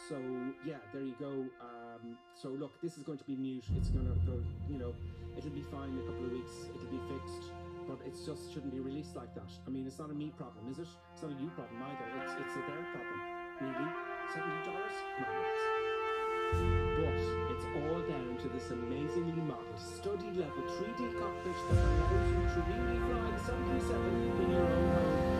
So yeah, there you go. So look, this is going to be mute. It's going to go, you know, it'll be fine in a couple of weeks. It'll be fixed, but it just shouldn't be released like that. I mean, it's not a me problem, is it? It's not a you problem either. It's a their problem. Really? $70? But it's all down to this amazingly modeled, study level 3D cockpit that allows you to really fly 737 in your own home.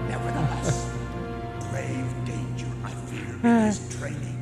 Nevertheless, grave danger, I fear, is training.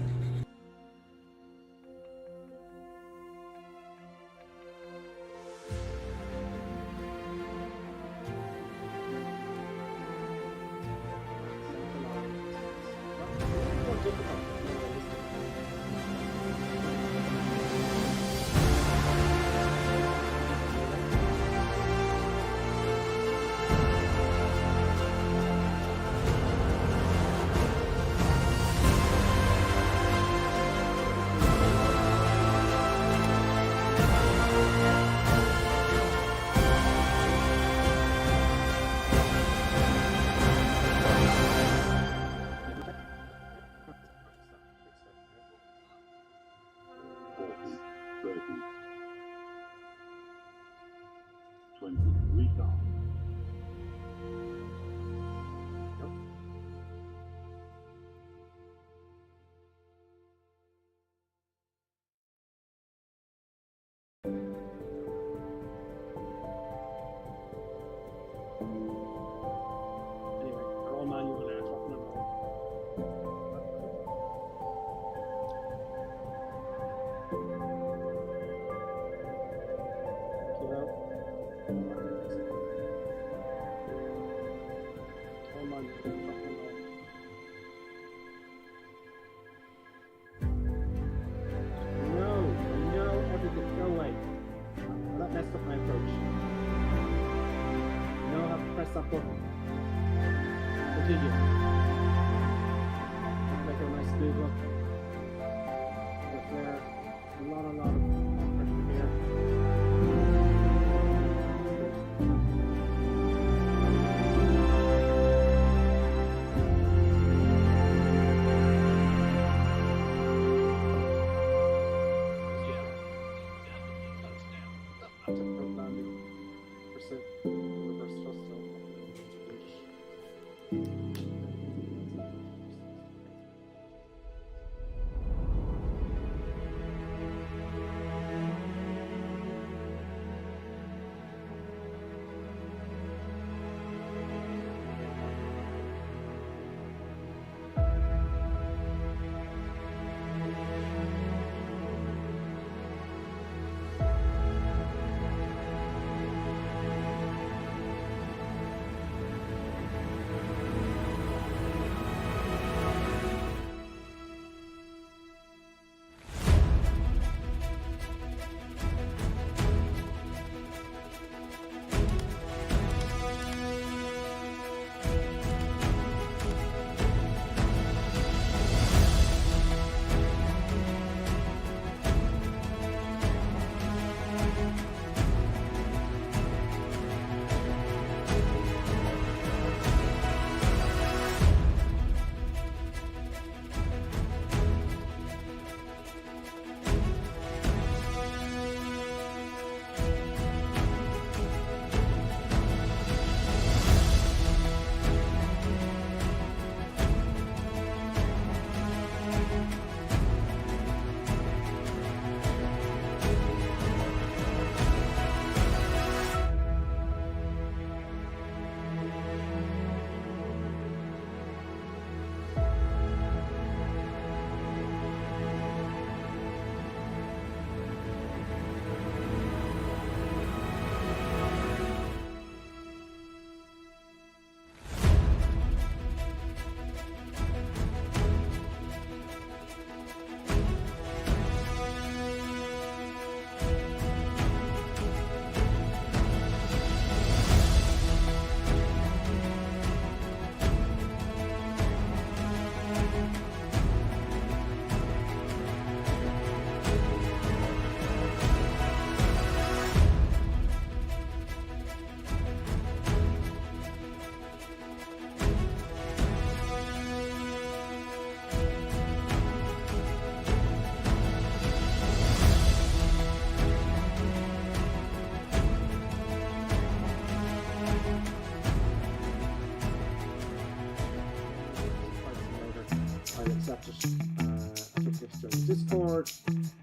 it. I put this on Discord,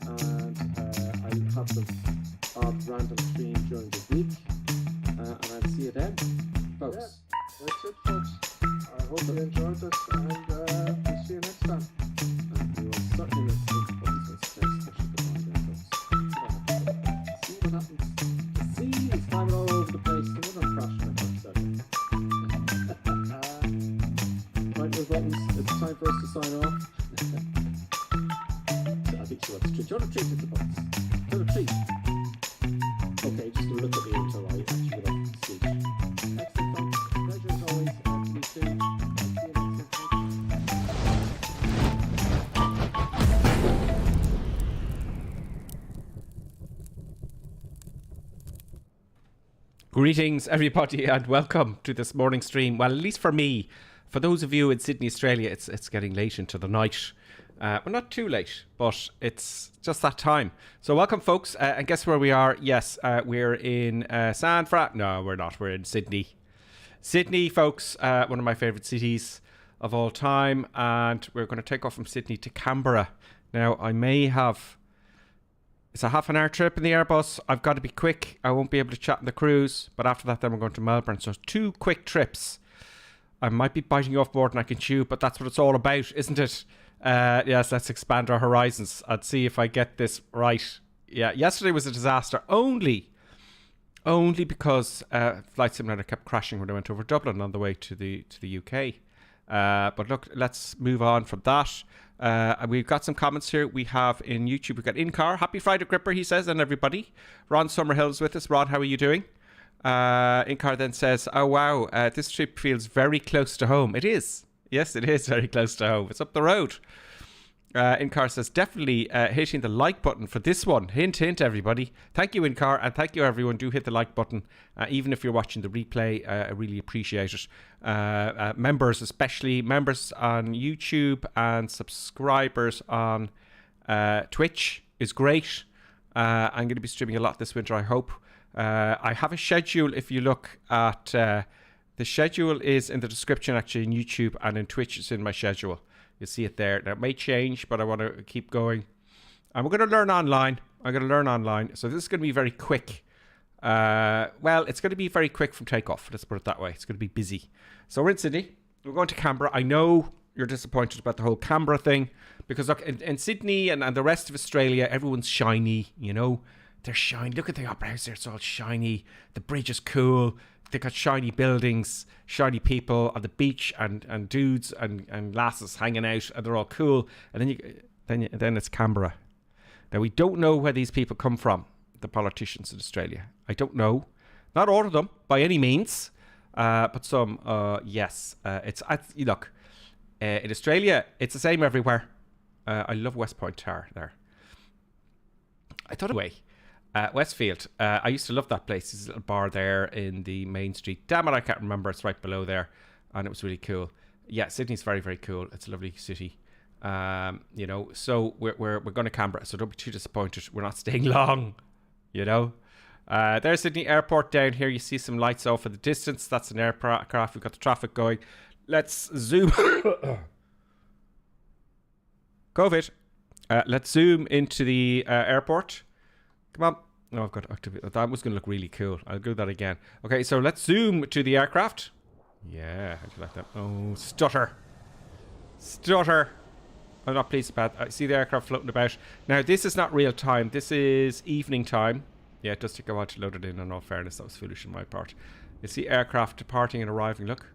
and I'll have them odd random stream during the week, and I'll see you then, folks. Yeah, that's it, folks. I hope you enjoyed this, and we'll see you next time. We will certainly look for buttons and special goodbye there, folks. See what happens. See, it's climbing all over the place. No wonder I'm crashing my first right, those buttons. It's time for us to sign off. I think she wants a treat. Do you want a treat with the buttons? Do you want a treat? Okay, just gonna look at me until I actually get off the stage. Excellent, folks. Pleasure as always. You too. See you next time. Greetings, everybody, and welcome to this morning stream. Well, at least for me, for those of you in Sydney, Australia, it's getting late into the night. Well, not too late, but it's just that time. So welcome, folks. And guess where we are? Yes, we're in San Fran. No, we're not. We're in Sydney. Sydney, folks, one of my favourite cities of all time. And we're going to take off from Sydney to Canberra. Now, I may have... It's a half an hour trip in the Airbus. I've got to be quick. I won't be able to chat in the cruise. But after that, then we're going to Melbourne. So 2 quick trips. I might be biting you off more than I can chew, but that's what it's all about, isn't it? Yes, let's expand our horizons and see if I get this right. Yeah, yesterday was a disaster only because Flight Simulator kept crashing when I went over Dublin on the way to the UK. But look, let's move on from that. We've got some comments here. We have in YouTube, we've got In-Car. Happy Friday, Gripper, he says, and everybody. Ron Summerhill's with us. Ron, how are you doing? In-Car then says, oh, wow, this trip feels very close to home. It is. Yes, it is very close to home. It's up the road. In-Car says, definitely hitting the like button for this one. Hint, hint, everybody. Thank you, In-Car, and thank you, everyone. Do hit the like button, even if you're watching the replay. I really appreciate it. Members, especially members on YouTube and subscribers on Twitch is great. I'm going to be streaming a lot this winter, I hope. I have a schedule. If you look at... the schedule is in the description, actually, in YouTube, and in Twitch it's in my schedule. You'll see it there. Now, it may change, but I want to keep going. And we're going to learn online. I'm going to learn online. So this is going to be very quick. Well, it's going to be very quick from takeoff. Let's put it that way. It's going to be busy. So we're in Sydney. We're going to Canberra. I know you're disappointed about the whole Canberra thing. Because, look, in Sydney and the rest of Australia, everyone's shiny, you know. They're shiny. Look at the Opera House there. It's all shiny. The bridge is cool. They've got shiny buildings, shiny people on the beach, and dudes and lasses hanging out, and they're all cool. And then it's Canberra. Now, we don't know where these people come from, the politicians in Australia. I don't know. Not all of them, by any means, but some, yes. Look, in Australia, it's the same everywhere. I love West Point Tower there. I thought anyway. Westfield. I used to love that place. There's a little bar there in the main street. Damn it, I can't remember. It's right below there. And it was really cool. Yeah, Sydney's very, very cool. It's a lovely city. You know, so we're going to Canberra. So don't be too disappointed. We're not staying long, you know. There's Sydney Airport down here. You see some lights off in the distance. That's an aircraft. We've got the traffic going. Let's zoom. COVID. Let's zoom into the airport. Come on. No, I've got to activate that. That was going to look really cool. I'll do that again. Okay, so let's zoom to the aircraft. Yeah, I like that. Oh, stutter. Stutter. I'm not pleased about that. I see the aircraft floating about. Now, this is not real time. This is evening time. Yeah, it does take a while to load it in, in all fairness. That was foolish on my part. You see aircraft departing and arriving. Look.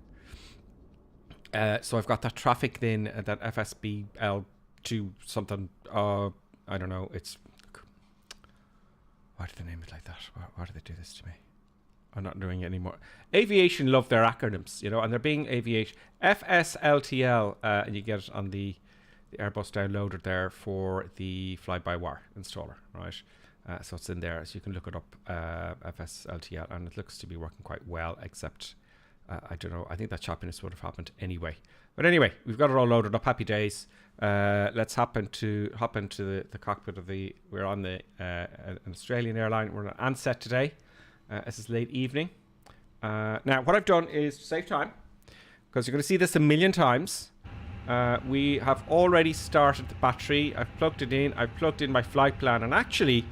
So I've got that traffic then, that FSBL2 something. I don't know. It's... Why do they name it like that? Why do they do this to me? I'm not doing it anymore. Aviation love their acronyms, you know, and they're being aviation. FSLTL, and you get it on the Airbus downloader there for the fly-by-wire installer, right? So it's in there, so you can look it up, FSLTL, and it looks to be working quite well, except, I don't know, I think that choppiness would have happened anyway. But anyway, we've got it all loaded up. Happy days. Let's hop into the cockpit of the... We're on an Australian airline. We're on Ansett today. This is late evening. Now, what I've done is to save time, because you're going to see this a million times. We have already started the battery. I've plugged it in. I've plugged in my flight plan. And actually,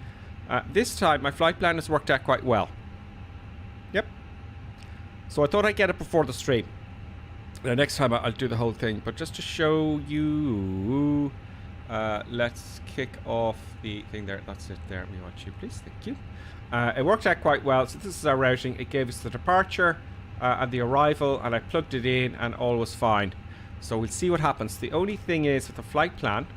this time my flight plan has worked out quite well. Yep. So I thought I'd get it before the stream. Next time I'll do the whole thing. But just to show you, let's kick off the thing there. That's it there. We want you, please. Thank you. It worked out quite well. So this is our routing. It gave us the departure and the arrival. And I plugged it in and all was fine. So we'll see what happens. The only thing is with the flight plan,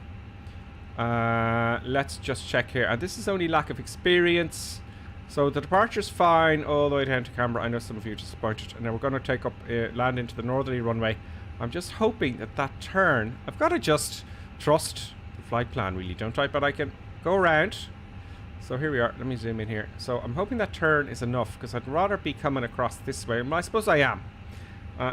let's just check here. And this is only lack of experience. So the departure's fine all the way down to Canberra. I know some of you are disappointed. And then we're going to take up, land into the northerly runway. I'm just hoping that that turn, I've got to just trust the flight plan really, don't I? But I can go around. So here we are. Let me zoom in here. So I'm hoping that turn is enough because I'd rather be coming across this way. Well, I suppose I am.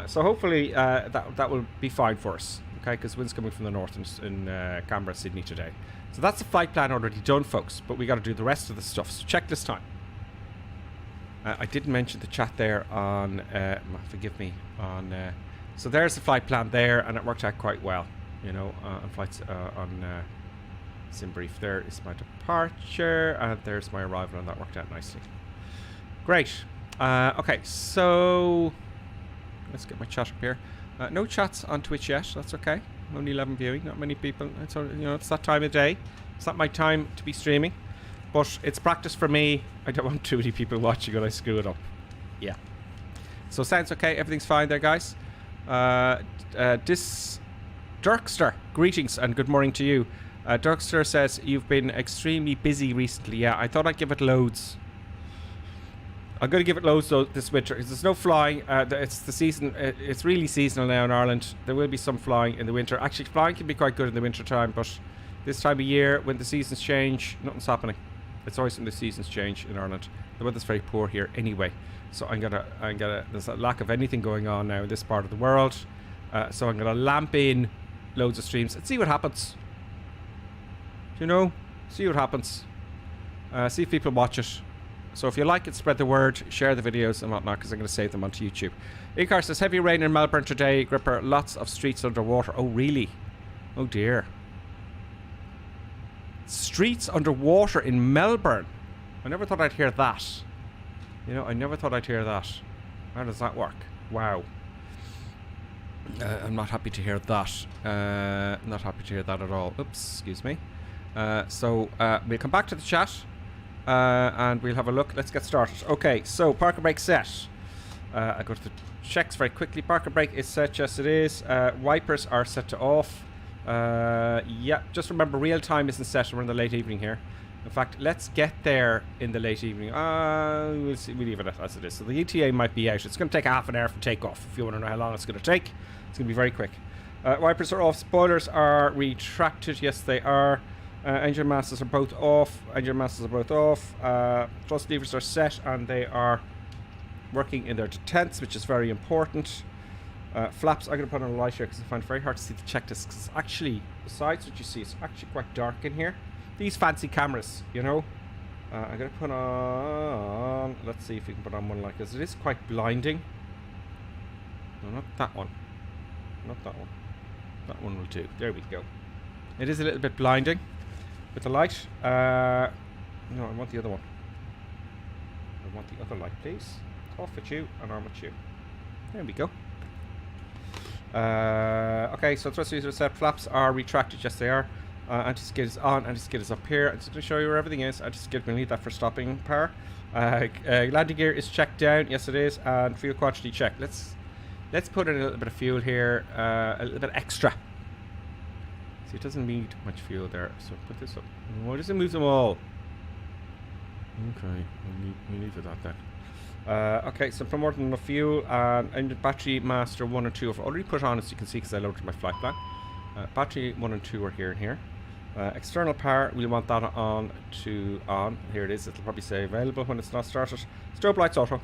So hopefully that will be fine for us, okay? Because wind's coming from the north in Canberra, Sydney today. So that's the flight plan already done, folks. But we got to do the rest of the stuff. So check this time. I didn't mention the chat there on. Forgive me on. So there's the flight plan there, and it worked out quite well. You know, on flights on sim brief. There is my departure, and there's my arrival, and that worked out nicely. Great. Okay, so. Let's get my chat up here. No chats on Twitch yet. That's okay. Only 11 viewing. Not many people. It's only, you know, it's that time of day. It's not my time to be streaming, but it's practice for me. I don't want too many people watching when I screw it up. Yeah. So sounds okay. Everything's fine there, guys. This Dirkster, greetings and good morning to you. Dirkster says you've been extremely busy recently. Yeah, I thought I'd give it loads. I'm going to give it loads though this winter because there's no flying. It's the season. It's really seasonal now in Ireland. There will be some flying in the winter. Actually, flying can be quite good in the winter time, but this time of year when the seasons change, nothing's happening. It's always when the seasons change in Ireland. The weather's very poor here anyway. So I'm gonna. There's a lack of anything going on now in this part of the world. So I'm gonna lamp in loads of streams and see what happens. You know, see what happens. See if people watch it. So if you like it, spread the word, share the videos and whatnot, because I'm going to save them onto YouTube. Icar says, heavy rain in Melbourne today, Gripper. Lots of streets underwater. Oh, really? Oh, dear. Streets underwater in Melbourne. I never thought I'd hear that. You know, I never thought I'd hear that. How does that work? Wow. I'm not happy to hear that. Not happy to hear that at all. Oops, excuse me. So we'll come back to the chat. And we'll have a look. Let's get started. Okay, so parker brake set. I go to the checks very quickly. Parker brake is set. Yes, it is. Wipers are set to off. Yeah, just remember real time isn't set. We're in the late evening here. In fact, let's get there in the late evening. We'll see. We'll leave it as it is. So the ETA might be out. It's going to take half an hour from takeoff. If you want to know how long it's going to take, it's going to be very quick. Wipers are off. Spoilers are retracted. Yes, they are. Engine masters are both off. Engine masters are both off. Thrust levers are set and they are working in their detents, which is very important. Flaps, I'm going to put on a light here because I find it very hard to see the check discs. Because actually, besides what you see, it's actually quite dark in here. These fancy cameras, you know. I'm going to put on... Let's see if we can put on one like this. It is quite blinding. No, not that one. Not that one. That one will do. There we go. It is a little bit blinding with the light. No, I want the other one. I want the other light, please. Off with you and on with you. There we go. Okay, so thrust levers are set. Flaps are retracted. Yes, they are. Anti-skid is on. Anti-skid is up here. I'm just going to show you where everything is. Anti-skid, we'll need that for stopping power. Landing gear is checked down. Yes, it is. And fuel quantity checked. Let's put in a little bit of fuel here. A little bit extra. See, it doesn't need much fuel there, so put this up. Why does it move them all? Okay, we'll leave it at that. Okay, so put more than enough fuel, and battery master 1 and 2 I've already put on, as you can see, because I loaded my flight plan. Battery 1 and 2 are here and here. External power, we want that on to on. Here it is, it'll probably say available when it's not started. Strobe lights auto.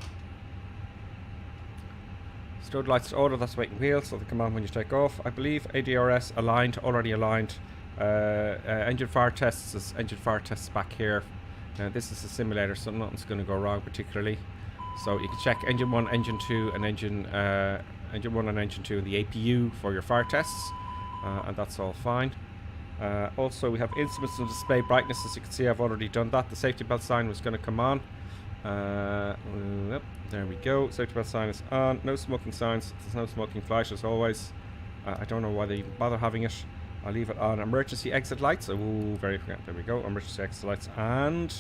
Strobe lights auto, that's waiting wheel, so they come on when you take off. I believe ADRS aligned, already aligned. Engine fire tests, back here. This is a simulator, so nothing's going to go wrong particularly. So you can check engine 1, engine 2, and engine 1 and engine 2 in the APU for your fire tests. and that's all fine. Also, we have instruments and display brightness. As you can see, I've already done that. The safety belt sign was going to come on. Yep, there we go. Safety belt sign is on. No smoking signs. There's no smoking flash as always. I don't know why they even bother having it. I'll leave it on. Emergency exit lights. Oh, there we go. Emergency exit lights and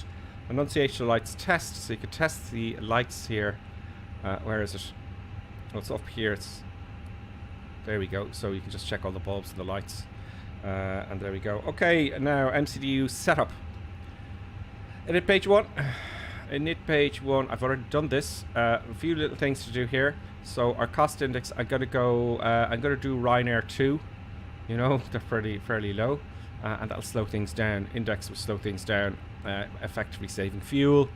annunciation lights test. So you can test the lights here. Where is it? Oh, it's up here. There we go. So you can just check all the bulbs and the lights. And there we go. Okay, now MCDU setup. Init page 1. Init page 1. I've already done this. A few little things to do here. So our cost index, I'm gonna do Ryanair 2. You know, they're fairly low, and that'll slow things down. Index will slow things down, effectively saving fuel.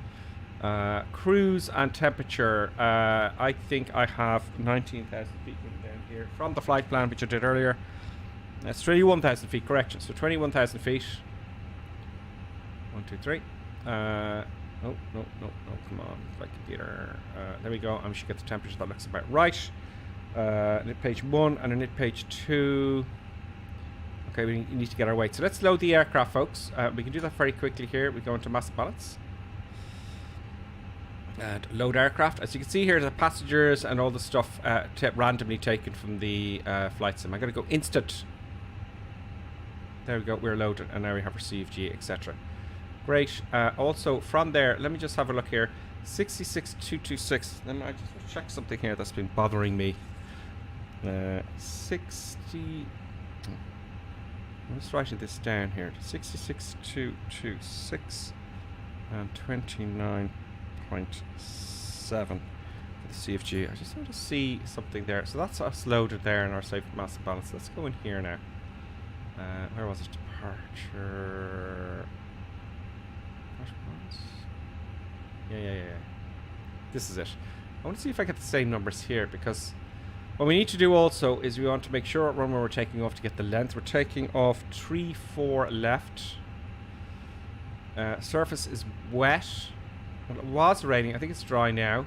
Cruise and temperature. I think I have 19,000 feet written down here from the flight plan, which I did earlier. That's 21,000 feet, correction. So 21,000 feet. 1, 2, 3. No, come on, flight computer. There we go. I should get the temperature. That looks about right. Init page 1 and init page 2. Okay, we need to get our weight. So let's load the aircraft, folks. We can do that very quickly here. We go into mass balance. And load aircraft. As you can see here, the passengers and all the stuff randomly taken from the flight sim. I'm going to go instant. There we go, we're loaded, and now we have received G, etc. Great. Also, from there, let me just have a look here. 66226. Let me just check something here that's been bothering me. 60. I'm just writing this down here. 66226 and 29.7 for the CFG. I just want to see something there. So that's us loaded there in our safe mass balance. Let's go in here now. Where was it? Departure. Yeah. This is it. I want to see if I get the same numbers here, because what we need to do also is we want to make sure at runway we're taking off to get the length. We're taking off 34 left. Surface is wet. Well, it was raining. I think it's dry now.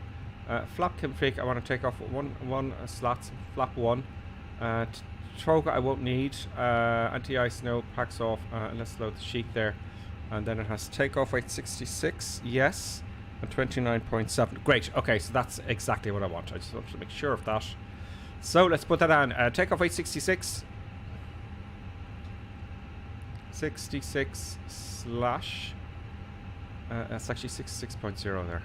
Flap config. I want to take off one slot. Flap 1. Troga I won't need. Anti-ice no, packs off. Let's load the sheet there. And then it has takeoff weight 66, yes, and 29.7. Great, okay, so that's exactly what I want. I just want to make sure of that. So let's put that on. Takeoff weight 66. 66 slash. That's actually 66.0 there.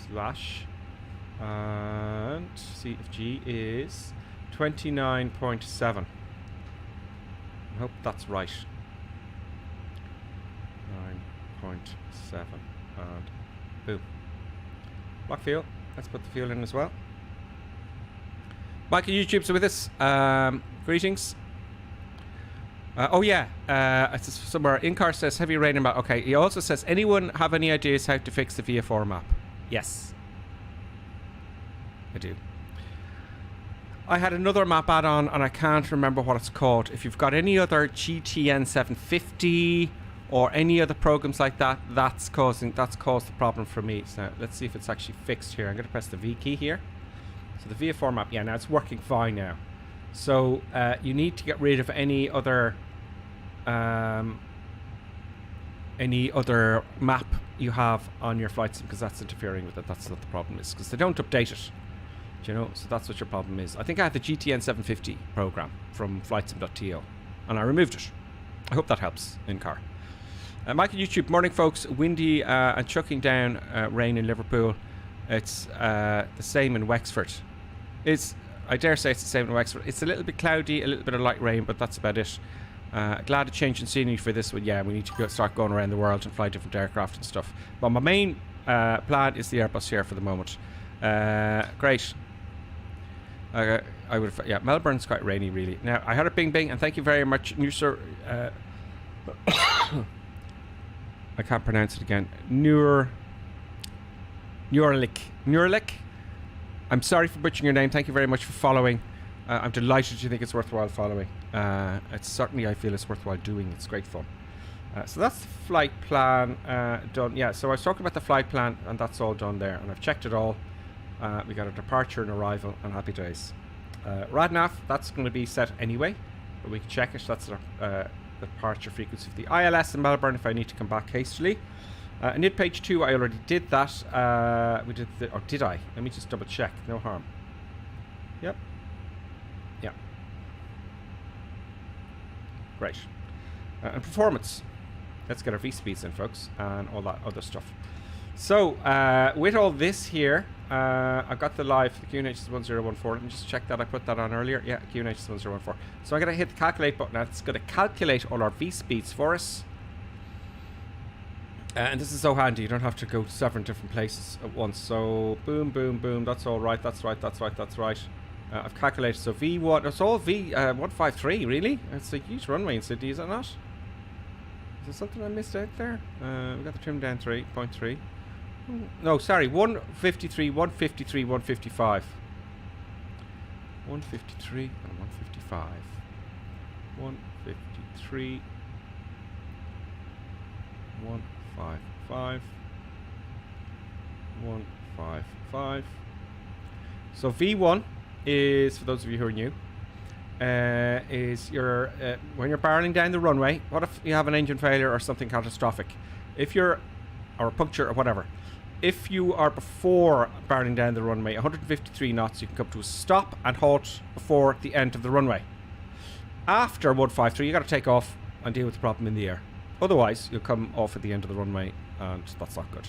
Slash. And CFG is 29.7. I hope that's right. 9.7 and boom. Block fuel. Let's put the fuel in as well. Mike and YouTube's with us. Greetings. Oh yeah, it's somewhere in-car says heavy rain and map. Okay, he also says, anyone have any ideas how to fix the VFR map? Yes. I do. I had another map add-on and I can't remember what it's called. If you've got any other GTN 750 or any other programs like that, that's caused the problem for me. So let's see if it's actually fixed here. I'm going to press the V key here. So the VFR map, yeah, now it's working fine now. So you need to get rid of any other map you have on your flight sim, because that's interfering with it. That's what the problem is, because they don't update it. You know, so that's what your problem is. I think I had the GTN 750 program from flightsim.to and I removed it. I hope that helps in car. Mike and YouTube, morning folks. Windy and chucking down rain in Liverpool. It's the same in Wexford. I dare say it's the same in Wexford. It's a little bit cloudy, a little bit of light rain, but that's about it. Glad to change in scenery for this one. Yeah, we need to start going around the world and fly different aircraft and stuff. But my main plan is the Airbus here for the moment. Great. I would have, yeah, Melbourne's quite rainy really. Now I had a bing and thank you very much, new sir. I can't pronounce it again. Nurlik. I'm sorry for butchering your name. Thank you very much for following. I'm delighted you think it's worthwhile following. It's certainly, I feel it's worthwhile doing. It's great fun. So that's the flight plan done. Yeah, so I was talking about the flight plan and that's all done there, and I've checked it all. We got a departure and arrival, and happy days. RadNav, that's going to be set anyway, but we can check it. That's the departure frequency of the ILS in Melbourne if I need to come back hastily. NID page 2, I already did that. We did or did I? Let me just double check. No harm. Yep. Yeah. Great. And performance. Let's get our V-speeds in, folks, and all that other stuff. So, with all this here, I've got the live, the QNH is 1014. Let me just check that. I put that on earlier. Yeah, QNH is 1014. So I'm going to hit the calculate button. Now it's going to calculate all our V-speeds for us. And this is so handy. You don't have to go to 7 different places at once. So, boom, boom, boom. That's all right. That's right. That's right. That's right. I've calculated. So, V1. It's all V153, really? It's a huge runway in Sydney, is it not? Is there something I missed out there? We got the trim down 3.3. No, sorry, 153, 153, 155. 153 and 155. 153, 155, 155. So V1 is, for those of you who are new, is your when you're barreling down the runway. What if you have an engine failure or something catastrophic? If you're, or a puncture or whatever. If you are before barreling down the runway, 153 knots, you can come to a stop and halt before the end of the runway. After 153, you got to take off and deal with the problem in the air. Otherwise, you'll come off at the end of the runway, and that's not good.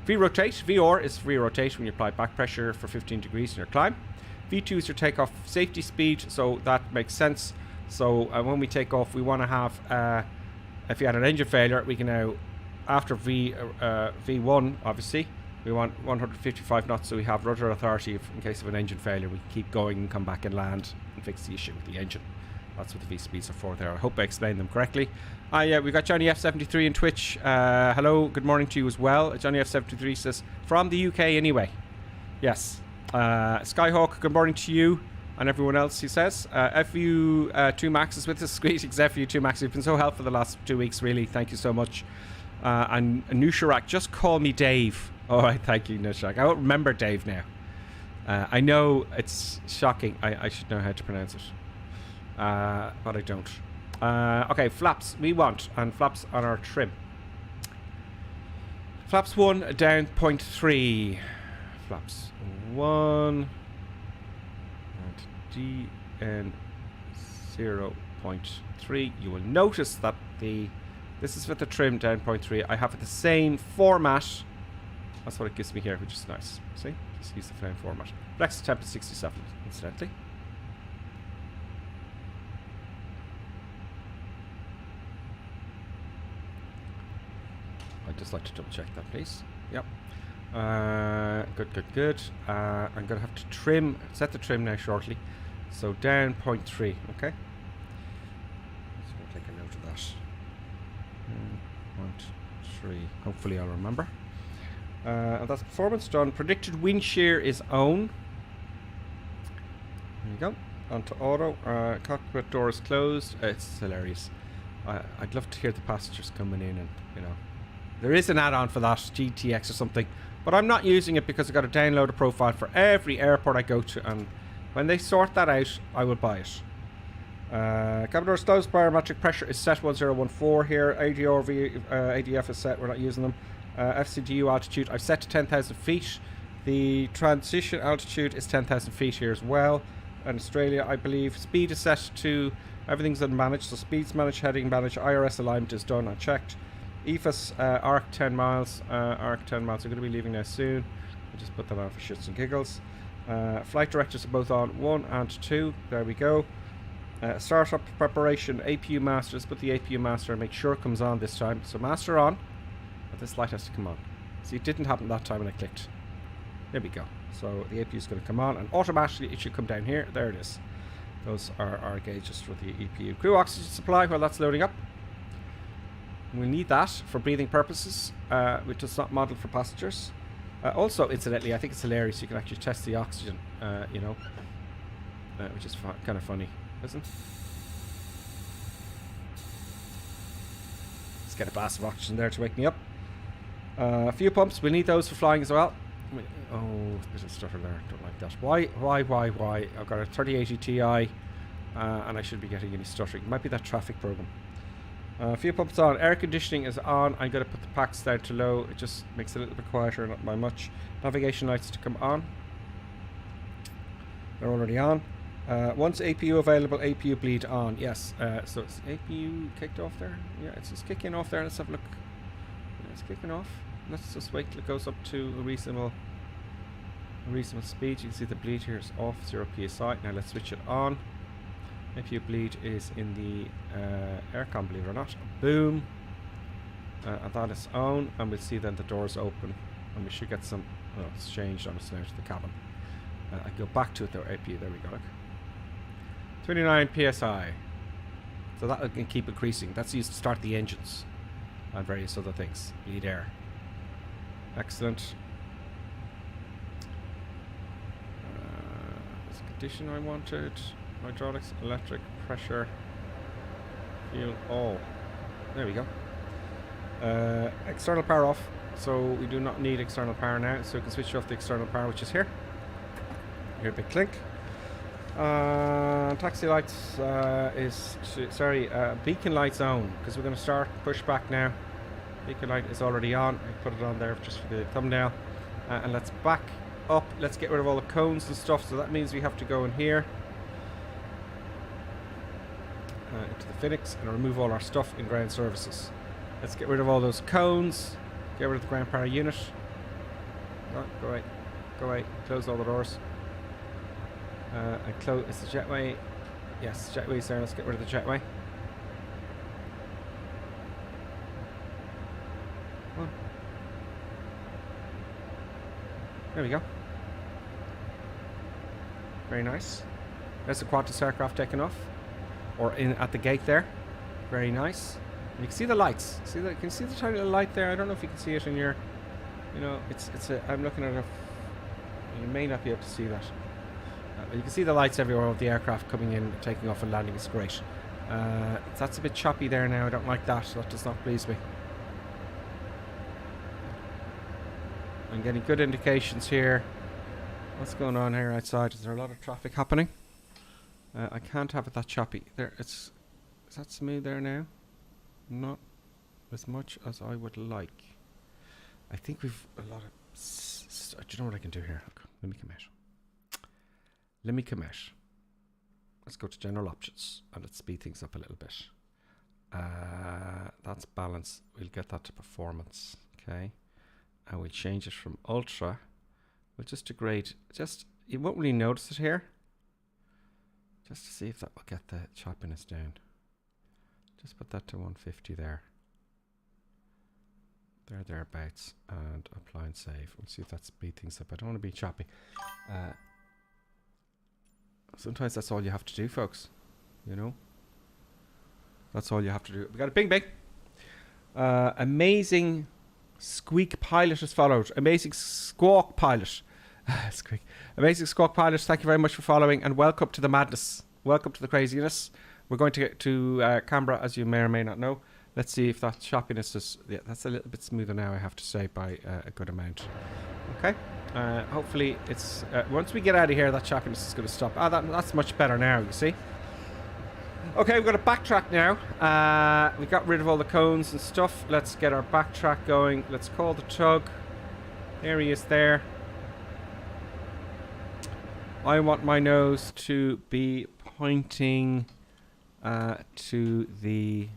V-rotate, VR is re-rotate when you apply back pressure for 15 degrees in your climb. V2 is your takeoff safety speed, so that makes sense. So when we take off, we want to have, if you had an engine failure, we can now, after V1, obviously, we want 155 knots, so we have rudder authority in case of an engine failure. We can keep going and come back and land and fix the issue with the engine. That's what the V-speeds are for there. I hope I explained them correctly. Yeah, we've got Johnny F73 in Twitch. Hello, good morning to you as well. Johnny F73 says, from the UK anyway. Yes. Skyhawk, good morning to you and everyone else, he says. FU2 Max is with us. Greetings, FU2 Max. You've been so helpful the last 2 weeks, really. Thank you so much. And Nusharak, just call me Dave. All right, thank you, Nusharak. I don't remember Dave now. I know it's shocking. I should know how to pronounce it. But I don't. Okay, flaps we want, and flaps on our trim. Flaps 1 down 0.3. Flaps 1 and DN 0.3. You will notice that this is with the trim down 0.3. I have it the same format. That's what it gives me here, which is nice. See? Just use the same format. Flex temp is 67, incidentally. I'd just like to double check that, please. Yep. Good. I'm going to have to set the trim now shortly. So down 0.3, okay? Just going to take a note of that. 0.3. Hopefully I'll remember. And that's performance done. Predicted wind shear is on. There you go. Onto auto. Cockpit door is closed. It's hilarious. I'd love to hear the passengers coming in, and there is an add-on for that, GTX or something, but I'm not using it because I've got to download a profile for every airport I go to, and when they sort that out, I will buy it. Cabin doors closed, barometric pressure is set 1014 here, ADF is set, we're not using them. FCDU altitude I've set to 10,000 feet. The transition altitude is 10,000 feet here as well. In Australia, I believe speed is set to, everything's unmanaged, so speed's managed, heading managed, IRS alignment is done, I checked. EFAS, ARC 10 miles, I'm going to be leaving now soon. I'll just put that on for shits and giggles. Flight directors are both on 1 and 2, there we go. Startup preparation, APU master, let's put the APU master and make sure it comes on this time. So master on, but this light has to come on. See, it didn't happen that time when I clicked. There we go. So the APU is going to come on, and automatically it should come down here. There it is. Those are our gauges for the EPU. Crew oxygen supply while that's loading up. We'll need that for breathing purposes, which is not modeled for passengers. Also, incidentally, I think it's hilarious. You can actually test the oxygen, which is kind of funny, isn't it? Let's get a blast of oxygen there to wake me up. Fuel pumps, we'll need those for flying as well. Oh, there's a stutter there. Don't like that. Why? I've got a 3080 Ti, and I shouldn't be getting any stuttering. It might be that traffic program. Fuel pump's on. Air conditioning is on. I'm going to put the packs down to low. It just makes it a little bit quieter, not by much. Navigation lights to come on. They're already on. Once APU available, APU bleed on. Yes. So it's APU kicked off there. Yeah, it's just kicking off there. Let's have a look. Yeah, it's kicking off. Let's just wait till it goes up to a reasonable speed. You can see the bleed here is off, 0 psi. Now let's switch it on. APU bleed is in the aircon, believe it or not. Boom. And that is on, and we'll see then the doors open, and we should get some. Oh, it's changed on us now to the cabin. I go back to it though. APU. There we go. Look. 29 psi. So that can keep increasing. That's used to start the engines and various other things. Bleed air. Excellent. There's a condition I wanted. Hydraulics, electric, pressure, fuel, all. There we go. External power off. So we do not need external power now. So we can switch off the external power, which is here. Hear a big clink. Taxi lights beacon lights on, because we're going to start pushback now. Beacon light is already on. I put it on there just for the thumbnail. And let's back up. Let's get rid of all the cones and stuff. So that means we have to go in here into the Fenix and remove all our stuff in ground services. Let's get rid of all those cones. Get rid of the ground power unit. Oh, go away. Go away. Close all the doors. And close. Is the jetway? Yes, jetway's there. Let's get rid of the jetway. There we go. Very nice. There's the Qantas aircraft taking off, or in at the gate there. Very nice. And you can see the lights. See that? You can see the tiny little light there. I don't know if you can see it in your. You know, it's a. I'm looking at it. You may not be able to see that. But you can see the lights everywhere of the aircraft coming in, taking off, and landing. It's great. That's a bit choppy there now. I don't like that. That does not please me. I'm getting good indications here. What's going on here outside? Is there a lot of traffic happening? I can't have it that choppy. There, is that smooth there now? Not as much as I would like. I think we've a lot of. Do you know what I can do here? Look, let me come out. Let me come out. Let's go to general options and let's speed things up a little bit. That's balance. We'll get that to performance. Okay. And we'll change it from ultra. We'll just degrade. You won't really notice it here. Just to see if that will get the choppiness down. Just put that to 150 there. Thereabouts. And apply and save. We'll see if that speeds things up. I don't want to be choppy. Sometimes that's all you have to do, folks. You know? That's all you have to do. We got a bing bing. Amazing squeak pilot has followed. Amazing squawk pilot. Squeak. Amazing squawk pilot. Thank you very much for following and welcome to the madness. Welcome to the craziness. We're going to get to Canberra, as you may or may not know. Let's see if that choppiness is. Yeah, that's a little bit smoother now, I have to say, by a good amount. Okay. Hopefully, it's once we get out of here, that choppiness is going to stop. That's much better now. You see. Okay, we're going to backtrack now. We got rid of all the cones and stuff. Let's get our backtrack going. Let's call the tug. There he is there. I want my nose to be pointing to the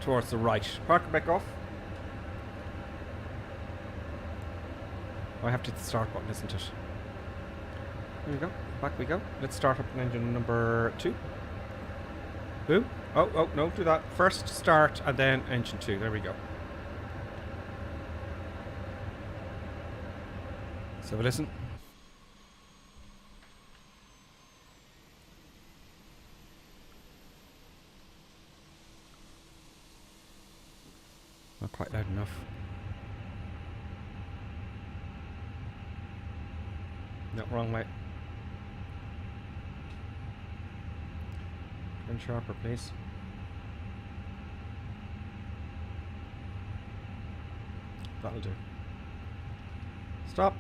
towards the right. Park back off. I have to hit the start button, isn't it? There we go. Back we go. Let's start up engine number 2. Boom. Oh, no, do that. First start and then engine 2. There we go. Let's have a listen. Not quite loud enough. No, wrong way. Turn sharper, please. That'll do. Stop.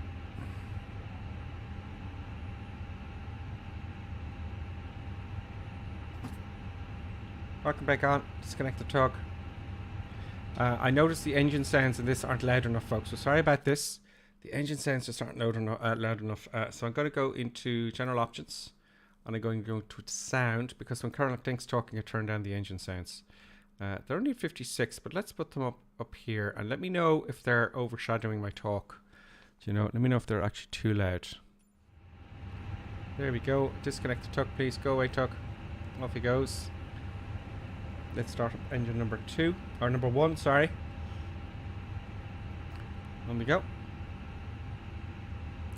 Parking brake on. Disconnect the tug. I noticed the engine sounds in this aren't loud enough, folks. So sorry about this. The engine sounds just aren't loud enough. So I'm going to go into general options. And I'm going to go to sound, because when Colonel Dink's talking, I turn down the engine sounds. They're only at 56, but let's put them up here. And let me know if they're overshadowing my talk. Do you know? Let me know if they're actually too loud. There we go. Disconnect the tug, please. Go away, tug. Off he goes. Let's start up engine number 2. Or number 1, sorry. On we go.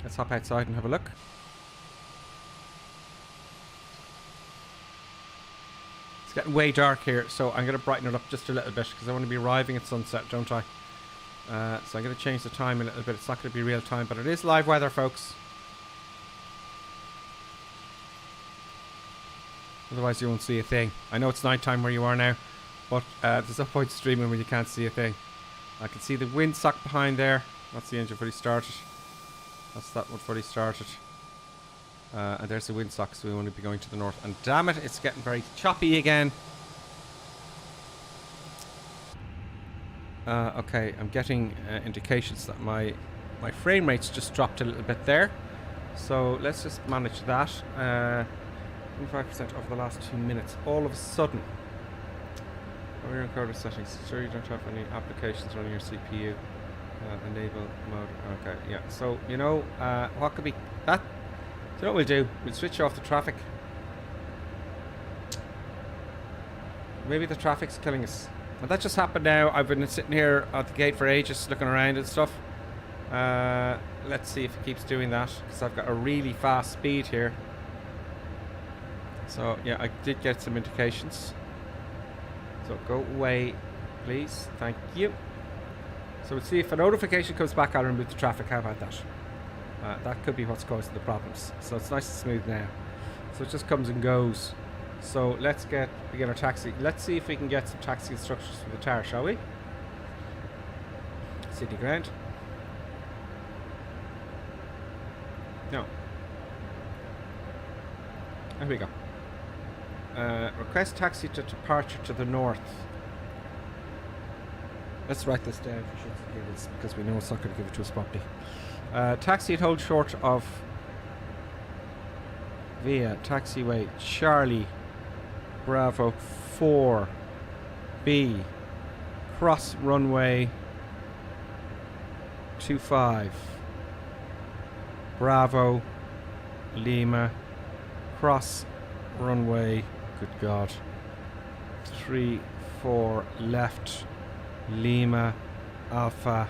Let's hop outside and have a look. It's getting way dark here, so I'm going to brighten it up just a little bit because I want to be arriving at sunset, don't I? So I'm going to change the time a little bit. It's not going to be real time, but it is live weather, folks. Otherwise you won't see a thing. I know it's night time where you are now, but there's no point streaming when you can't see a thing. I can see the windsock behind there. That's the engine fully started. That's that one fully started. And there's the windsock, so we want to be going to the north. And damn it, it's getting very choppy again. Okay, I'm getting indications that my frame rate's just dropped a little bit there. So let's just manage that. 25% over the last 2 minutes. All of a sudden, your encoder settings. Sure you don't have any applications running your CPU. Enable mode. Okay, yeah. So you know what could be that? Do you know what we'll do? We'll switch off the traffic. Maybe the traffic's killing us. And that just happened now. I've been sitting here at the gate for ages, looking around and stuff. Let's see if it keeps doing that, because I've got a really fast speed here. So yeah, I did get some indications. So go away, please. Thank you. So we'll see if a notification comes back. I'll remove the traffic. How about that? That could be what's causing the problems. So it's nice and smooth now. So it just comes and goes. So let's begin our taxi. Let's see if we can get some taxi instructions from the tower, shall we? Sydney Ground. No. There we go. Request taxi to departure to the north. Let's write this down for shits and giggles, because we know it's not going to give it to us properly. Taxi at hold short of via taxiway Charlie Bravo 4B cross runway 25 Bravo Lima cross runway, good God, 34 left Lima Alpha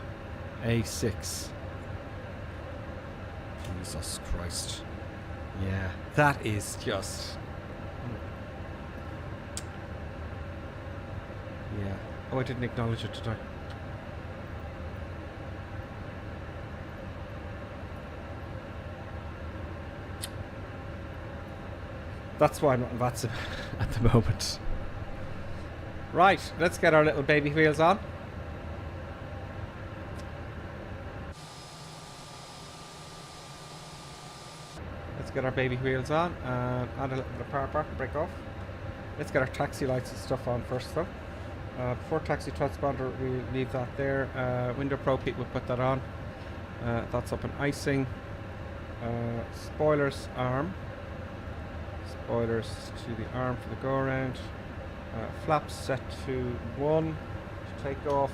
A6. Jesus Christ. Yeah, that is just... Yeah. Oh, I didn't acknowledge it, did I? That's why I'm not in VATSIM at the moment. Right, let's get our little baby wheels on. Let's get our baby wheels on and add a little bit of power back and break off. Let's get our taxi lights and stuff on first though. Before taxi transponder, we'll leave that there. Window Pro Pete will put that on. That's up in icing. Spoilers arm. Spoilers to the arm for the go around. Flaps set to 1 to take off.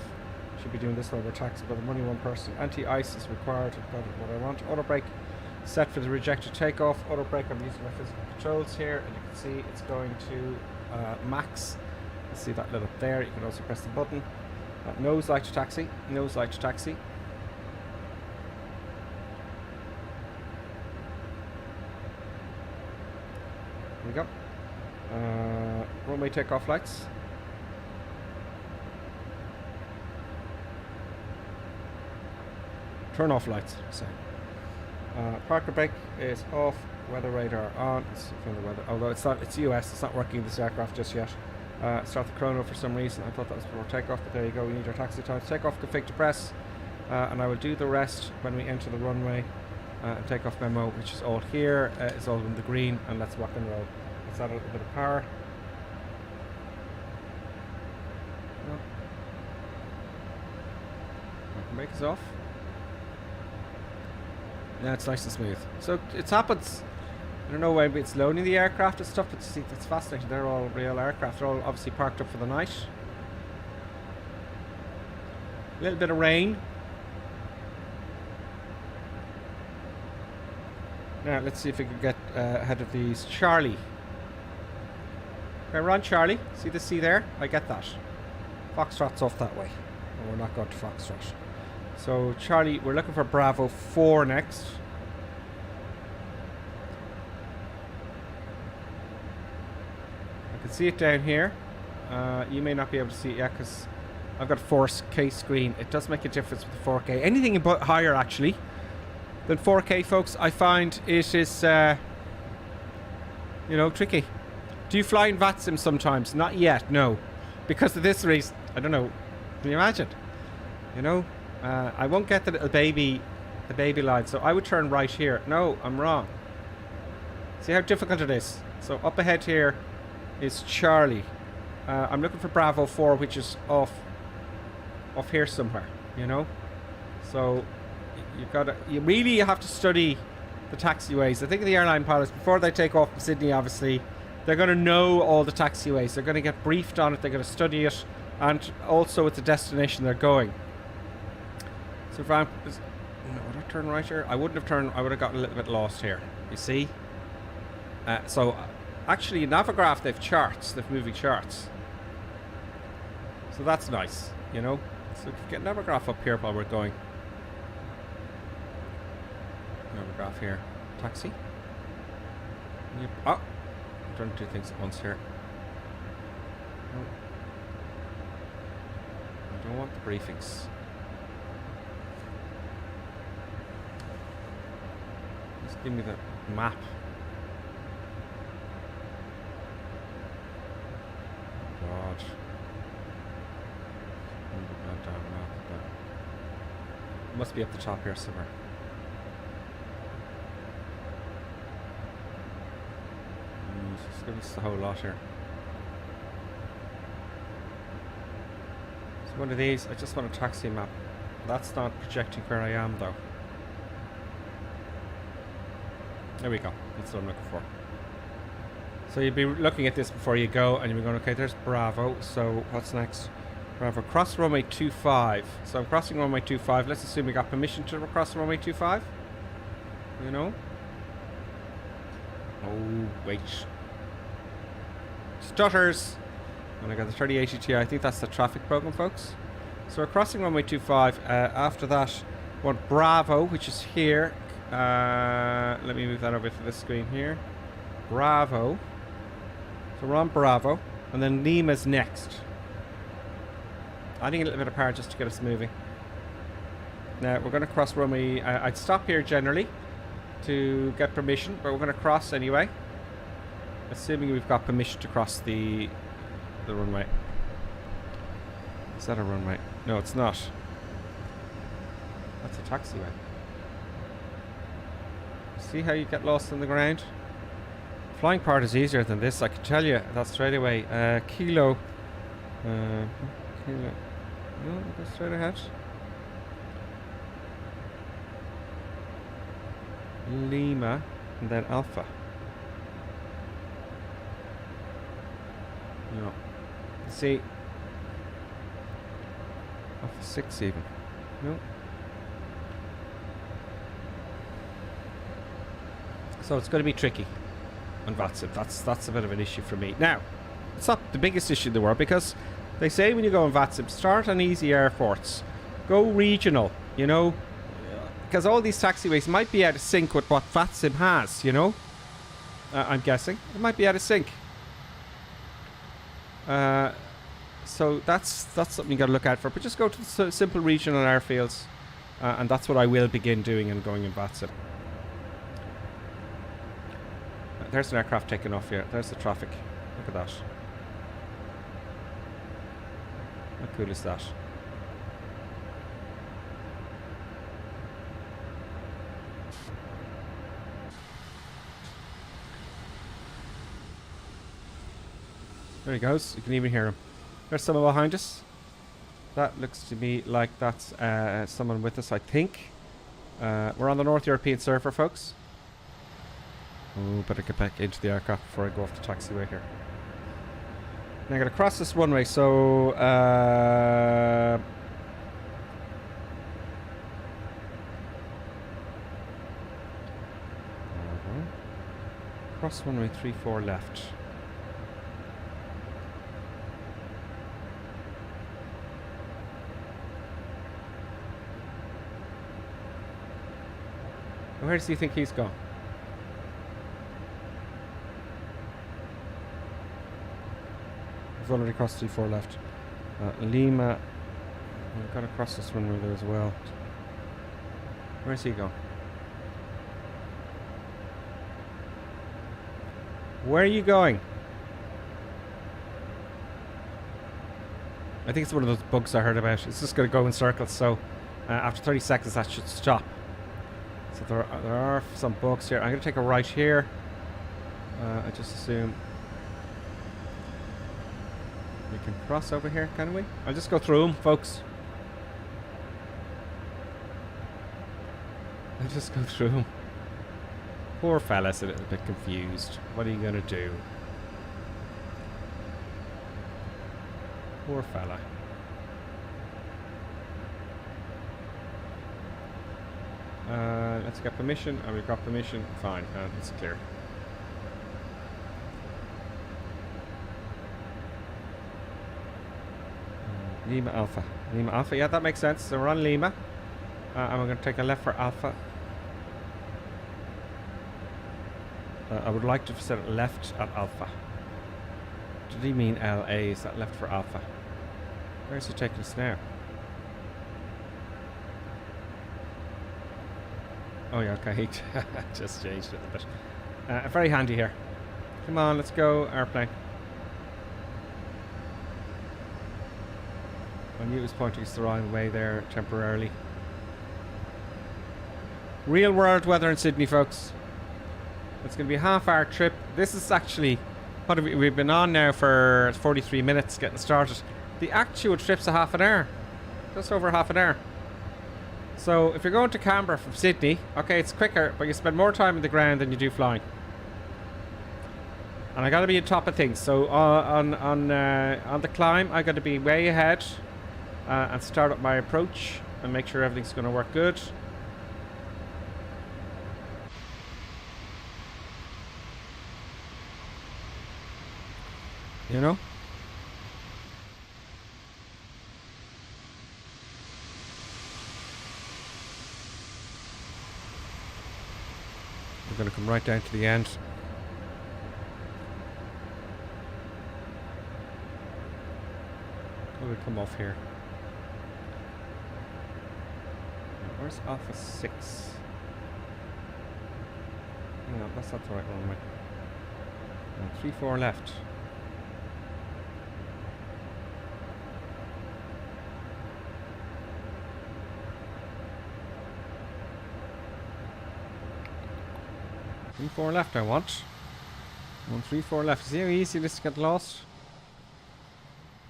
Should be doing this while we're taxiing, but I'm only one person. Anti-ice is required. I've got what I want. Auto brake set for the rejected takeoff. Auto brake, I'm using my physical controls here, and you can see it's going to max. You see that lit up there. You can also press the button. Nose light to taxi. Nose light to taxi. There we go. Runway takeoff lights. Turn off lights. So, parker brake is off. Weather radar on. It's from the weather. Although it's not. It's US. It's not working in this aircraft just yet. Start the chrono for some reason. I thought that was before takeoff, but there you go. We need our taxi time. Takeoff config to press. and I will do the rest when we enter the runway and takeoff memo, which is all here. It's all in the green, and let's rock and roll. Let's add a little bit of power. No. I can make us off. Now it's nice and smooth. So it happens. I don't know, maybe it's loaning the aircraft and stuff, but see, that's fascinating. They're all real aircraft. They're all obviously parked up for the night. A little bit of rain. Now let's see if we can get ahead of these. Charlie. Okay, we're on Charlie. See the C there? I get that. Foxtrot's off that way. And we're not going to Foxtrot. So Charlie, we're looking for Bravo 4 next. I can see it down here. You may not be able to see it yet because I've got a 4K screen. It does make a difference with the 4K. Anything but higher actually than 4K, folks, I find it is, you know, tricky. Do you fly in VATSIM sometimes? Not yet, no. Because of this reason, I don't know. Can you imagine? You know, I won't get the little baby, line, so I would turn right here. No, I'm wrong. See how difficult it is? So up ahead here is Charlie. I'm looking for Bravo 4, which is off here somewhere, you know? So you really have to study the taxiways. I think the airline pilots, before they take off from Sydney, obviously, they're going to know all the taxiways. They're going to get briefed on it. They're going to study it, and also at the destination they're going. So if would I turn right here? I wouldn't have turned. I would have gotten a little bit lost here. You see? So actually, in Navigraph they've charts. They've moving charts. So that's nice, you know. So we can get Navigraph up here while we're going. Navigraph here. Taxi. Yep. Oh, I'm trying to do things at once here. No. I don't want the briefings. Just give me the map. God. It must be up the top here somewhere. Just give us the whole lot here. So one of these, I just want a taxi map. That's not projecting where I am though. There we go. That's what I'm looking for. So you'd be looking at this before you go, and you'll be going, okay, there's Bravo. So what's next? Bravo, cross runway 25. So I'm crossing runway 25. Let's assume we got permission to cross runway 25. You know? Oh, wait. Stutters. And I got the 3080 Ti. I think that's the traffic program, folks. So we're crossing runway 25. After that, we want Bravo, which is here. Let me move that over to this screen here. Bravo. So we're on Bravo. And then Lima's next. Adding a little bit of power just to get us moving. Now we're going to cross runway. I'd stop here generally to get permission, but we're going to cross anyway. Assuming we've got permission to cross the runway. Is that a runway? No, it's not. That's a taxiway. See how you get lost on the ground? Flying part is easier than this, I can tell you that straight away. Kilo. Kilo. No, go straight ahead. Lima, and then Alpha. No. See. Alpha 6 even. No. So it's going to be tricky on VATSIM. That's a bit of an issue for me. Now, it's not the biggest issue in the world because they say when you go on VATSIM, start on easy airports. Go regional, you know. Because all these taxiways might be out of sync with what VATSIM has, you know. I'm guessing. It might be out of sync. So that's something you got to look out for. But just go to the simple regional airfields. And that's what I will begin doing and going in VATSIM. There's an aircraft taking off here. There's the traffic. Look at that. How cool is that? There he goes. You can even hear him. There's someone behind us. That looks to me like that's someone with us, I think. We're on the North European server, folks. Oh, better get back into the aircraft before I go off the taxiway here. Now I'm going to cross this runway, so... cross runway 34 left. Where does he think he's gone? We've already crossed 34 left. Lima. We've got to cross this runway there as well. Where's he gone? Where are you going? I think it's one of those bugs I heard about. It's just going to go in circles, so after 30 seconds that should stop. So there are some bugs here. I'm going to take a right here. I just assume we can cross over here, can we? I'll just go through them, folks. I'll just go through them. Poor fella's a little bit confused. What are you going to do? Poor fella. Let's get permission. Oh, we've got permission. Fine, it's clear. Lima Alpha. Lima Alpha, yeah, that makes sense. So we're on Lima. And we're going to take a left for Alpha. I would like to set it left at Alpha. Did he mean LA? Is that left for Alpha? Where's he taking us now? Oh yeah, okay, he just changed it a bit. Very handy here. Come on, let's go, airplane. I knew it was pointing us the wrong way there temporarily. Real world weather in Sydney, folks. It's going to be a half-hour trip. This is actually, what have we've been on now for 43 minutes getting started. The actual trip's a half an hour. Just over half an hour. So if you're going to Canberra from Sydney, okay, it's quicker, but you spend more time on the ground than you do flying. And I got to be on top of things. So on the climb, I got to be way ahead and start up my approach and make sure everything's going to work good. You know? We're going to come right down to the end. How do we come off here? Where's Alpha 6? No, that's not the right runway. 3-4 left. Four left I want. 1-3-4 left. See how easy this to get lost?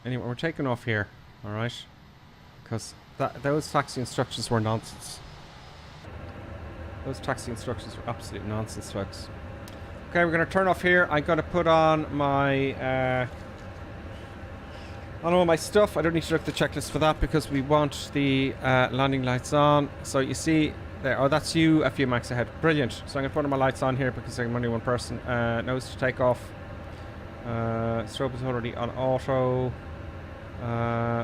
Anyway, we're taking off here. Alright. Because those taxi instructions were nonsense. Those taxi instructions were absolute nonsense, folks. Okay, we're going to turn off here. I got to put on my on all my stuff. I don't need to look at the checklist for that because we want the landing lights on. So you see there, oh, that's you, FU Max ahead. Brilliant. So I'm going to put my lights on here because I'm only one person. Nose to take off. Strobe is already on auto.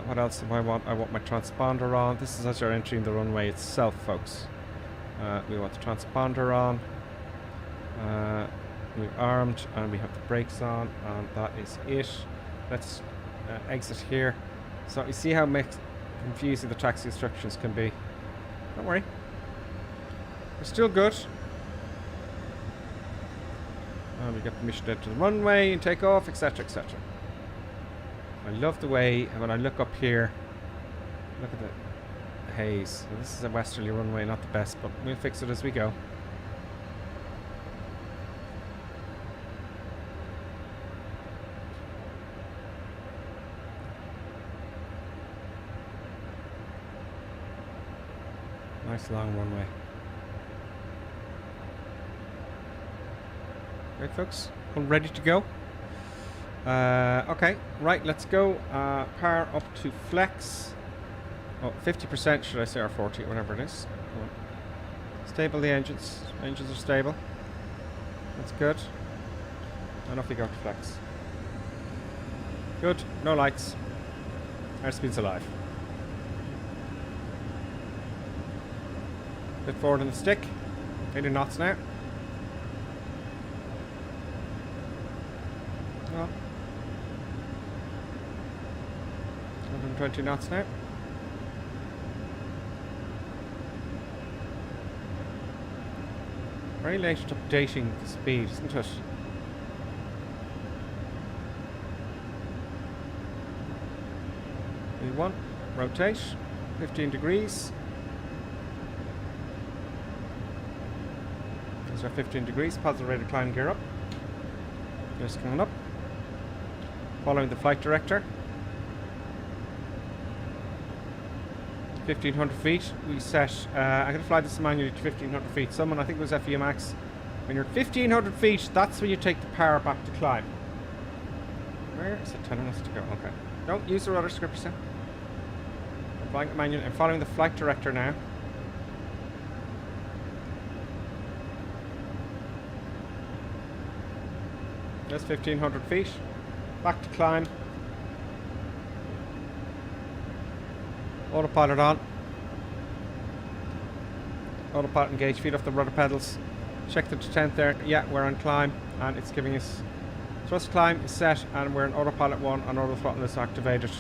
What else do I want? I want my transponder on. This is as you're entering the runway itself, folks. We want the transponder on. We're armed and we have the brakes on, and that is it. Let's exit here. So you see how confusing the taxi instructions can be. Don't worry. We're still good. And we get permission to enter the runway and take off, etc, etc. I love the way when I look up here, look at the haze. Well, this is a westerly runway, not the best, but we'll fix it as we go. Nice long runway. Right, folks, all ready to go. Okay, right, let's go. Power up to flex. Oh, 50% should I say, or 40, whatever it is. Come on. Stable the engines. Engines are stable. That's good. And off we go to flex. Good, no lights. Airspeed's alive. Bit forward on the stick. 80 knots now. Oh. 120 knots now. Very late at updating the speed, isn't it? V1, rotate, 15 degrees. There's our 15 degrees, positive rate of climb gear up. Just coming up. Following the flight director. 1500 feet. We set, I'm going to fly this manually to 1500 feet. Someone, I think it was FEA Max. When you're at 1500 feet, that's when you take the power back to climb. Where is it telling us to go? Okay. Don't use the rudder, script percent. I'm flying manually. I'm following the flight director now. That's 1500 feet. Back to climb. Autopilot on. Autopilot engaged. Feet off the rudder pedals. Check the descent there. Yeah, we're on climb, and it's giving us thrust climb is set, and we're in autopilot 1, and auto throttle is activated,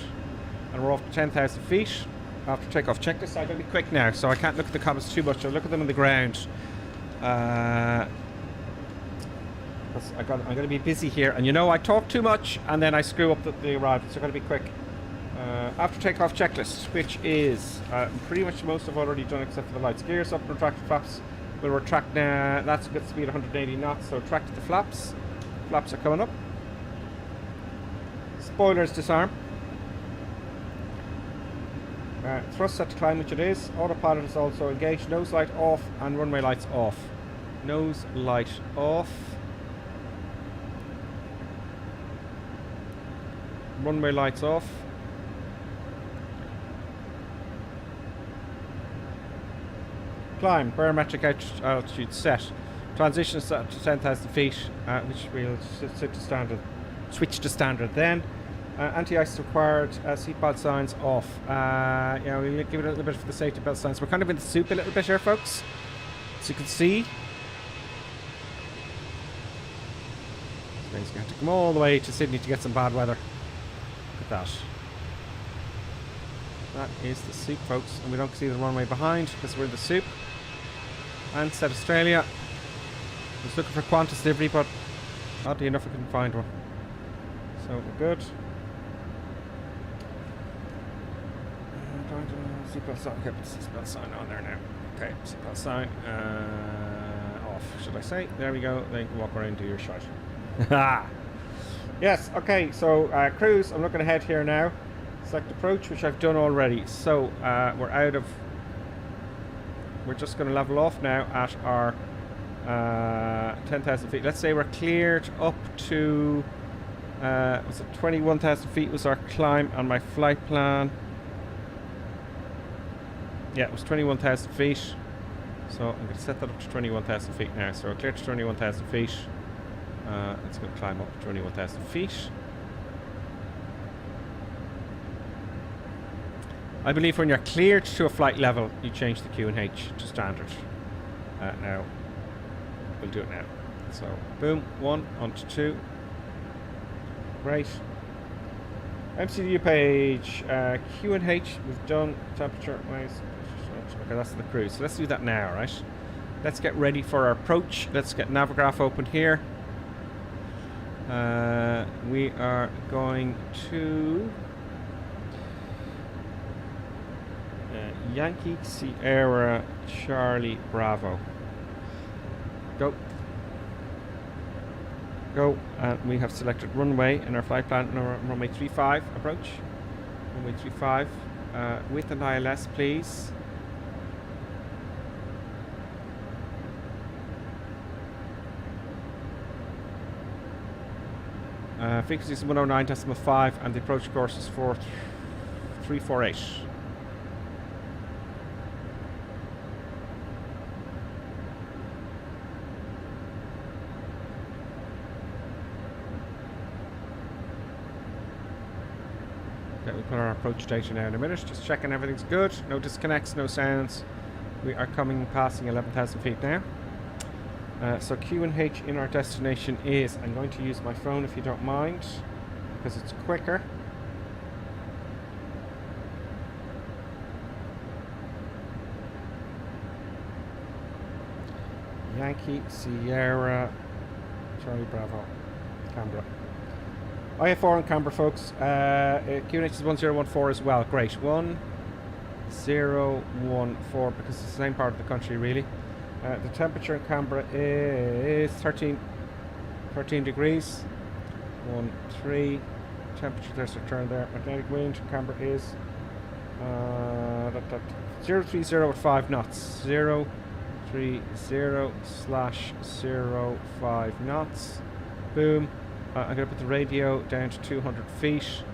and we're off to 10,000 feet after takeoff. Check this. I'm going to be quick now, so I can't look at the comments too much. I'll look at them on the ground. I'm going to be busy here, and you know I talk too much, and then I screw up the arrival, so I'm going to be quick. After takeoff checklist, which is pretty much most I've already done except for the lights. Gears up and retracted flaps. We'll retract now. That's a good speed, 180 knots. So retract the flaps. Flaps are coming up. Spoilers disarm. Thrust set to climb, which it is. Autopilot is also engaged. Nose light off and runway lights off. Nose light off. Runway lights off. Climb, barometric altitude set. Transition set to 10,000 feet, which we'll switch to standard then. Anti-ice required, seatbelt signs off. Yeah, we'll give it a little bit for the safety belt signs. We're kind of in the soup a little bit here, folks. As you can see. This thing's going to come all the way to Sydney to get some bad weather. Look at that. That is the soup, folks, and we don't see the runway behind because we're in the soup. And set Australia. I was looking for Qantas delivery, but oddly enough I couldn't find one. So we're good. Seatbelt sign. Okay, seatbelt sign on there now. Okay, seatbelt sign off, should I say? There we go. Then you can walk around and do your shot. Yes. Okay. So cruise. I'm looking ahead here now. Select approach, which I've done already. So we're just going to level off now at our 10,000 feet. Let's say we're cleared up to was it 21,000 feet was our climb on my flight plan. Yeah, it was 21,000 feet. So I'm going to set that up to 21,000 feet now. So we're cleared to 21,000 feet. It's going to climb up to 21,000 feet. I believe when you're cleared to a flight level, you change the Q&H to standard. Now, we'll do it now. So, boom, 1 onto 2. Great. MCU page, Q&H, we've done temperature, okay, that's the cruise. So let's do that now, right? Let's get ready for our approach. Let's get Navigraph open here. We are going to Yankee Sierra Charlie Bravo. Go. Go. We have selected runway in our flight plan, runway 35 approach. Runway 35 with an ILS, please. Frequency is 109.5 and the approach course is 4348. Okay, we'll put our approach data now in a minute. Just checking everything's good. No disconnects, no sounds. We are passing 11,000 feet now. So Q&H in our destination is, I'm going to use my phone if you don't mind, because it's quicker. Yankee, Sierra, Charlie Bravo, Canberra. IF4 in Canberra, folks. Q&H is 1014 as well. Great. 1014, because it's the same part of the country, really. The temperature in Canberra is 13 degrees. 13. Temperature, there's a turn there. Magnetic wind in Canberra is 030 at 5 knots. 030/05 knots. Boom. I'm going to put the radio down to 200 feet.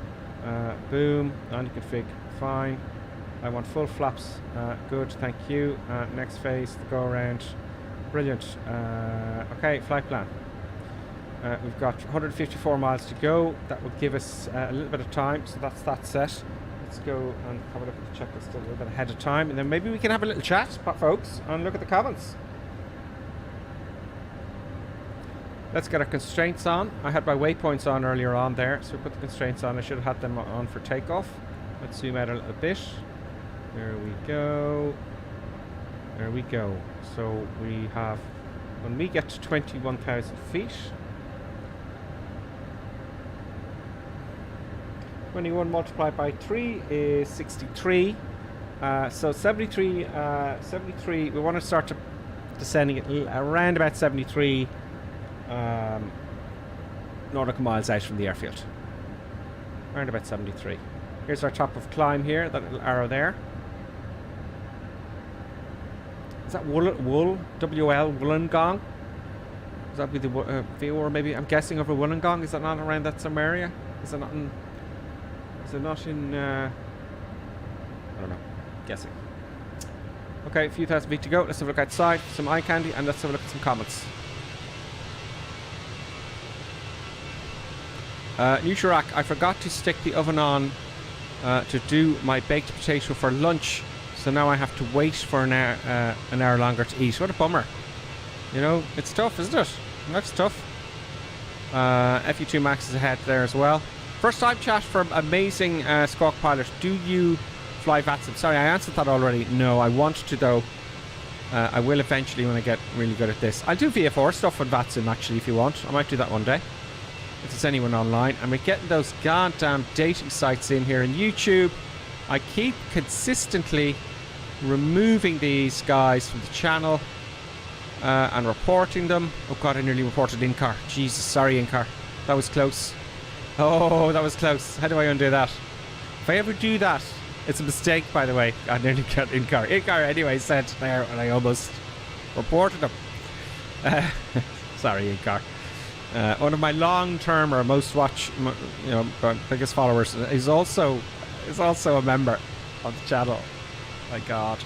Boom. On config. Fine. I want full flaps. Good, thank you. Next phase, the go around. Brilliant. Okay, flight plan. We've got 154 miles to go. That will give us a little bit of time, so that's that set. Let's go and have a look at the checklist a little bit ahead of time, and then maybe we can have a little chat, folks, and look at the comments. Let's get our constraints on. I had my waypoints on earlier on there, so we put the constraints on. I should have had them on for takeoff. Let's zoom out a little bit. There we go. There we go. So we have, when we get to 21,000 feet, 21 multiplied by 3 is 63. So 73, we want to start descending at around about 73 nautical miles out from the airfield. Around about 73. Here's our top of climb here, that little arrow there. Is that Wollongong? Is that be the view, or maybe I'm guessing over Wollongong? Is that not around that some area? Is it not in? Is it not in? I don't know. Guessing. Okay, a few thousand feet to go. Let's have a look outside, some eye candy, and let's have a look at some comments. Nutrak, I forgot to stick the oven on to do my baked potato for lunch, so now I have to wait for an hour longer to eat. What a bummer. You know, it's tough, isn't it? That's tough. FU2 Max is ahead there as well. First time chat from amazing Squawk Pilot. Do you fly VATSIM? Sorry, I answered that already. No, I want to though. I will eventually when I get really good at this. I'll do VF4 stuff on VATSIM actually if you want. I might do that one day. If there's anyone online. And we're getting those goddamn dating sites in here in YouTube. I keep consistently removing these guys from the channel and reporting them. Oh god, I nearly reported in-car. Jesus, sorry in-car. That was close. Oh, that was close. How do I undo that? If I ever do that, it's a mistake, by the way. I nearly got in-car. In-car anyway said there, and I almost reported them. Sorry, in-car. One of my long-term or most watch, you know, biggest followers is also a member of the channel. My God.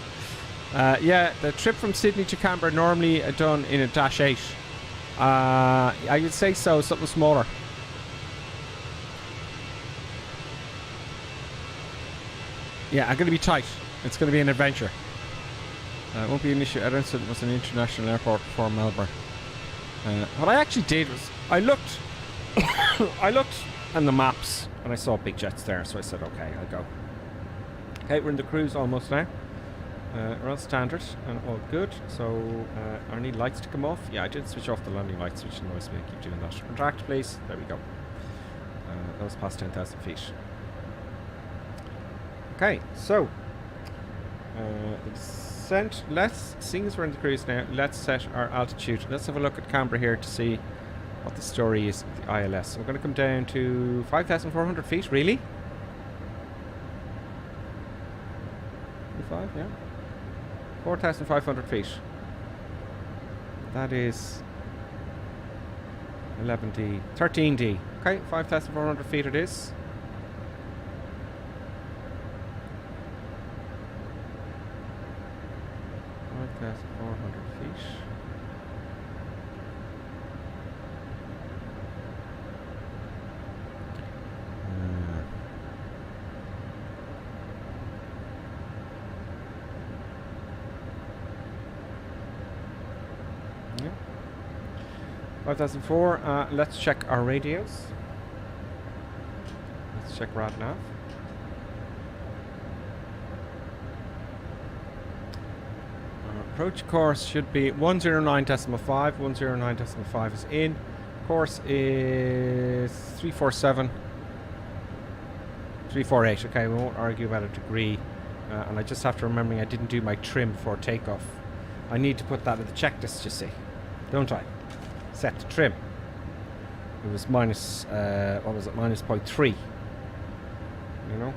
Yeah, the trip from Sydney to Canberra normally done in a Dash 8. I would say so, something smaller. Yeah, I'm going to be tight. It's going to be an adventure. It won't be an issue. I don't think it was an international airport before Melbourne. What I actually did was I looked on the maps and I saw big jets there, so I said, okay, I'll go. Okay, we're in the cruise almost now. We're on standard and all good. So I need lights to come off. Yeah, I did switch off the landing lights, which annoys me. I keep doing that. Contract, please. There we go. That was past 10,000 feet. Okay, so the descent. Let's, seeing as we're in the cruise now, let's set our altitude. Let's have a look at Canberra here to see what the story is with the ILS. We're going to come down to 5,400 feet. Really? 5, yeah. 4,500 feet. That is 11D, 13D. Okay, 5,400 feet it is. Feet. Yeah. 5,004. Let's check our radios. Let's check rad nav. Approach course should be 109.5. 109.5 is in. Course is 347. 348. Okay, we won't argue about a degree. And I just have to remember I didn't do my trim before takeoff. I need to put that in the checklist, you see. Don't I? Set the trim. It was minus, what was it? Minus 0.3. You know?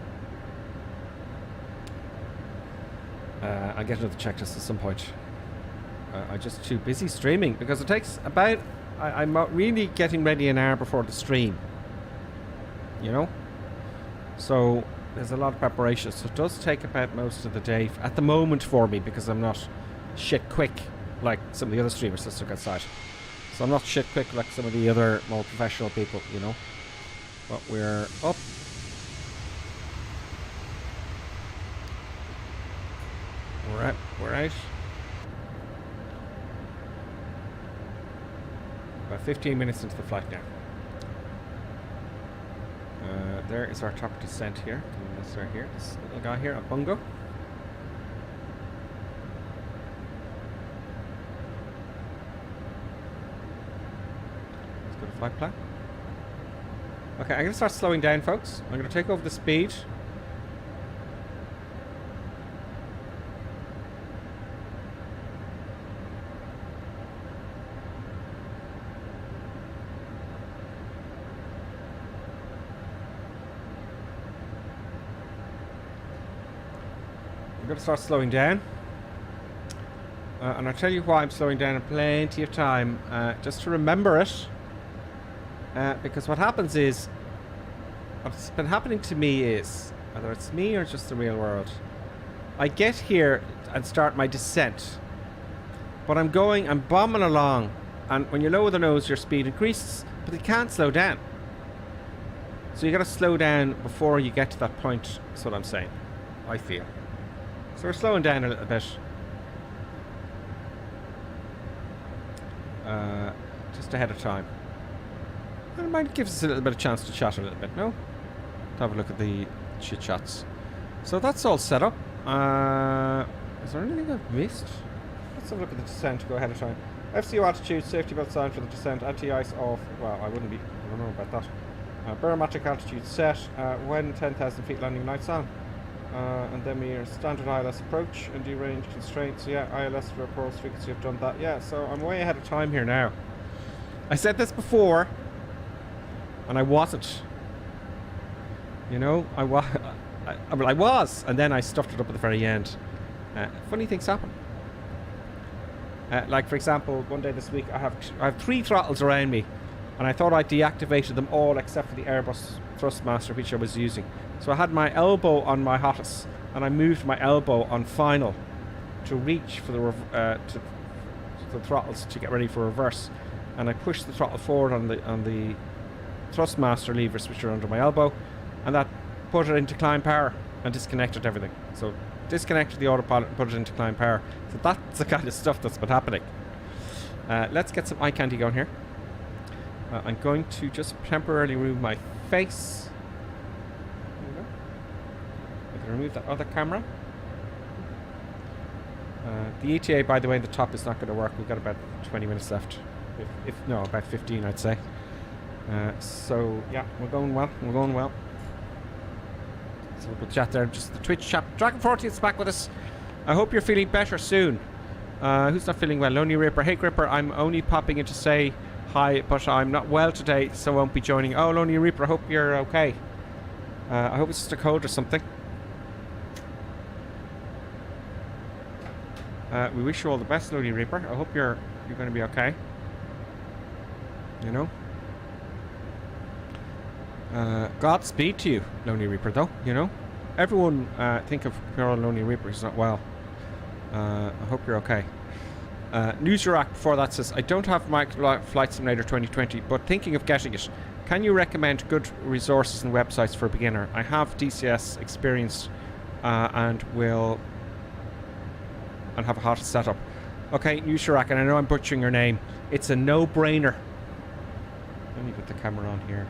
I'll get another checklist at some point. I'm just too busy streaming because it takes about... I'm really getting ready an hour before the stream. You know? So there's a lot of preparation. So it does take about most of the day at the moment for me because I'm not shit quick like some of the other streamers that stuck outside. So I'm not shit quick like some of the other more professional people, you know. But we're up. We're out. About 15 minutes into the flight now. There is our top descent here. Let's start here. This little guy here, a bungo. Let's go to flight plan. Okay, I'm going to start slowing down, folks. I'm going to take over the speed. I'm going to start slowing down. And I'll tell you why I'm slowing down in plenty of time, just to remember it. Because what happens is, what's been happening to me is, whether it's me or just the real world, I get here and start my descent. But I'm bombing along, and when you lower the nose, your speed increases, but you can't slow down. So you got to slow down before you get to that point, that's what I'm saying, I feel. So we're slowing down a little bit. Just ahead of time. And it might give us a little bit of chance to chat a little bit, no? To have a look at the chit chats. So that's all set up. Is there anything I've missed? Let's have a look at the descent, go ahead of time. FCO altitude, safety belt sign for the descent, anti-ice off. Well, I don't know about that. Barometric altitude set, when 10,000 feet landing lights on. And then we are standard ILS approach and range constraints. Yeah, ILS reports frequency, I've done that. Yeah, so I'm way ahead of time here now. I said this before, and I wasn't. You know, I was, and then I stuffed it up at the very end. Funny things happen. Like for example, one day this week I have 3 throttles around me, and I thought I deactivated them all except for the Airbus Thrustmaster, which I was using. So I had my elbow on my hottest, and I moved my elbow on final to reach for the throttles to get ready for reverse, and I pushed the throttle forward on the Thrustmaster levers, which are under my elbow, and that put it into climb power and disconnected everything. So disconnected the autopilot and put it into climb power. So that's the kind of stuff that's been happening. Let's get some eye candy going here. I'm going to just temporarily remove my face. There we go. I can remove that other camera. The ETA, by the way, in the top is not going to work. We've got about 20 minutes left. No, about 15, I'd say. So, yeah, we're going well. We're going well. So we'll chat there. Just the Twitch chat. Dragon40 is back with us. I hope you're feeling better soon. Who's not feeling well? Lonely Ripper. Hey, Gripper, I'm only popping in to say hi, but I'm not well today, so I won't be joining. Oh, Lonely Reaper, I hope you're okay. I hope it's just a cold or something. We wish you all the best, Lonely Reaper. I hope you're going to be okay. You know? Godspeed to you, Lonely Reaper, though, you know. Everyone think of your Lonely Reaper who's not well. I hope you're okay. News Iraq before that says, I don't have my Flight Simulator 2020, but thinking of getting it. Can you recommend good resources and websites for a beginner? I have DCS experience and have a hot setup. Okay, News Iraq, and I know I'm butchering your name. It's a no-brainer. Let me put the camera on here.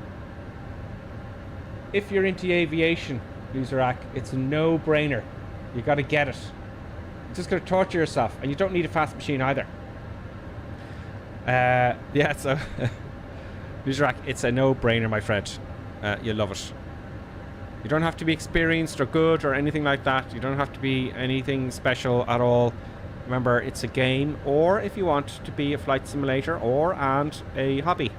If you're into aviation, News Iraq, it's a no-brainer. You got to get it. You're just going to torture yourself, and you don't need a fast machine either. Yeah, so News Iraq, it's a no-brainer, my friend. You'll love it. You don't have to be experienced or good or anything like that. You don't have to be anything special at all. Remember, it's a game, or if you want to be a flight simulator and a hobby.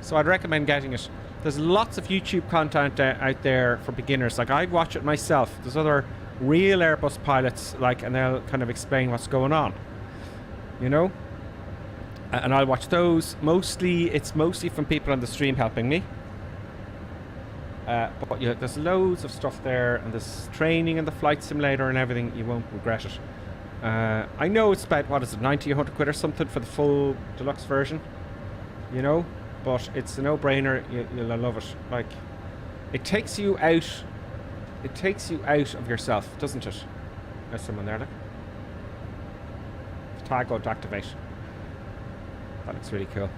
So I'd recommend getting it. There's lots of YouTube content out there for beginners. Like, I'd watch it myself. There's other real Airbus pilots, like, and they'll kind of explain what's going on. You know? And I'll watch those. It's mostly from people on the stream helping me. But yeah, there's loads of stuff there, and there's training in the flight simulator and everything. You won't regret it. I know it's about, what is it, 90, 100 quid or something for the full deluxe version. You know? But it's a no-brainer. You'll love it. Like, it takes you out. It takes you out of yourself, doesn't it? There's someone there, look. Tag go to activate. That looks really cool.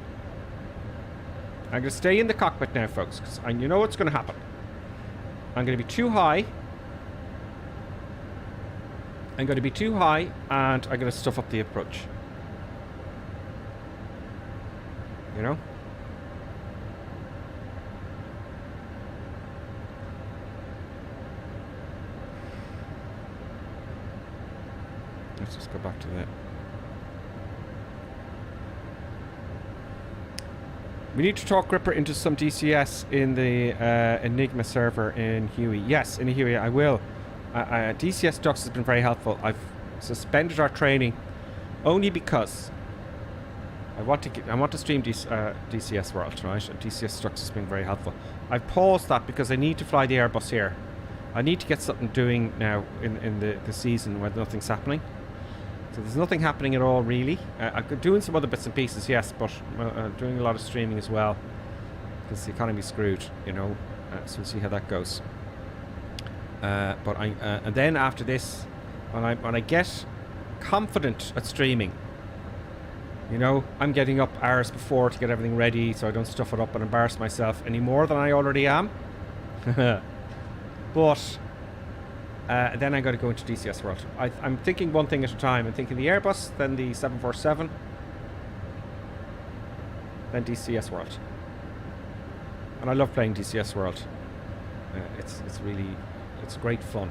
I'm going to stay in the cockpit now, folks, because you know what's going to happen. I'm going to be too high. I'm going to be too high, and I'm going to stuff up the approach. You know? Let's just go back to that. We need to talk Gripper into some DCS in the Enigma server in Huey. Yes, in Huey, I will. DCS Ducks has been very helpful. I've suspended our training only because I want to stream DCS World, right? And DCS Ducks has been very helpful. I've paused that because I need to fly the Airbus here. I need to get something doing now in the season where nothing's happening. So there's nothing happening at all, really. I'm doing some other bits and pieces, yes, but doing a lot of streaming as well, because the economy's screwed, you know. So we'll see how that goes. And then after this, when I get confident at streaming, you know, I'm getting up hours before to get everything ready, so I don't stuff it up and embarrass myself any more than I already am. But then I got to go into DCS World. I'm thinking one thing at a time. I'm thinking the Airbus, then the 747, then DCS World. And I love playing DCS World. It's great fun.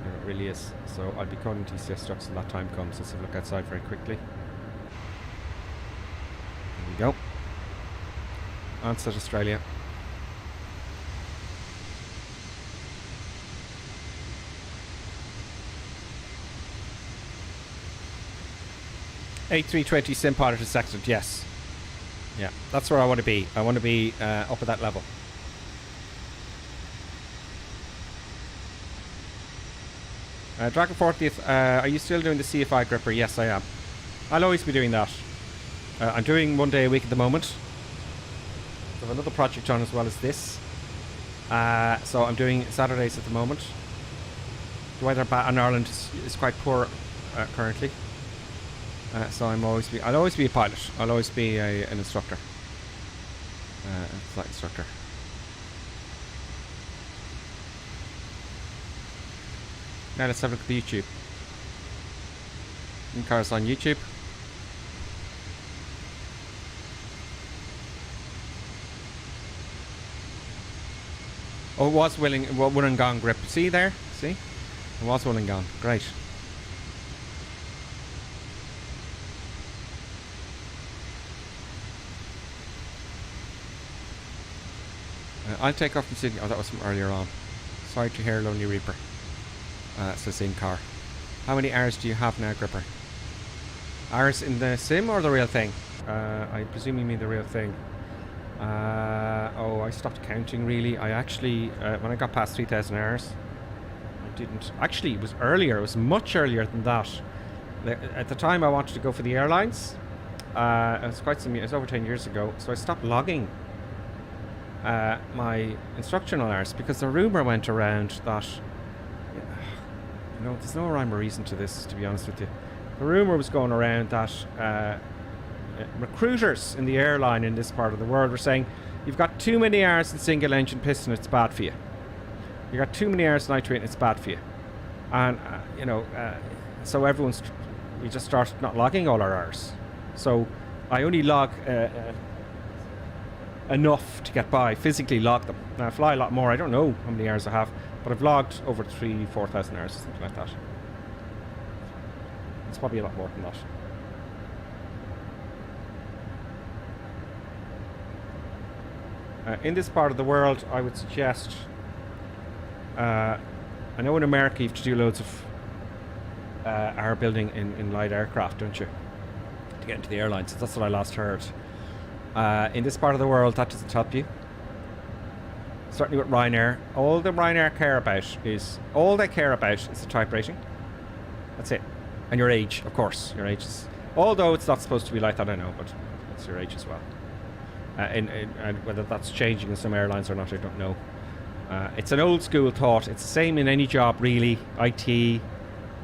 It really is. So I'll be calling DCS Ducks when that time comes. Let's have a look outside very quickly. There we go. Onset Australia. A320 sim pilot is second, yes. Yeah, that's where I want to be. I want to be up at that level. Dragon 40th, are you still doing the CFI gripper? Yes, I am. I'll always be doing that. I'm doing one day a week at the moment. I have another project on as well as this. So I'm doing Saturdays at the moment. The weather in Ireland is quite poor currently. So I'll always be a pilot. I'll always be an instructor. A flight instructor. Now let's have a look at the YouTube. Cars on YouTube. Oh, it was Wollongong grip. See there? See? It was Wollongong. Great. I'll take off from Sydney. Oh, that was from earlier on. Sorry to hear, Lonely Reaper. Says in car. How many hours do you have now, Gripper? Hours in the sim or the real thing? I presume you mean the real thing. I stopped counting really. I actually, when I got past 3,000 hours, I didn't. Actually, it was earlier. It was much earlier than that. At the time, I wanted to go for the airlines. It was quite some years, over 10 years ago. So I stopped logging my instructional hours because the rumour went around that, there's no rhyme or reason to this, to be honest with you. The rumour was going around that recruiters in the airline in this part of the world were saying, you've got too many hours in single engine piston, it's bad for you. You got too many hours in nitrate, it's bad for you. And, so we just started not logging all our hours. So I only log enough to get by, physically log them. Now I fly a lot more, I don't know how many hours I have, but I've logged over 3,000-4,000 hours or something like that. It's probably a lot more than that. In this part of the world, I would suggest, I know in America you have to do loads of hour building in light aircraft, don't you? To get into the airlines. That's what I last heard. In this part of the world, that doesn't help you. Certainly with Ryanair. All the Ryanair care about is the type rating. That's it. And your age, of course. Your age is... Although it's not supposed to be like that, I know, but it's your age as well. And whether that's changing in some airlines or not, I don't know. It's an old school thought. It's the same in any job, really. IT,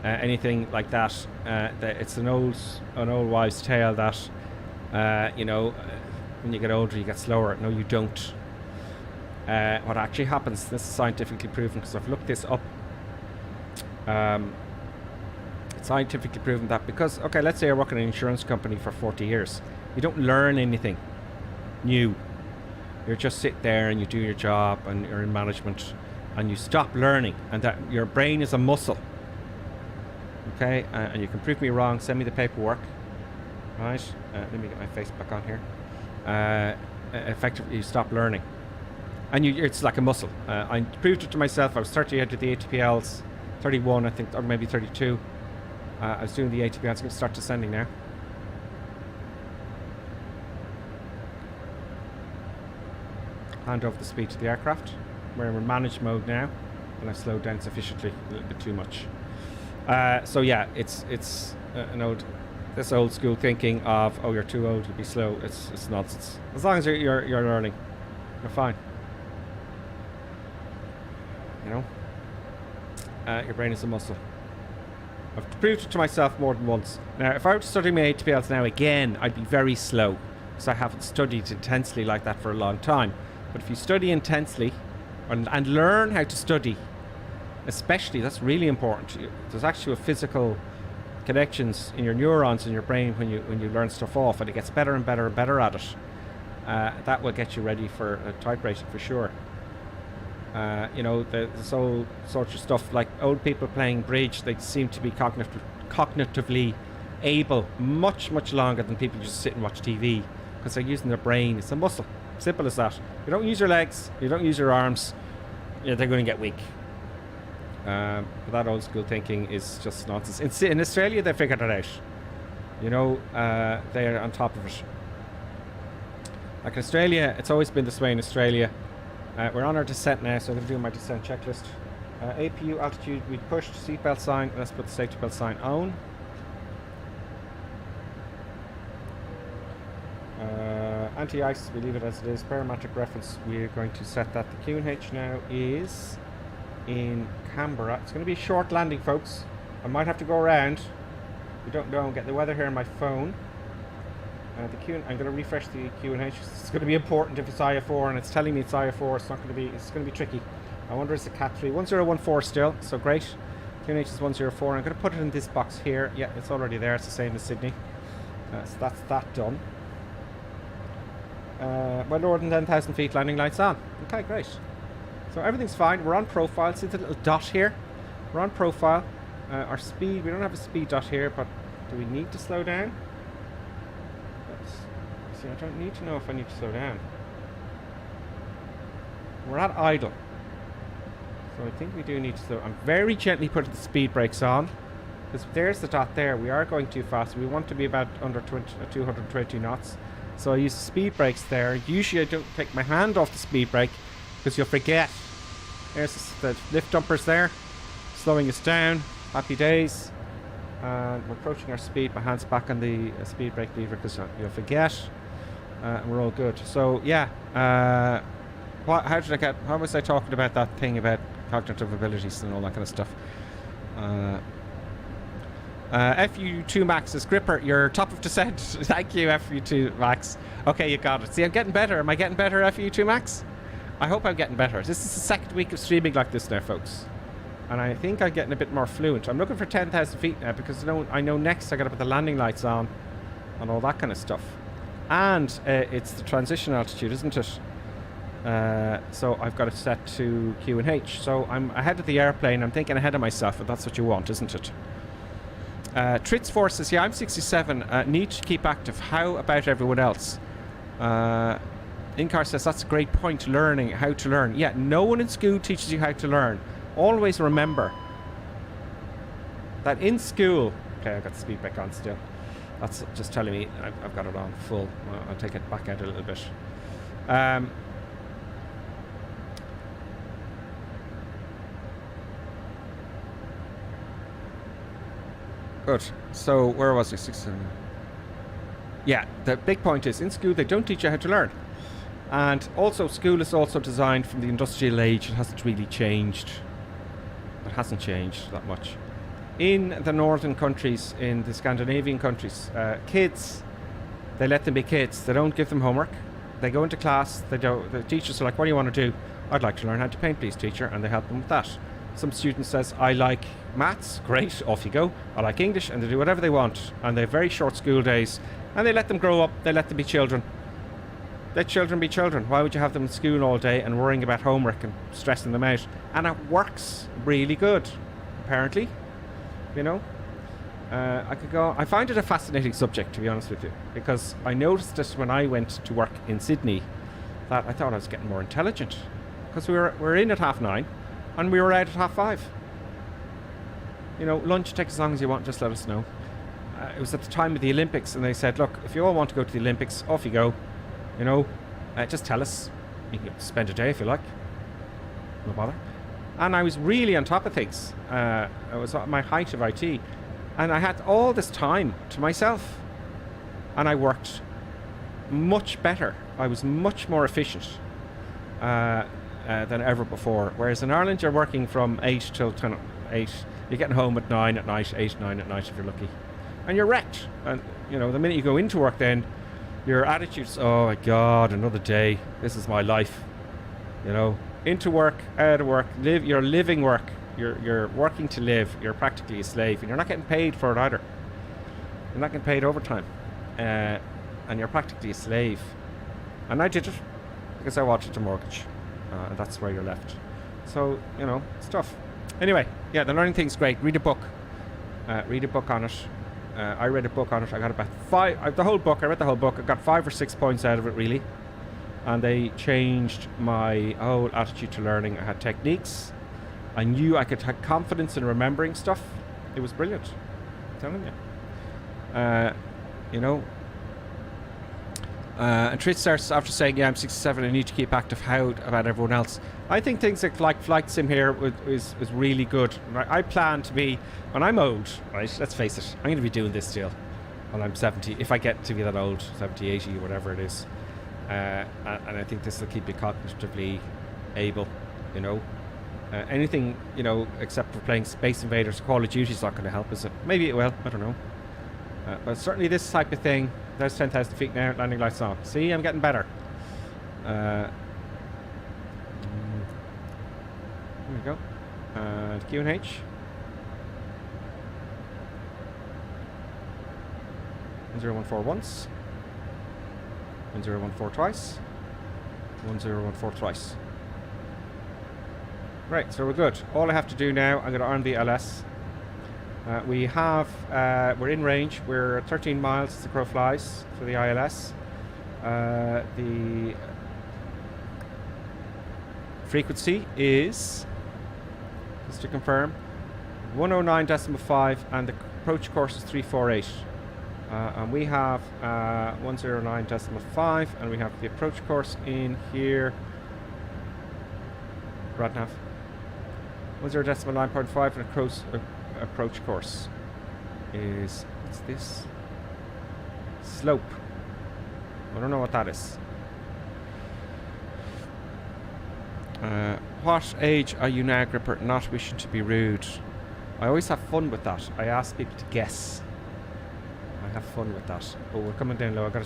anything like that. It's an old wives' tale that, when you get older, you get slower. No, you don't. What actually happens, this is scientifically proven because I've looked this up. It's scientifically proven that because, okay, let's say you're working in an insurance company for 40 years. You don't learn anything new. You just sit there and you do your job and you're in management and you stop learning, and that your brain is a muscle. Okay, and you can prove me wrong, send me the paperwork. Right, let me get my face back on here. Effectively you stop learning. And it's like a muscle. I proved it to myself. I was 30, I did the ATPLs, 31 I think, or maybe 32. I was doing the ATPLs. I'm going to start descending now. Hand over the speed to the aircraft. We're in manage mode now, and I've slowed down sufficiently, a little bit too much. So yeah, it's this old school thinking of, oh, you're too old to be slow. It's nonsense. As long as you're learning, you're fine. Your brain is a muscle. I've proved it to myself more than once. Now, if I were to study my ATPLs now again, I'd be very slow because I haven't studied intensely like that for a long time. But if you study intensely and learn how to study, especially, that's really important. There's actually a physical connections in your neurons in your brain when you learn stuff off, and it gets better and better and better at it. That will get you ready for a type rating for sure. This whole sort of stuff, like old people playing bridge, they seem to be cognitively able much longer than people who just sit and watch TV because they're using their brain. It's a muscle. Simple as that. You don't use your legs, you don't use your arms, they're going to get weak. But that old school thinking is just nonsense. In Australia, they figured it out. They're on top of it. Like in Australia, it's always been this way in Australia. We're on our descent now, so I'm going to do my descent checklist. APU altitude, we pushed, seatbelt sign. Let's put the safety belt sign on. Anti-ice, we leave it as it is. Barometric reference, we're going to set that. The QNH now is in Canberra. It's going to be a short landing, folks. I might have to go around. We don't know. Get the weather here on my phone. I'm going to refresh the QNH. It's going to be important if it's IF4 and it's telling me it's IF4. It's going to be tricky. I wonder is the Cat 3 1014 still? So great. QNH is 104. I'm going to put it in this box here. Yeah, it's already there. It's the same as Sydney. So that's that done. Well lower than 10,000 feet, landing lights on. Okay, great. So everything's fine. We're on profile. See the little dot here? We're on profile. Our speed, we don't have a speed dot here, but do we need to slow down? See, I don't need to know if I need to slow down. We're at idle. So I think we do need to slow. I'm very gently putting the speed brakes on. Because there's the dot there. We are going too fast. We want to be about under 220 knots. So I use the speed brakes there. Usually I don't take my hand off the speed brake because you'll forget. There's the lift dumpers there, slowing us down. Happy days. And we're approaching our speed. My hand's back on the speed brake lever because you'll forget. And we're all good. So yeah. How was I talking about that thing about cognitive abilities and all that kind of stuff? FU2 Max is gripper. You're top of descent. Thank you, FU2 Max. Okay, you got it. See, I'm getting better. Am I getting better, FU2 Max? I hope I'm getting better. This is the second week of streaming like this now, folks. And I think I'm getting a bit more fluent. I'm looking for 10,000 feet now because I know next I got to put the landing lights on and all that kind of stuff. And it's the transition altitude, isn't it? So I've got it set to Q and H. So I'm ahead of the airplane. I'm thinking ahead of myself, and that's what you want, isn't it? Tritz Force says, yeah, I'm 67. Need to keep active. How about everyone else? Incar says, that's a great point. Learning how to learn. Yeah, no one in school teaches you how to learn. Always remember that in school. Okay, I've got the speed brake on still. That's just telling me I've got it on full. I'll take it back out a little bit. Good. So where was I? 67. Yeah, the big point is in school they don't teach you how to learn. And also school is also designed from the industrial age. It hasn't really changed. It hasn't changed that much. In the northern countries, in the Scandinavian countries, kids, they let them be kids. They don't give them homework. They go into class. The teachers are like, what do you want to do? I'd like to learn how to paint, please, teacher. And they help them with that. Some student says, I like maths. Great, off you go. I like English. And they do whatever they want. And they have very short school days. And they let them grow up. They let them be children. Let children be children. Why would you have them in school all day and worrying about homework and stressing them out? And it works really good, apparently. You know, I could go. I find it a fascinating subject, to be honest with you, because I noticed this when I went to work in Sydney, that I thought I was getting more intelligent, because we were in at 9:30, and we were out at 5:30. You know, lunch, take as long as you want. Just let us know. It was at the time of the Olympics, and they said, look, if you all want to go to the Olympics, off you go. You know, just tell us. You can spend a day if you like. No bother. And I was really on top of things. I was at my height of IT. And I had all this time to myself. And I worked much better. I was much more efficient than ever before. Whereas in Ireland, you're working from 8 till 8. You're getting home at 9 at night, 8, 9 at night if you're lucky. And you're wrecked. And, you know, the minute you go into work then, your attitude's, oh my God, another day. This is my life. You know. Into work, out of work, you're living work. You're working to live. You're practically a slave, and you're not getting paid for it either. You're not getting paid overtime, and you're practically a slave. And I did it because I wanted a mortgage, and that's where you're left. So you know, it's tough. Anyway, yeah, the learning thing's great. Read a book. Read a book on it. I read a book on it. I got about 5. I read the whole book. I got 5 or 6 points out of it, really. And they changed my whole attitude to learning. I had techniques. I knew I could have confidence in remembering stuff. It was brilliant. I'm telling you. You know. And Trit starts after saying, yeah, I'm 67, I need to keep active. How about everyone else? I think things like flight sim here is really good. I plan to be, when I'm old, right, let's face it, I'm going to be doing this still when I'm 70, if I get to be that old, 70, 80, whatever it is. And I think this will keep you cognitively able, you know. Anything, you know, except for playing Space Invaders, Call of Duty is not going to help, is it? Maybe it will, I don't know. But certainly this type of thing, there's 10,000 feet now, landing lights on. See, I'm getting better. There we go. Q&H. 1014 once. 1014 twice. 1014 twice. Right, so we're good. All I have to do now, I'm going to arm the LS. We're in range. We're 13 miles as the crow flies for the ILS. The frequency is, just to confirm, 109.5, and the approach course is 348. And we have 109.5, and we have the approach course in here. Radnav. 10.9.5, and approach course is, what's this? Slope. I don't know what that is. What age are you now, Gripper? Not wishing to be rude. I always have fun with that. I ask people to guess. I have fun with that. Oh, we're coming down low. I gotta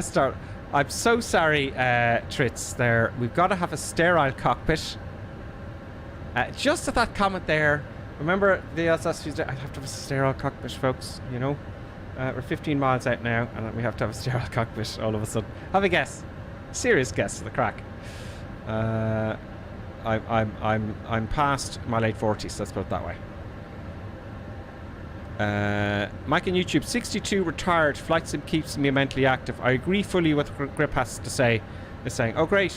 start. I'm so sorry, Tritz. There, we've got to have a sterile cockpit. Just at that comment there. Remember the YSSY? I have to have a sterile cockpit, folks. You know, we're 15 miles out now, and we have to have a sterile cockpit all of a sudden. Have a guess. Serious guess. The crack. I'm past my late 40s. Let's put it that way. Mike on YouTube, 62 retired. Flight sim keeps me mentally active. I agree fully with what Grip has to say. Is saying, oh great,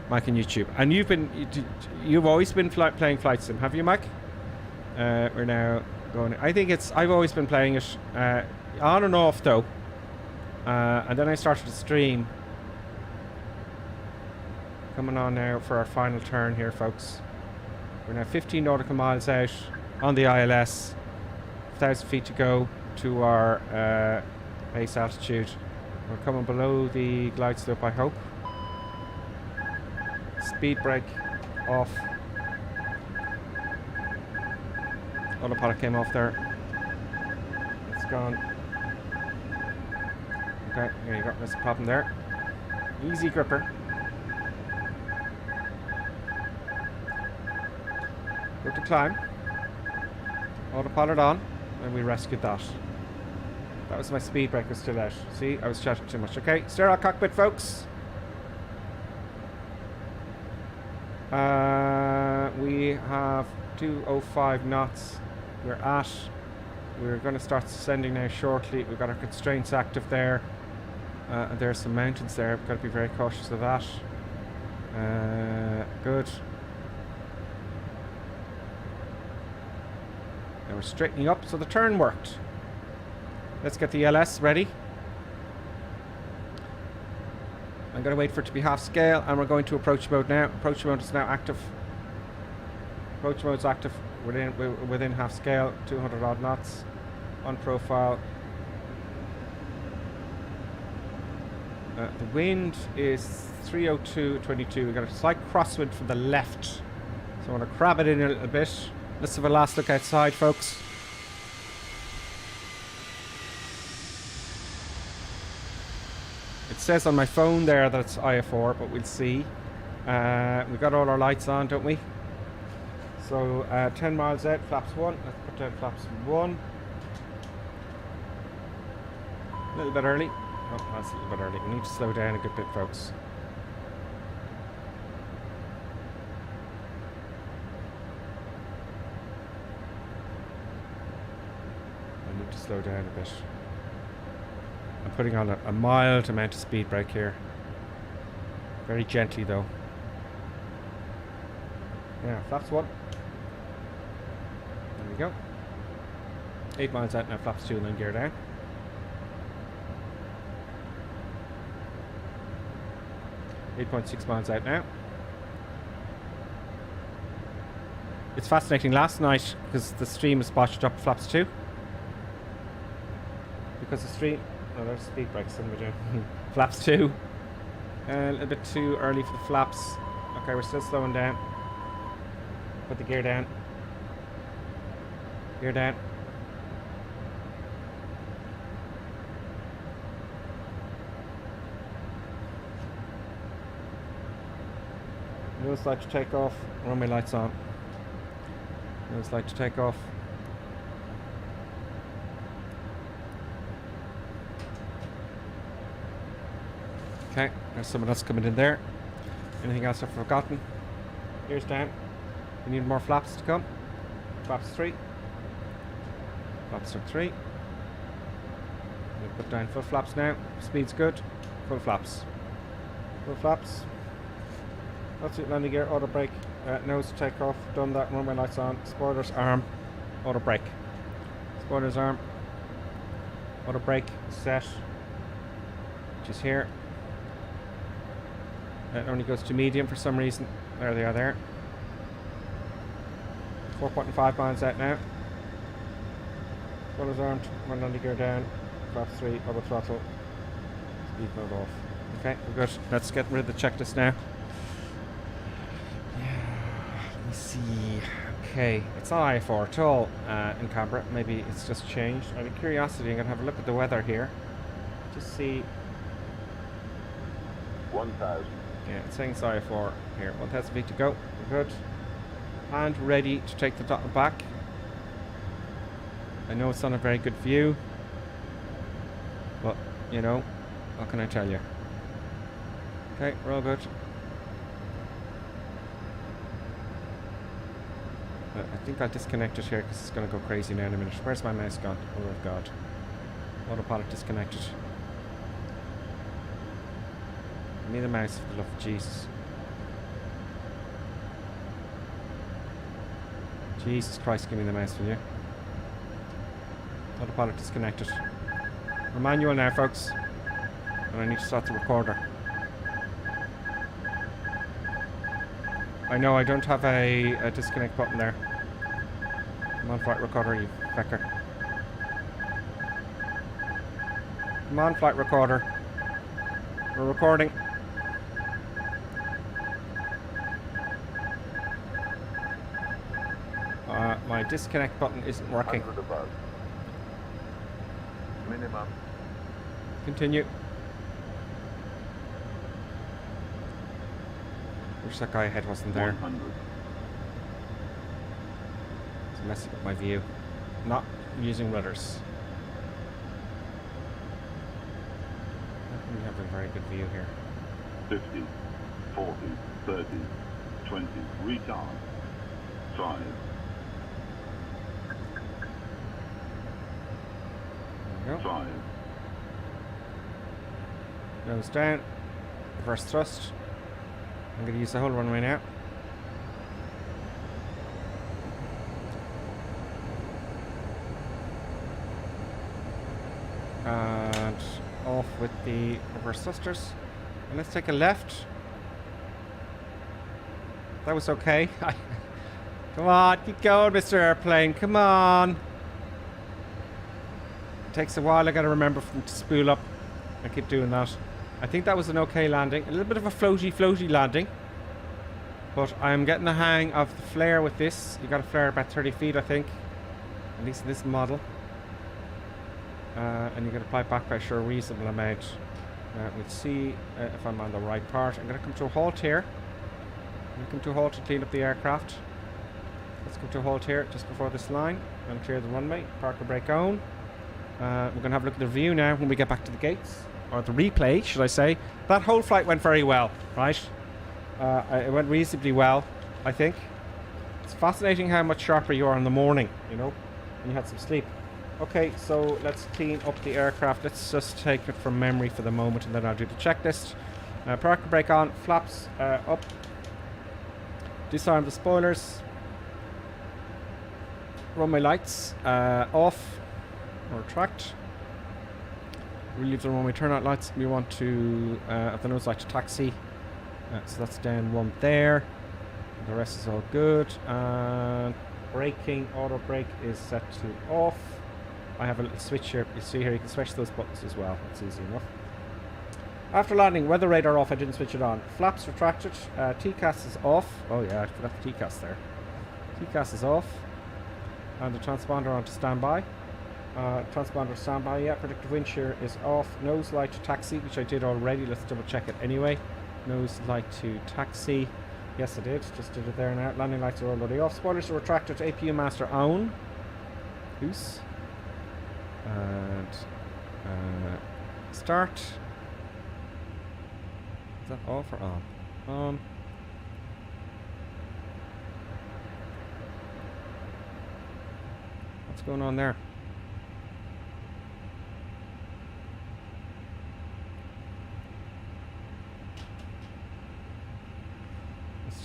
Mike on YouTube. And you've always been playing flight sim, have you, Mike? We're now going. I think I've always been playing it on and off though. And then I started to stream. Coming on now for our final turn here, folks. We're now 15 nautical miles out on the ILS. 1,000 feet to go to our base altitude. We're coming below the glide slope, I hope. Speed brake off. Autopilot came off there. It's gone. Okay, there you go. There's a problem there. Easy gripper. Go to climb. Autopilot on. And we rescued that. That was my speed breaker still out. See, I was chatting too much. Okay, sterile cockpit, folks. We have 205 knots. We're going to start descending now shortly. We've got our constraints active there. And there's some mountains there. We've got to be very cautious of that. Good. Now we're straightening up, so the turn worked. Let's get the LS ready. I'm going to wait for it to be half scale, and we're going to approach mode now. Approach mode is now active. Approach mode is active within half scale, 200 odd knots on profile. The wind is 302.22. We've got a slight crosswind from the left, so I want to crab it in a little bit. Let's have a last look outside, folks. It says on my phone there that it's IFR, but we'll see. We've got all our lights on, don't we? So 10 miles out, flaps 1. Let's put down flaps 1. A little bit early. Oh, that's a little bit early. We need to slow down a good bit, folks. Slow down a bit. I'm putting on a mild amount of speed brake here. Very gently though. Yeah, flaps 1. There we go. 8 miles out now, flaps 2 and then gear down. .6 miles out now. It's fascinating. Last night, because the stream was botched up, flaps 2. Because the stream, no, there's speed brakes in between. Flaps 2. A little bit too early for the flaps. Okay, we're still slowing down. Put the gear down. Gear down. Nose light to take off. Runway lights on. Nose light to take off. Okay, there's someone else coming in there. Anything else I've forgotten? Gears down. We need more flaps to come. Flaps 3. Flaps 3. We'll put down full flaps now. Speed's good. Full flaps. Full flaps. That's it, landing gear, auto brake, nose to take off, done that, runway lights on, spoilers, arm, auto brake. Spoilers, arm, auto brake, set, which is here. It only goes to medium for some reason. There they are there. 4.5 miles out now. Spoilers armed, one landing gear down, flaps 3, auto throttle, speed mode off. Okay, we're good. Let's get rid of the checklist now. Let me see. Okay, it's not IFR at all in Canberra. Maybe it's just changed. Out of curiosity, I'm going to have a look at the weather here. Just see. 1,000. Yeah, it's saying it's IFR here. 1,000 feet to go. We're good. And ready to take the throttle back. I know it's not a very good view, but you know, what can I tell you? Okay, we're all good. I think I'll disconnect it here because it's going to go crazy now in a minute. Where's my mouse gone? Oh god. Autopilot disconnected. Give me the mouse for the love of Jesus. Jesus Christ, give me the mouse, will you? Autopilot disconnected. We're manual now, folks. And I need to start the recorder. I know I don't have a disconnect button there. Come on, flight recorder, you fecker. Come on, flight recorder. We're recording. My disconnect button isn't working. 100 above. Minimum. Continue. Wish that guy ahead wasn't there. 100. It's messing up my view. Not using rudders. I don't have a very good view here. 50, 40, 30, 20. Retard. 5. There we go. 5. Nose down. Reverse thrust. I'm going to use the whole runway now. And off with the reverse thrusters. And let's take a left. That was okay. Come on, keep going, Mr. Airplane. Come on. It takes a while. I got to remember to spool up. I keep doing that. I think that was an okay landing. A little bit of a floaty landing. But I'm getting the hang of the flare with this. You got to flare about 30 feet, I think. At least in this model. And you got to apply back pressure a reasonable amount. We'll see if I'm on the right part. I'm going to come to a halt here. I'm going to come to a halt to clean up the aircraft. Let's come to a halt here just before this line. And clear the runway. Park and brake on. We're going to have a look at the view now when we get back to the gates. Or the replay, should I say. That whole flight went very well, right? It went reasonably well, I think. It's fascinating how much sharper you are in the morning, you know, when you had some sleep. Okay, so let's clean up the aircraft. Let's just take it from memory for the moment, and then I'll do the checklist. Park and brake on, flaps up. Disarm the spoilers. Runway lights off or retract. Relieve the runway turnout lights. We want to have the nose light to taxi. So that's down one there. The rest is all good. And braking, auto brake is set to off. I have a little switch here. You see here, you can switch those buttons as well. It's easy enough. After landing, weather radar off. I didn't switch it on. Flaps retracted. TCAS is off. Oh yeah, I forgot the TCAS there. TCAS is off. And the transponder on to standby. Transponder standby, yeah. Predictive wind shear is off. Nose light to taxi, which I did already. Let's double check it anyway. Nose light to taxi. Yes, I did. Just did it there now. Landing lights are already off. Spoilers are retracted. APU master on. Goose. And start. Is that off or on? On. What's going on there?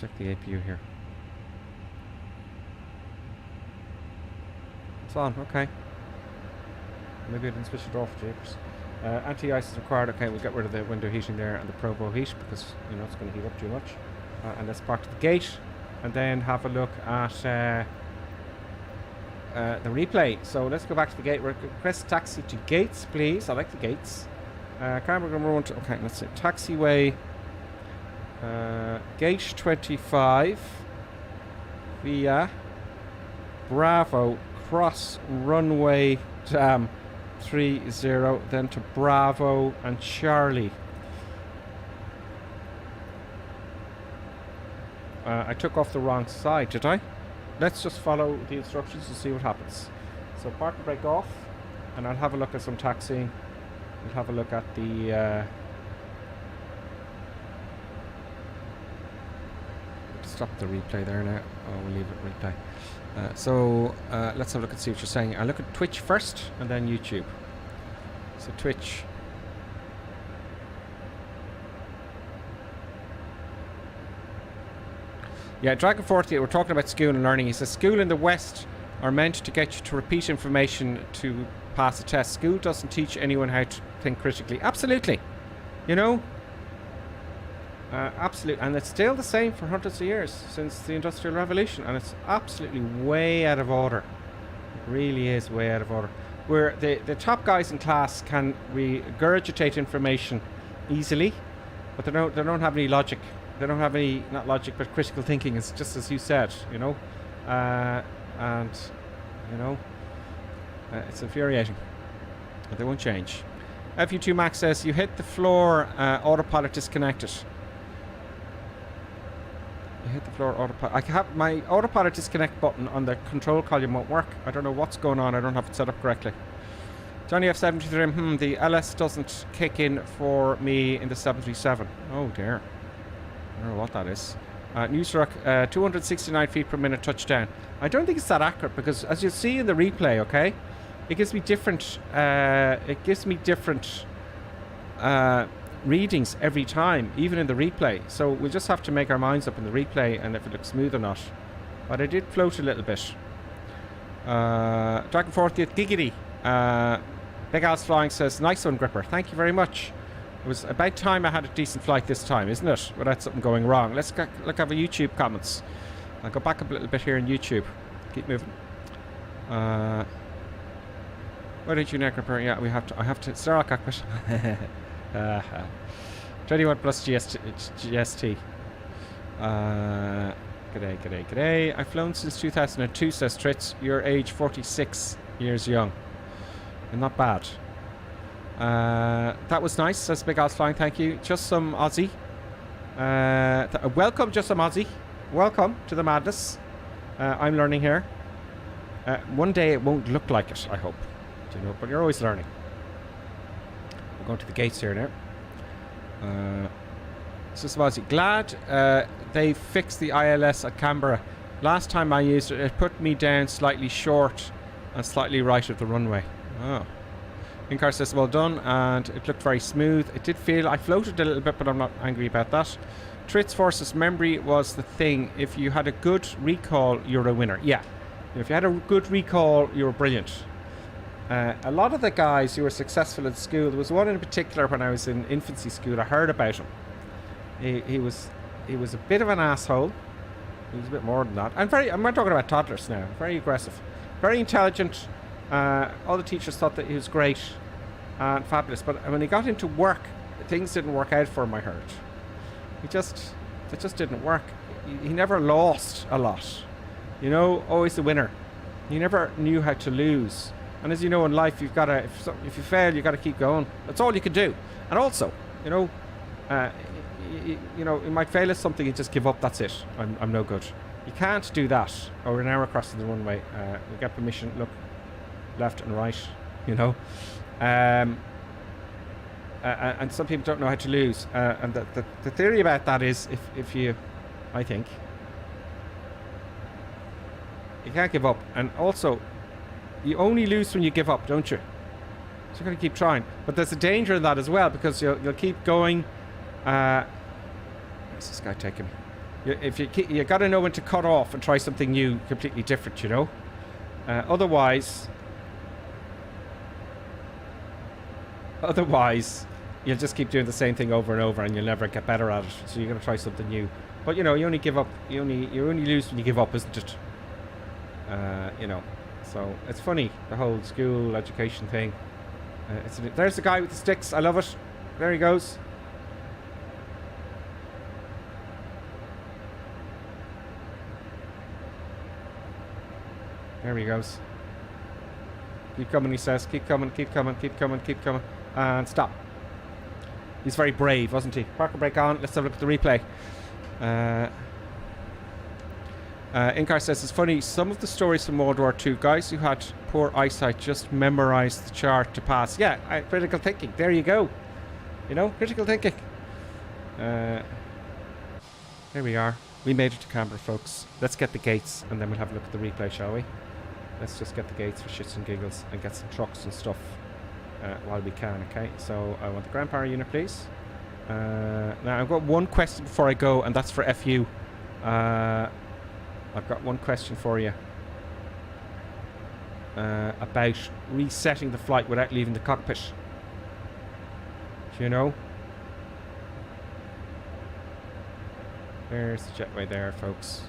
Let's check the APU here. It's on, okay. Maybe I didn't switch it off, Japers. Anti-ice is required. Okay, we'll get rid of the window heating there and the Probo heat because, you know, it's going to heat up too much. And let's park to the gate and then have a look at the replay. So let's go back to the gate. Request taxi to gates, please. I like the gates. Camera number 1. Okay, let's see. Taxiway. Gate 25 via Bravo cross runway 30, then to Bravo and Charlie. I took off the wrong side, did I? Let's just follow the instructions and see what happens. So park and brake off, and I'll have a look at some taxiing. We'll have a look at the stop the replay there now. Oh, we'll leave it replay. So let's have a look and see what you're saying. I'll look at Twitch first and then YouTube. So Twitch. Yeah, Dragon 40, we're talking about school and learning. He says school in the West are meant to get you to repeat information to pass a test. School doesn't teach anyone how to think critically. Absolutely. You know? Absolutely. And it's still the same for hundreds of years since the Industrial Revolution. And it's absolutely way out of order. It really is way out of order. Where the top guys in class can regurgitate information easily, but they don't have any logic. They don't have any, not logic, but critical thinking. It's just as you said, you know. And, you know, it's infuriating. But they won't change. FU2 Max says, you hit the floor, autopilot disconnected. You hit the floor, autopilot. I have my autopilot disconnect button on the control column won't work. I don't know what's going on. I don't have it set up correctly. Johnny F73, the LS doesn't kick in for me in the 737. Oh dear. I don't know what that is. Newsrock, 269 feet per minute touchdown. I don't think it's that accurate because, as you'll see in the replay, okay, it gives me different. Readings every time, even in the replay. So we'll just have to make our minds up in the replay and if it looks smooth or not. But I did float a little bit. Dragon 40th Giggity. Big Al's Flying says, nice one, Gripper. Thank you very much. It was about time I had a decent flight this time, isn't it? Without something going wrong. Let's look at the YouTube comments. I'll go back up a little bit here in YouTube. Keep moving. Why don't you now compare? Yeah, I have to. Sterile cockpit. 21 plus GST. G'day. I've flown since 2002, says Tritz. Your age 46 years young. And not bad. That was nice, says Big Al's Flying. Thank you. Just some Aussie. Welcome, Just some Aussie. Welcome to the madness. I'm learning here. One day it won't look like it, I hope. Do you know? But you're always learning. We're going to the gates here now. Just some Aussie. Glad they fixed the ILS at Canberra. Last time I used it, it put me down slightly short and slightly right of the runway. Oh. In-car says, well done, and it looked very smooth. It did feel, I floated a little bit, but I'm not angry about that. Tritz Forces memory was the thing. If you had a good recall, you're a winner. Yeah. If you had a good recall, you were brilliant. A lot of the guys who were successful in school, there was one in particular when I was in infancy school, I heard about him. He was a bit of an asshole. He was a bit more than that. I'm not talking about toddlers now. Very aggressive. Very intelligent. All the teachers thought that he was great and fabulous, but when he got into work, things didn't work out for him, I heard. It just didn't work. He never lost a lot. You know, always the winner. He never knew how to lose. And as you know in life, you've got to, if you fail, you've got to keep going. That's all you can do. And also, you know, you might fail at something and just give up. That's it. I'm no good. You can't do that. Oh, we're now crossing the runway. We get permission. Look, left and right. You know, and some people don't know how to lose. And the theory about that is, if you, I think, you can't give up. And also, you only lose when you give up, don't you? So you're going to keep trying. But there's a danger in that as well, because you'll keep going. Where's this guy taking me? You got to know when to cut off and try something new, completely different, you know. Otherwise, you'll just keep doing the same thing over and over, and you'll never get better at it. So you're gonna try something new. But you know, you only give up. You only lose when you give up, isn't it? You know. So it's funny, the whole school education thing. There's the guy with the sticks. I love it. There he goes. There he goes. Keep coming, he says. Keep coming, keep coming, keep coming, keep coming. And stop. He's very brave, wasn't he? Parker brake on. Let's have a look at the replay. Inkar says, it's funny, some of the stories from World War II, guys who had poor eyesight just memorised the chart to pass. Yeah, critical thinking. There you go. You know, critical thinking. There we are. We made it to Canberra, folks. Let's get the gates and then we'll have a look at the replay, shall we? Let's just get the gates for shits and giggles and get some trucks and stuff while we can, okay? So I want the Grand Power unit, please. Now I've got one question before I go, and that's for FU. I've got one question for you about resetting the flight without leaving the cockpit. Do you know? There's the jetway there, folks.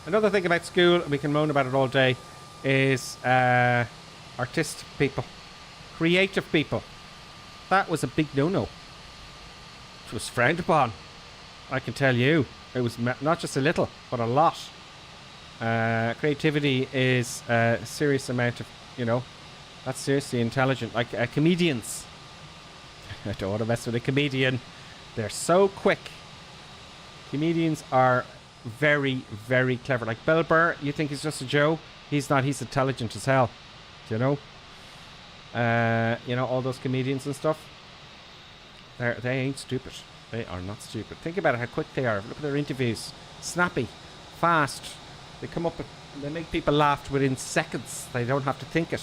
Another thing about school, and we can moan about it all day, is artistic people, creative people. That was a big no-no. It was frowned upon. I can tell you. It was not just a little, but a lot. Creativity is a serious amount of, you know, that's seriously intelligent. Like comedians. I don't want to mess with a comedian. They're so quick. Comedians are very, very clever. Like Bill Burr, you think he's just a Joe? He's not. He's intelligent as hell. Do you know? You know, all those comedians and stuff. They ain't stupid. They are not stupid. Think about it, how quick they are. Look at their interviews. Snappy, fast. They come up with, they make people laugh within seconds. They don't have to think it.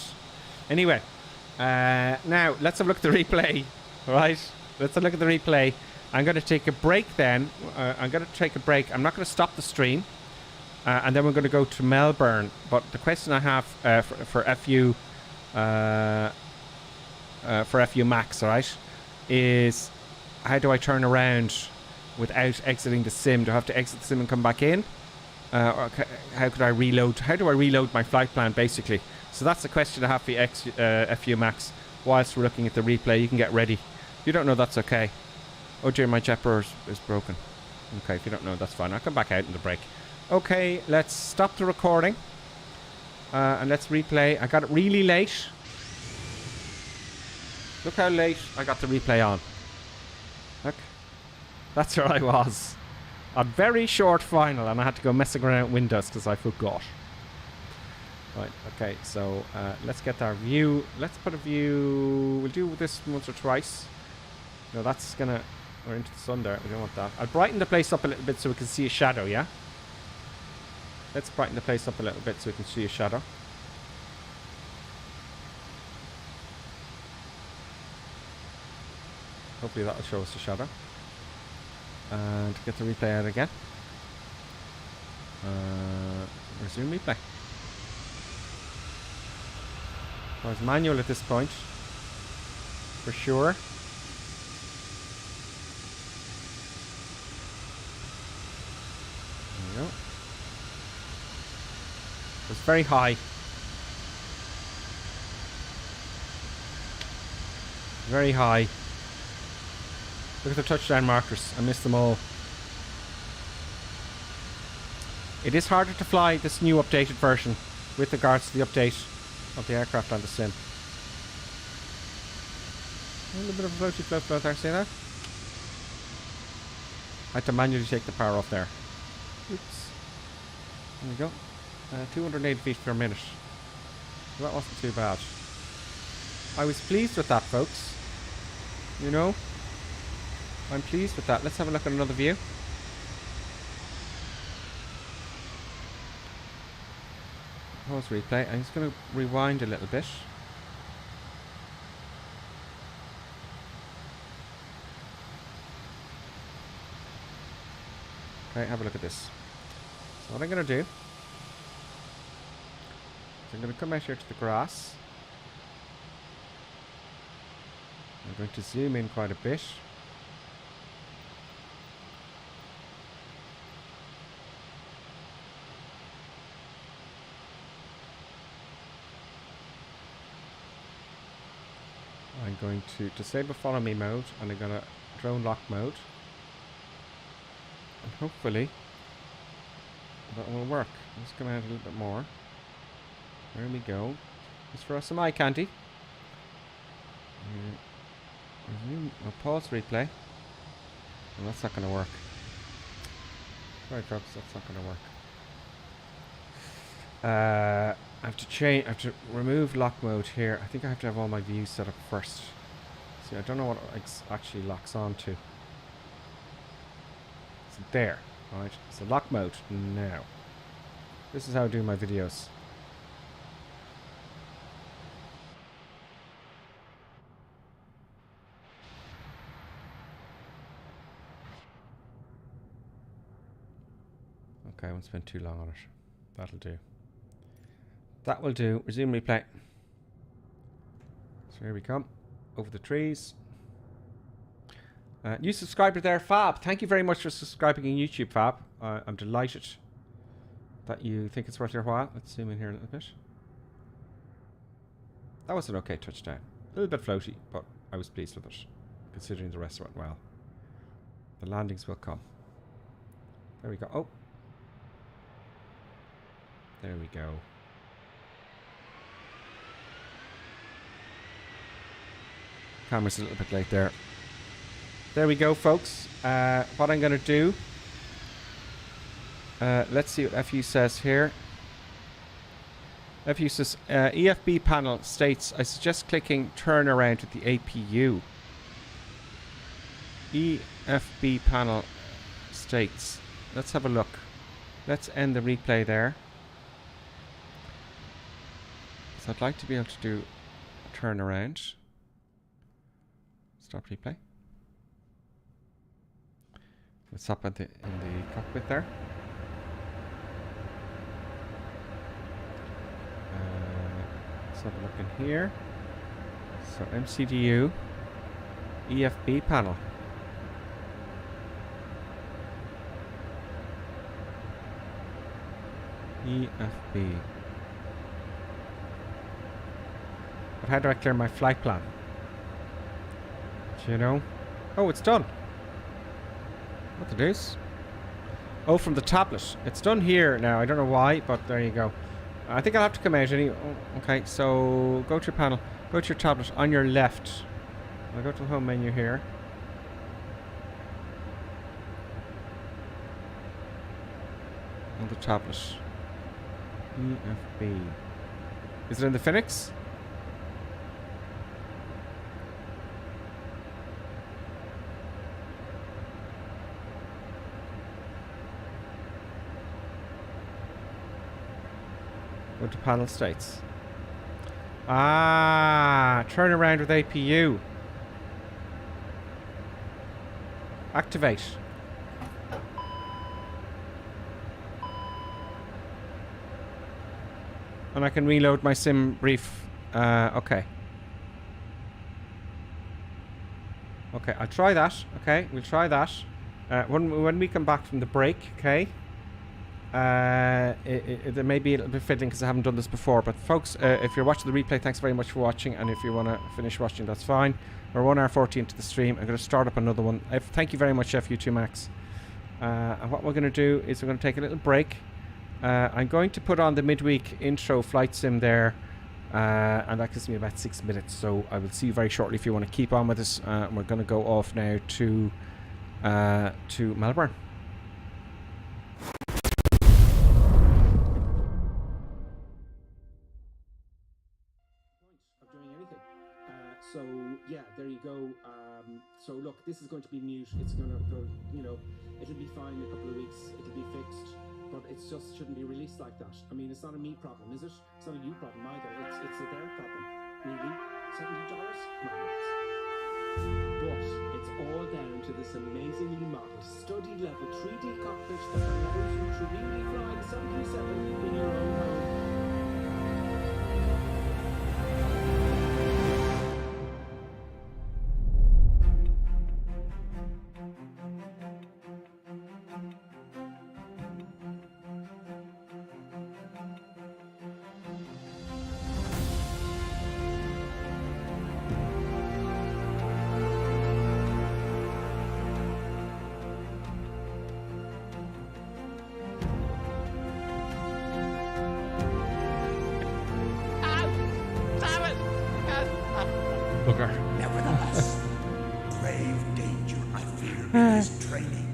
Anyway, now let's have a look at the replay. Right? Let's have a look at the replay. I'm going to take a break then. I'm going to take a break. I'm not going to stop the stream. And then we're going to go to Melbourne. But the question I have for FU Max, right, is how do I turn around without exiting the sim? Do I have to exit the sim and come back in? Or how could I reload? How do I reload my flight plan, basically? So that's the question I have for FU Max. Whilst we're looking at the replay, you can get ready. If you don't know, that's okay. Oh dear, my jetper is broken. Okay, if you don't know, that's fine. I'll come back out in the break. Okay, let's stop the recording. And let's replay. I got it really late. Look how late I got the replay on. Look. That's where I was. A very short final, and I had to go messing around with Windows because I forgot. Right, okay, so let's get our view. Let's put a view. We'll do this once or twice. No, that's gonna... We're into the sun there. We don't want that. I'll brighten the place up a little bit so we can see a shadow, yeah? Let's brighten the place up a little bit so we can see a shadow. Hopefully that'll show us a shadow. And get the replay out again. Resume replay. So it's manual at this point. For sure. There we go. It's very high. Very high. Look at the touchdown markers. I missed them all. It is harder to fly this new updated version with regards to the update of the aircraft on the sim. A little bit of a floaty float there, see that? I had to manually take the power off there. Oops. There we go. 280 feet per minute. So that wasn't too bad. I was pleased with that, folks. You know? I'm pleased with that. Let's have a look at another view. Pause replay. I'm just going to rewind a little bit. Okay, have a look at this. So what I'm going to do is I'm going to come out here to the grass. I'm going to zoom in quite a bit. I'm going to disable follow me mode, and I'm going to drone lock mode. And hopefully that will work. Let's come out a little bit more. There we go. Just for us some eye candy. Resume, I'll pause replay. Well, that's not going to work. Sorry folks, that's not going to work. I have to change. I have to remove lock mode here. I think I have to have all my views set up first. See, I don't know what it actually locks on to. So there, right? So lock mode now. This is how I do my videos. Okay, I won't spend too long on it. That'll do. That will do. Resume replay. So here we come. Over the trees. New subscriber there, Fab. Thank you very much for subscribing on YouTube, Fab. I'm delighted that you think it's worth your while. Let's zoom in here a little bit. That was an okay touchdown. A little bit floaty, but I was pleased with it, considering the rest went well. The landings will come. There we go. Oh. There we go. Camera's a little bit late there. There we go, folks. What I'm going to do... let's see what FU says here. FU says, EFB panel states, I suggest clicking turn around at the APU. EFB panel states. Let's have a look. Let's end the replay there. So I'd like to be able to do a turn around. Stop replay. Let's up in the cockpit there. Let's have a look in here. So MCDU, EFB panel. EFB. But how do I clear my flight plan? Do you know? Oh, it's done. What it is? Oh, from the tablet. It's done here now. I don't know why, but there you go. I think I'll have to come out anyway. Oh, okay, so go to your panel. Go to your tablet on your left. I'll go to the home menu here. On the tablet. EFB. Is it in the Fenix? Go to panel states. Ah, turn around with APU. Activate. And I can reload my sim brief. Okay. Okay, I'll try that. Okay, we'll try that. When we come back from the break, okay. It may be a little bit fiddling because I haven't done this before, but folks, if you're watching the replay, thanks very much for watching, and if you want to finish watching, that's fine. We're 1 hour 40 into the stream. I'm going to start up another one. Thank you very much, FU2 Max. And what we're going to do is we're going to take a little break. I'm going to put on the midweek intro flight sim there, and that gives me about 6 minutes, so I will see you very shortly if you want to keep on with us. We're going to go off now to Melbourne. So yeah, there you go. So look, this is going to be mute. It's going to go, you know, it'll be fine in a couple of weeks. It'll be fixed, but it just shouldn't be released like that. I mean, it's not a me problem, is it? It's not a you problem either. It's a their problem. Really? $70? No, but it's all down to this amazingly modeled, study level 3D cockpit that allows you to really fly the 737 in your own home. Booger. Nevertheless, grave danger, I fear, in his training.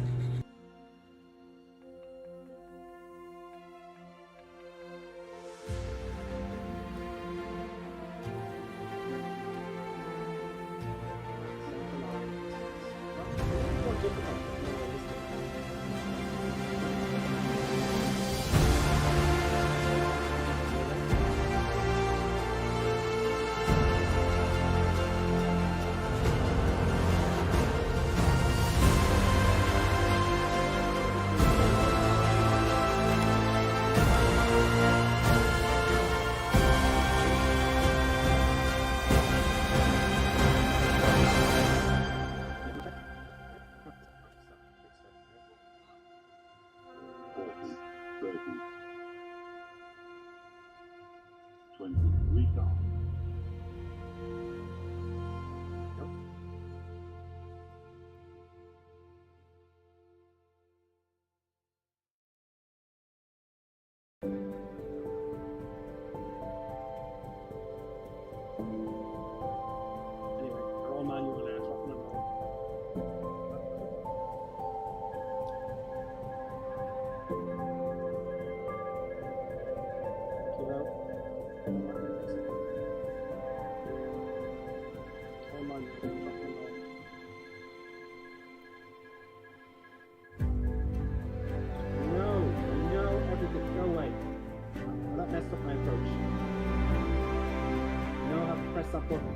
Stop button.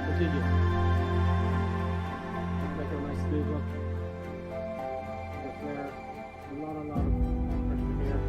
Continue. Make a nice smooth look. Flare. A lot of pressure here.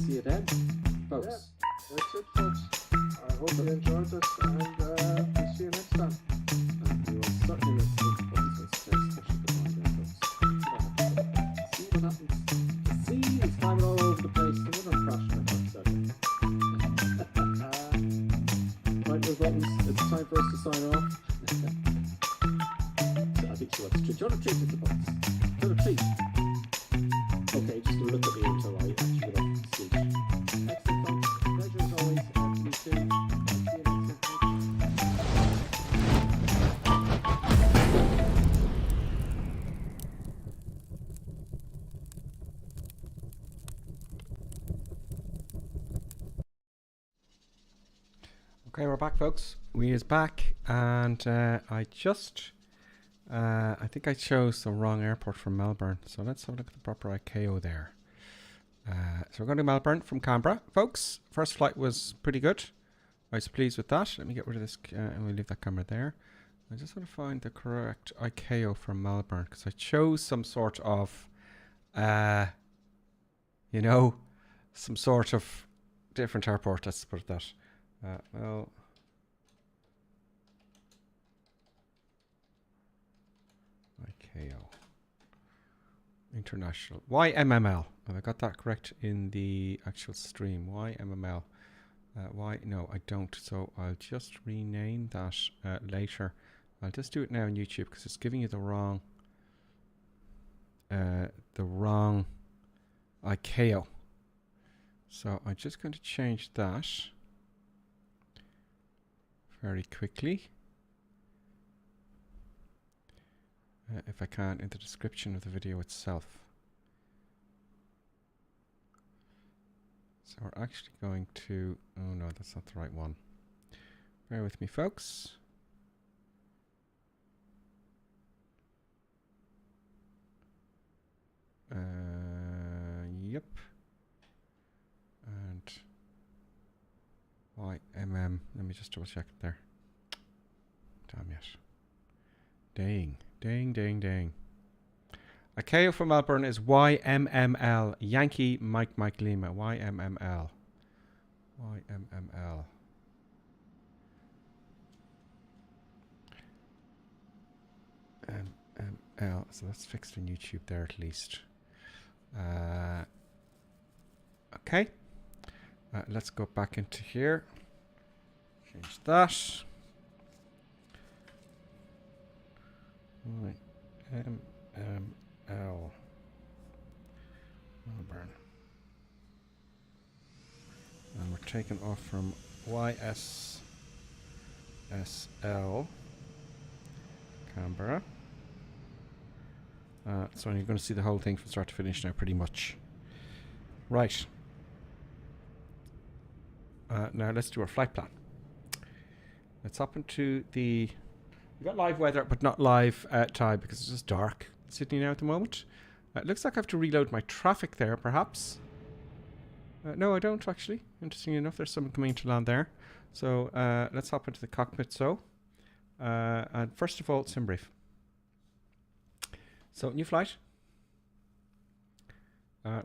see you then, folks. Yeah, that's it, folks. I hope you enjoyed it, and we'll see you next time. And we will certainly let the buttons with special goodbye then, folks. See what happens. The sea is climbing all over the place. So we're not crashing it outside. Right, those buttons. It's time for us to sign off. I think she wants a treat. Do you want a treat with the buttons? Do you want a treat? Okay, just look at me until I actually get off the stage. Excellent, folks. Pleasure as always. You too. See you next time. Okay, we're back, folks. We is back, and I think I chose the wrong airport from Melbourne. So let's have a look at the proper ICAO there. So we're going to Melbourne from Canberra, folks. First flight was pretty good. I was pleased with that. Let me get rid of this, and we'll leave that camera there. I just want to find the correct ICAO from Melbourne, because I chose some sort of, you know, some sort of different airport. Let's put it that. Well, ICAO International YMML. Have I got that correct in the actual stream? YMML. No, I don't. So I'll just rename that later. I'll just do it now on YouTube because it's giving you the wrong ICAO. So I'm just going to change that very quickly, if I can, in the description of the video itself. So we're actually going to, oh no, that's not the right one. Bear with me, folks. Yep. And YMM. Let me just double check it there. Damn it. Dang. ICAO for Melbourne is YMML. Yankee Mike Lima. YMML. MML. So that's fixed on YouTube there at least. Okay. Let's go back into here. Change that. MML Melbourne. And we're taking off from YSSL Canberra. So you're going to see the whole thing from start to finish now, pretty much. Right. Now let's do our flight plan. Let's hop into the... We've got live weather, but not live time because it's just dark in Sydney now at the moment. It looks like I have to reload my traffic there, perhaps. No, I don't actually. Interestingly enough, there's someone coming to land there. So let's hop into the cockpit. And first of all, sim brief. So new flight.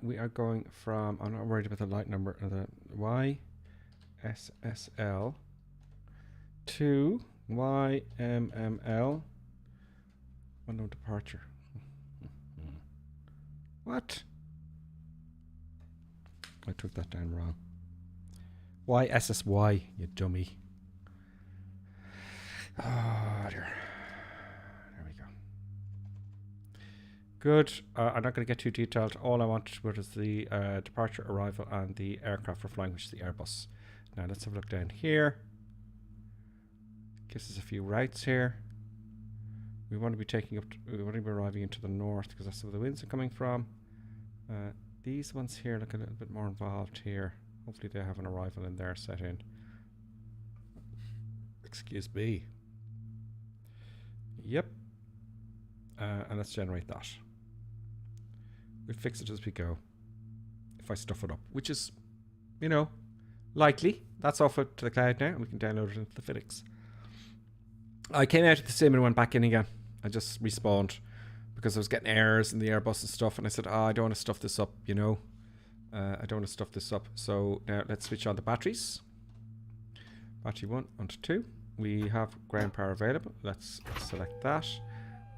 We are going from, I'm not worried about the light number, the YSSL to YMML. Unknown departure. What? I took that down wrong. YSSY, you dummy. Oh dear. There we go. Good. I'm not going to get too detailed. All I wanted was the departure, arrival, and the aircraft we're flying, which is the Airbus. Now let's have a look down here. Gives us a few routes here. We want to be taking up. We want to be arriving into the north because that's where the winds are coming from. These ones here look a little bit more involved here. Hopefully they have an arrival in there set in. Excuse me. Yep. And let's generate that. We'll fix it as we go. If I stuff it up, which is, you know, likely. That's off it to the cloud now, and we can download it into the Fenix. I came out of the sim and went back in again. I just respawned because I was getting errors in the Airbus and stuff, and I said, I don't want to stuff this up, you know. I don't want to stuff this up. So now let's switch on the batteries. Battery 1 onto 2. We have ground power available. Let's select that.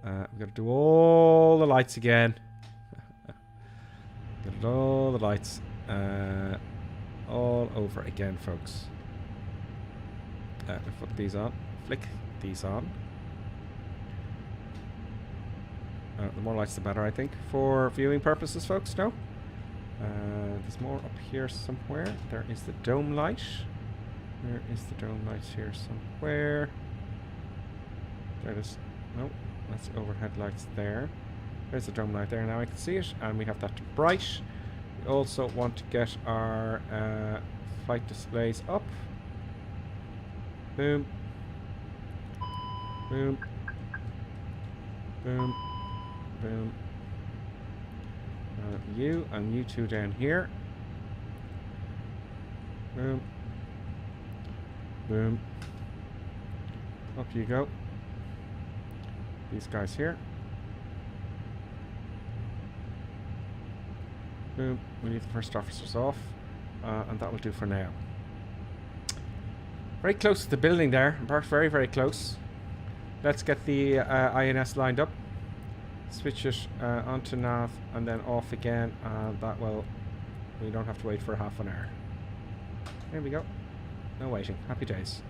We've got to do all the lights again. Get all the lights all over again, folks. Put these on. Flick these on. The more lights the better, I think, for viewing purposes, folks. No? There's more up here somewhere. There is the dome light. Where is the dome light here somewhere? There it is. No, that's overhead lights there. There's the dome light there. Now I can see it, and we have that to bright. We also want to get our flight displays up. Boom. Boom. Boom. Boom. You and you two down here. Boom. Boom. Up you go. These guys here. Boom. We leave the first officers off. And that will do for now. Very close to the building there. Very, very close. Let's get the INS lined up. Switch it onto nav and then off again. And that will... We don't have to wait for half an hour. There we go. No waiting. Happy days.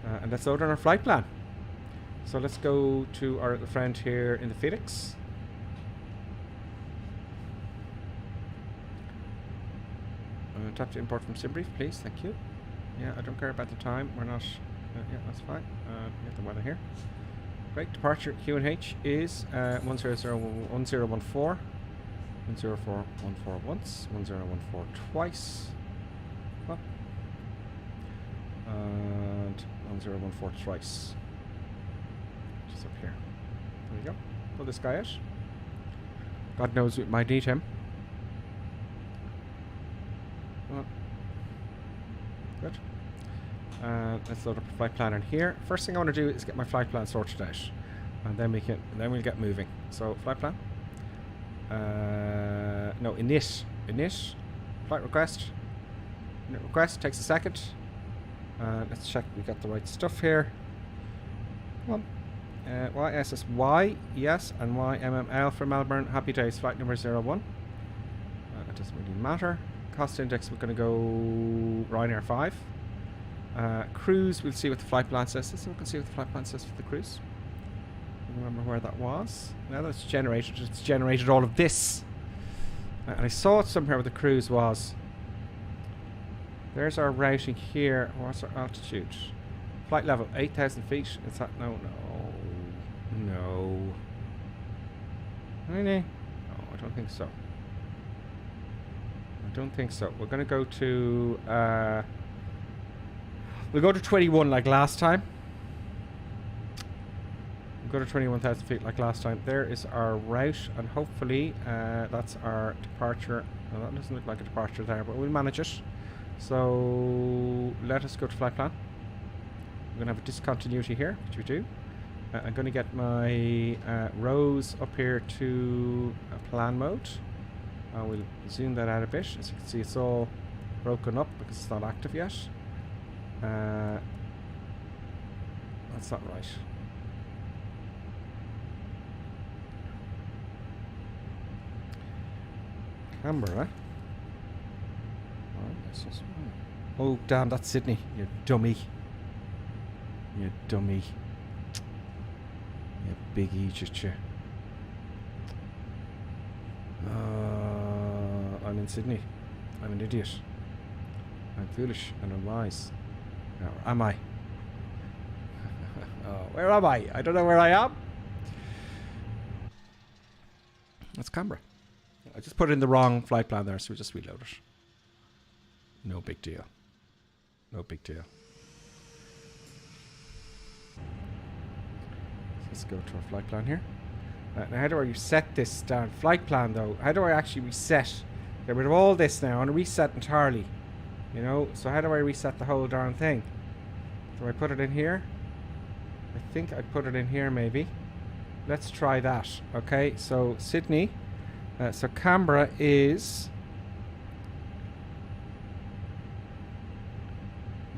And let's load on our flight plan. So let's go to our little friend here in the Fenix. Tap to import from SimBrief, please. Thank you. Yeah, I don't care about the time. We're not... yeah, that's fine. Get the weather here. Great. Departure QNH is 1014. 10414 once. 1014 twice. Well, and 1014 twice. Just up here. There we go. Pull this guy out. God knows we might need him. Well, good. Let's load up a flight plan in here. First thing I want to do is get my flight plan sorted out, and then we'll get moving. So flight plan. No, init. Flight request. Init request takes a second. Let's check we got the right stuff here. Come on. YSSY, yes, and YMML for Melbourne. Happy days, flight number 01. It doesn't really matter. Cost index, we're going to go Ryanair 5. Cruise, we'll see what the flight plan says. Let's look and see what the flight plan says for the cruise. Remember where that was. Now that it's generated all of this. And I saw it somewhere where the cruise was. There's our routing here. What's our altitude? Flight level 8,000 feet. Is that no? Really? No, I don't think so. We're going to go to we'll go to 21 like last time. We'll go to 21,000 feet like last time. There is our route, and hopefully that's our departure. Well, that doesn't look like a departure there, but we'll manage it. So let us go to flight plan. We're going to have a discontinuity here, which we do. I'm going to get my rows up here to plan mode. We'll zoom that out a bit. As you can see, it's all broken up because it's not active yet. That's not right. Canberra. Oh, damn, that's Sydney. You dummy. You big Egypt, you. I'm in Sydney. I'm an idiot. I'm foolish and unwise. Or am I? Where am I? I don't know where I am. That's Canberra. I just put in the wrong flight plan there, so we just reload it. No big deal. No big deal. Let's go to our flight plan here. Now, how do I reset this darn flight plan, though? How do I actually reset? Get rid of all this now. I want to reset entirely. You know? So how do I reset the whole darn thing? Do I put it in here? I think I put it in here, maybe. Let's try that. Okay, so Sydney. So Canberra is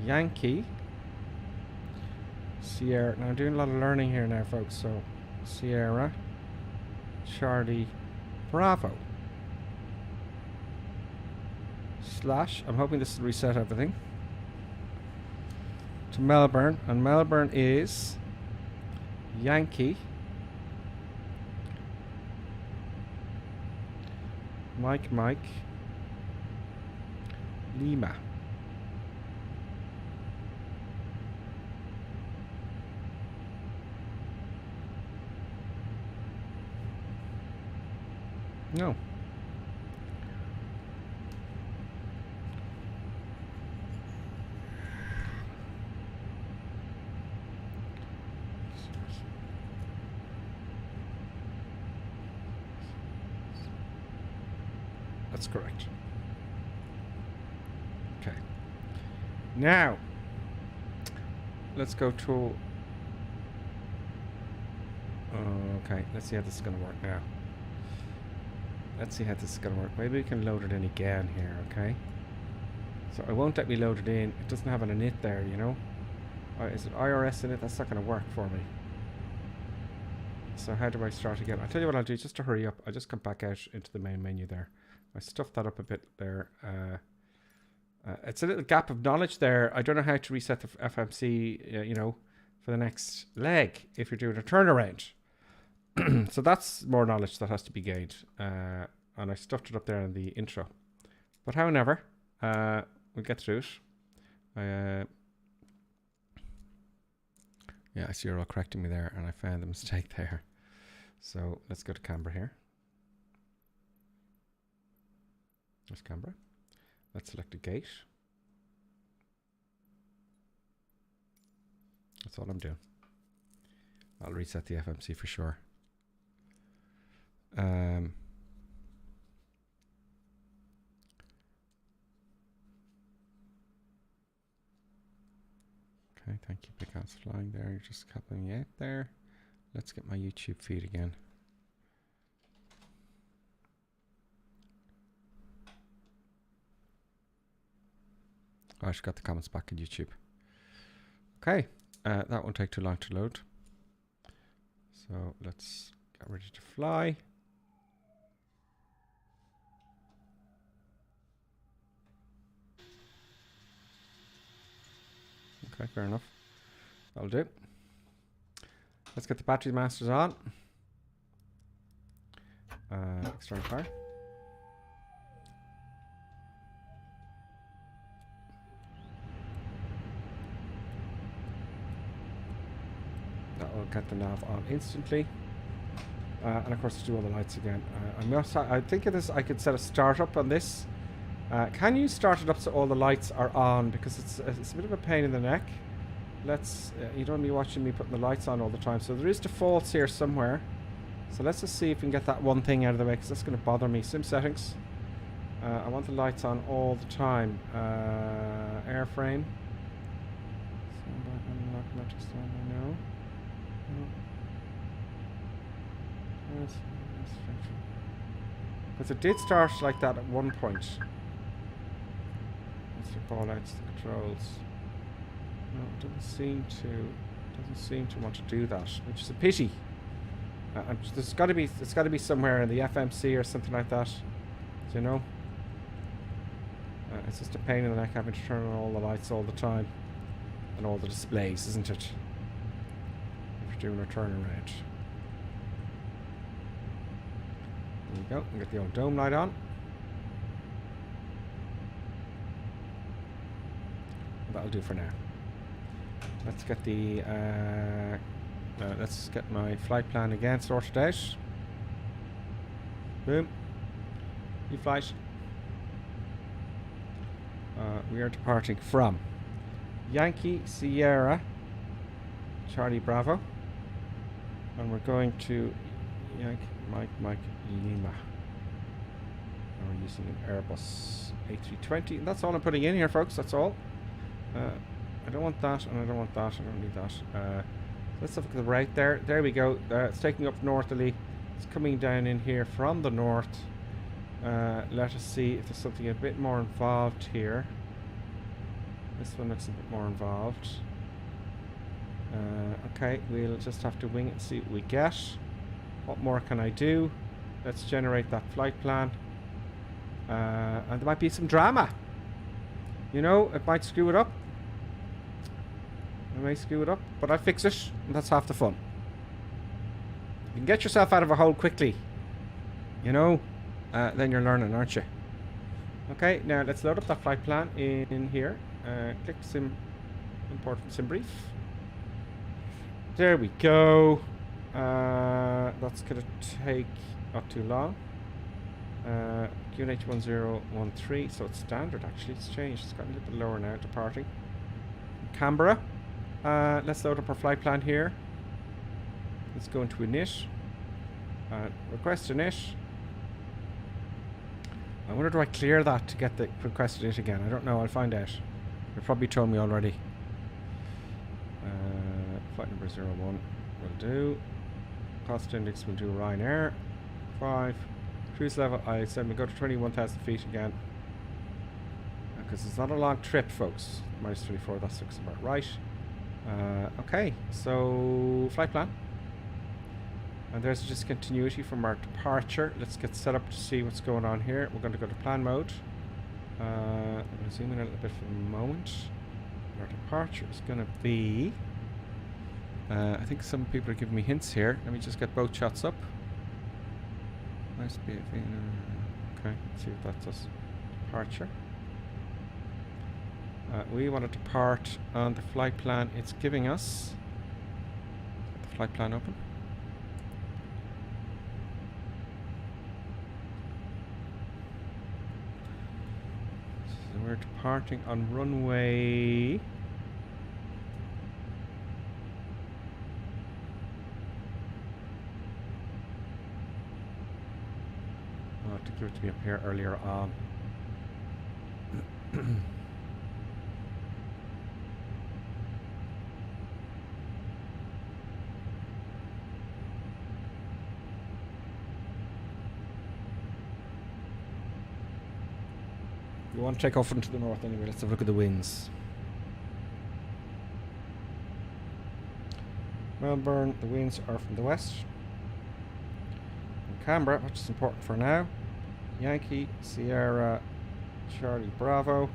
Yankee Sierra. Now I'm doing a lot of learning here now, folks. So Sierra Charlie Bravo slash, I'm hoping this will reset everything, to Melbourne, and Melbourne is Yankee Mike Lima. No. That's correct. Okay. Now, let's go to... okay, let's see how this is going to work now. Let's see how this is going to work. Maybe we can load it in again here, okay? So it won't let me load it in. It doesn't have an init there, you know? Is it IRS in it? That's not going to work for me. So how do I start again? I'll tell you what I'll do, just to hurry up. I'll just come back out into the main menu there. I stuffed that up a bit there. It's a little gap of knowledge there. I don't know how to reset the FMC, you know, for the next leg if you're doing a turnaround. So that's more knowledge that has to be gained. And I stuffed it up there in the intro. But however, we'll get through it. Yeah, I see you're all correcting me there, and I found the mistake there. So let's go to Canberra here. There's Canberra. Let's select a gate. That's all I'm doing. I'll reset the FMC for sure. Okay, thank you, Pickass Flying there. You're just helping me out there. Let's get my YouTube feed again. Oh, I just got the comments back in YouTube. Okay, that won't take too long to load. So let's get ready to fly. Okay, fair enough. That'll do. Let's get the battery masters on. External power. That will get the nav on instantly. And of course, do all the lights again. I think of this, I could set a startup on this. Can you start it up so all the lights are on? Because it's a bit of a pain in the neck. Let's, you don't want to be watching me putting the lights on all the time. So there is defaults here somewhere. So let's just see if we can get that one thing out of the way, because that's going to bother me. Sim settings. I want the lights on all the time. Airframe. No. Because it did start like that at one point. Let's call out the controls. No, it doesn't seem to want to do that, which is a pity. It's got to be somewhere in the FMC or something like that. Do you know? It's just a pain in the neck having to turn on all the lights all the time and all the displays, isn't it? If you're doing a turnaround. There you go. We get the old dome light on. That'll do for now. Let's get the let's get my flight plan again sorted out. Boom. New flight. We are departing from Yankee Sierra Charlie Bravo, and we're going to Yankee Mike Lima. And we're using an Airbus A320, and that's all I'm putting in here, folks. That's all. I don't want that, and I don't want that. I don't need that. Let's have a look at the right there. There we go. It's taking up northerly. It's coming down in here from the north. Let us see if there's something a bit more involved here. This one looks a bit more involved. Okay, we'll just have to wing it and see what we get. What more can I do? Let's generate that flight plan. And there might be some drama. You know, it might screw it up. It may screw it up, but I'll fix it, and that's half the fun. You can get yourself out of a hole quickly, you know, then you're learning, aren't you? Okay, now let's load up that flight plan in here. Click sim, import from sim brief. There we go. That's gonna take not too long. QNH1013, so it's standard actually, it's changed, it's got a little bit lower now, departing Canberra. Let's load up our flight plan here. Let's go into init. Request init. I wonder, do I clear that to get the request init again? I don't know, I'll find out. You've probably told me already. Flight number 01 will do. Cost index will do Ryanair. 5. Cruise level, I said we go to 21,000 feet again. Because it's not a long trip, folks. Minus 24, that looks about right. Okay, so flight plan. And there's a discontinuity from our departure. Let's get set up to see what's going on here. We're going to go to plan mode. I'm going to zoom in a little bit for the moment. Our departure is going to be... I think some people are giving me hints here. Let me just get both shots up. Nice BFE. Okay, let's see what that does. Departure. We want to depart on the flight plan it's giving us. The flight plan open. So we're departing on runway... I'll have to give it to me up here earlier on. We want to take off into the north anyway. Let's have a look at the winds. Melbourne, the winds are from the west. And Canberra, which is important for now. Yankee, Sierra, Charlie, Bravo.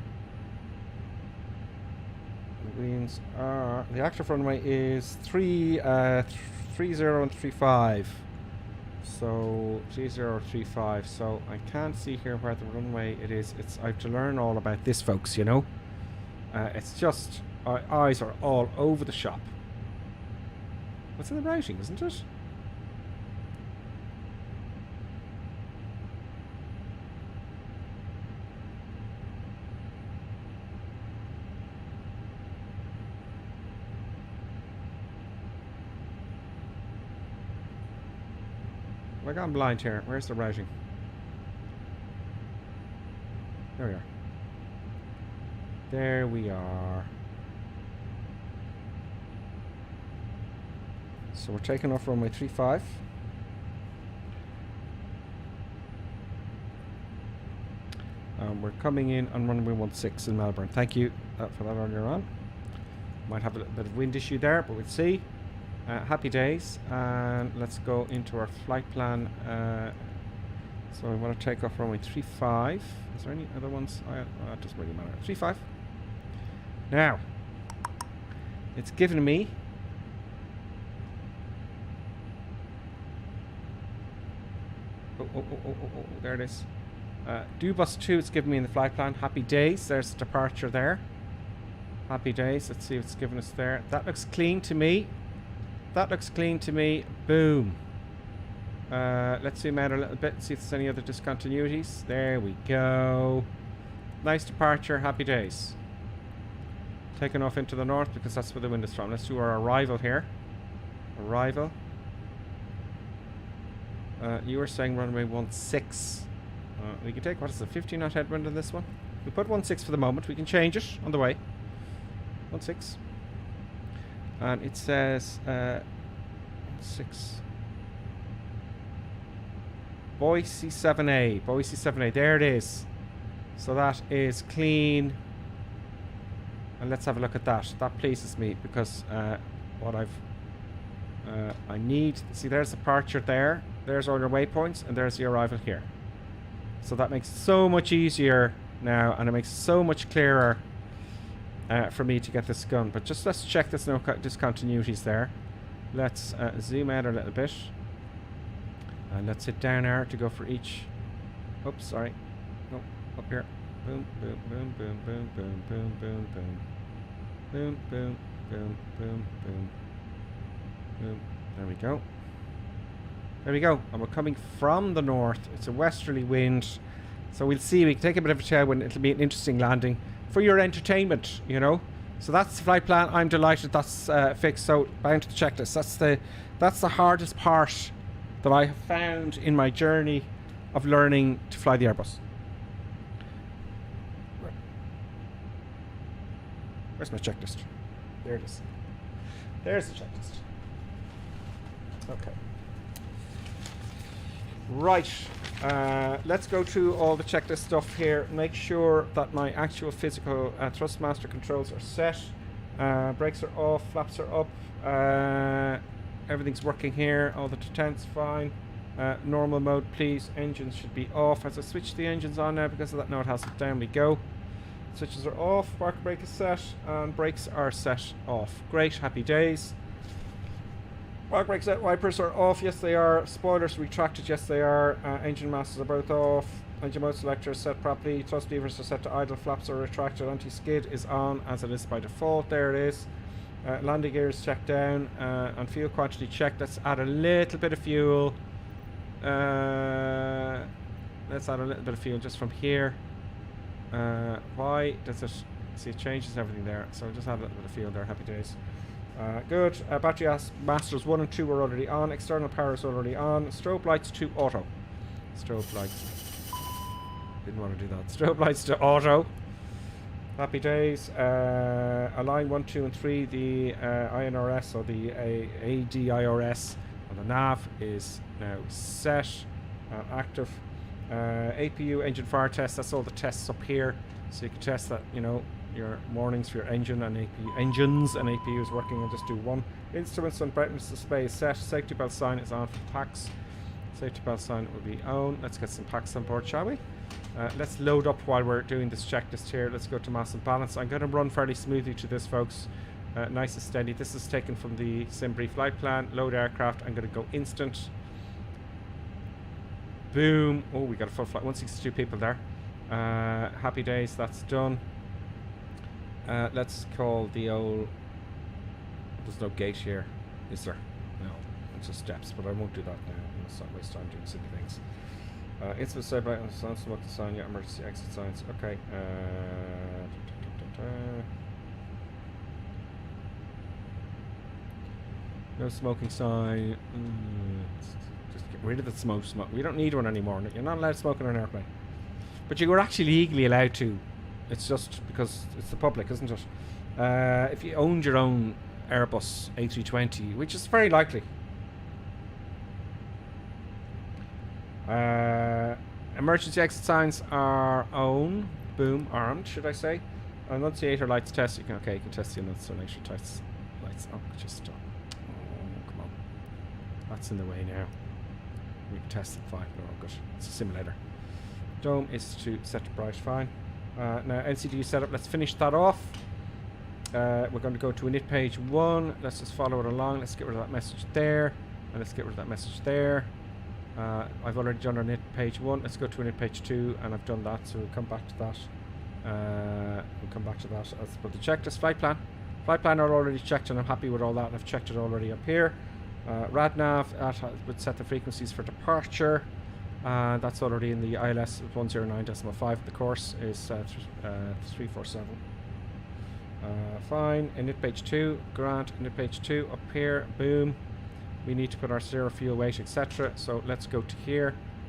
The winds are... The active runway is 30 and 35. So 3035. So I can't see here where the runway it is. I have to learn all about this, folks, you know. It's just our eyes are all over the shop. What's in the routing, isn't it? I got blind here. Where's the routing? There we are. There we are. So we're taking off runway 35. We're coming in on runway 16 in Melbourne. Thank you for that earlier on. Might have a little bit of wind issue there, but we'll see. Happy days, and let's go into our flight plan. So we want to take off runway 35. Is there any other ones? It doesn't really matter. 35. Now, it's given me there it is. Do bus 2, it's given me in the flight plan. Happy days. There's the departure there. Happy days. Let's see what's given us there. That looks clean to me. That looks clean to me. Boom. Let's zoom out a little bit and see if there's any other discontinuities. There we go. Nice departure. Happy days. Taking off into the north because that's where the wind is from. Let's do our arrival here. Arrival. You were saying runway 16. We can take, what is it, 15 knot headwind in this one? We put 16 for the moment. We can change it on the way. 16. And it says 16. Boise 7A. Boise 7A. There it is. So that is clean. And let's have a look at that. That pleases me because what I need, see there's departure there, there's all your waypoints, and there's the arrival here. So that makes it so much easier now, and it makes it so much clearer for me to get this gun. But just let's check there's no discontinuities there. Let's zoom out a little bit. And let's hit down arrow to go for each. Oops, sorry. No, up here. Boom, boom, boom, boom, boom, boom, boom, boom, boom. Boom, boom, boom, boom, boom. Boom. There we go. There we go. And we're coming from the north. It's a westerly wind. So we'll see. We can take a bit of a tailwind. It'll be an interesting landing for your entertainment, you know. So that's the flight plan. I'm delighted that's fixed. So bound to the checklist. That's the hardest part that I have found in my journey of learning to fly the Airbus. Where's my checklist? There it is. There's the checklist. Okay. Right. Let's go through all the checklist stuff here. Make sure that my actual physical thrustmaster controls are set. Brakes are off. Flaps are up. Everything's working here. All the detent's fine. Normal mode, please. Engines should be off. As I switch the engines on now, because of that, now it has it down. We go. Switches are off. Park brake is set, and brakes are set off. Great, happy days. Park brake set, wipers are off. Yes, they are. Spoilers retracted. Yes, they are. Engine masters are both off. Engine mode selector is set properly. Thrust levers are set to idle. Flaps are retracted. Anti-skid is on as it is by default. There it is. Landing gear is checked down, and fuel quantity checked. Let's add a little bit of fuel. Let's add a little bit of fuel just from here. Why does it? See, it changes everything there. So just add a little bit of fuel there. Happy days. Good. Battery masters 1 and 2 are already on. External power is already on. Strobe lights to auto. Strobe lights. Didn't want to do that. Strobe lights to auto. Happy days. Align 1, 2, and 3. The INRS or the ADIRS on the nav is now set. Active. APU engine fire test. That's all the tests up here. So you can test that, you know, your warnings for your engine and engines and APU is working, and just do one. Instruments and brightness display is set. Safety belt sign is on for packs. Safety belt sign will be on. Let's get some packs on board, shall we? Let's load up while we're doing this checklist here. Let's go to mass and balance. I'm going to run fairly smoothly to this, folks. Nice and steady. This is taken from the SimBrief flight plan. Load aircraft. I'm going to go instant. Boom. Oh, we got a full flight. 162 people there. Happy days. That's done. Let's call the old... There's no gate here, is there? No. It's just steps, but I won't do that now. Let's not waste time doing silly things. Instrument side light on sound smoke sign, yeah, emergency exit signs. Okay. No smoking sign. Just get rid of the smoke. We don't need one anymore. You're not allowed to smoke on an airplane. But you were actually legally allowed to. It's just because it's the public, isn't it? If you owned your own Airbus A320, which is very likely. Emergency exit signs are on. Boom, armed, should I say? Annunciator lights test. You can test the annunciator lights. Oh, just stop. Oh, come on. That's in the way now. We can test it. Fine. No, good. It's a simulator. Dome is to set to bright. Fine. Now LCD setup. Let's finish that off. We're going to go to init page 1. Let's just follow it along. Let's get rid of that message there, and let's get rid of that message there. I've already done our init page 1. Let's go to init page 2, and I've done that, so we'll come back to that. We'll come back to that. As for the checklist, flight plan. Flight plan are already checked, and I'm happy with all that. I've checked it already up here. RadNav would set the frequencies for departure. That's already in the ILS 109.5. The course is 347. Fine. Init page 2. Grant. Init page 2 up here. Boom. We need to put our zero fuel weight, etc. So let's go to here.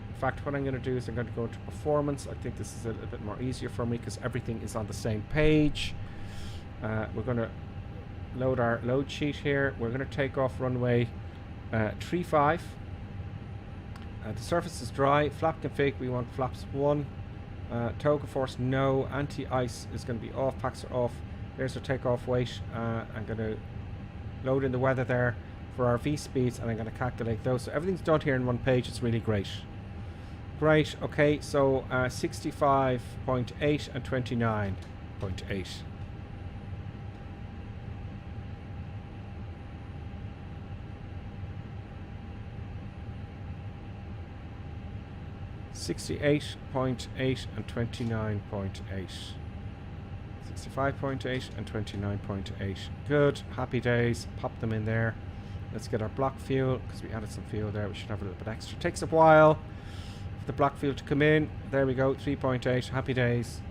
In fact, what I'm going to do is I'm going to go into performance. I think this is a little bit more easier for me because everything is on the same page. We're going to load our load sheet here. We're going to take off runway 35. The surface is dry. Flap config, we want flaps 1. Toga force, no. Anti-ice is going to be off. Packs are off. There's our takeoff weight. I'm going to load in the weather there for our V speeds, and I'm going to calculate those. So everything's done here in one page. It's really great. Great. Okay, so 65.8 and 29.8. $68.8 and 29.8. 65.8 and 29.8. Good. Happy days. Pop them in there. Let's get our block fuel, because we added some fuel there. We should have a little bit extra. Takes a while for the block fuel to come in. There we go. 3.8. Happy days.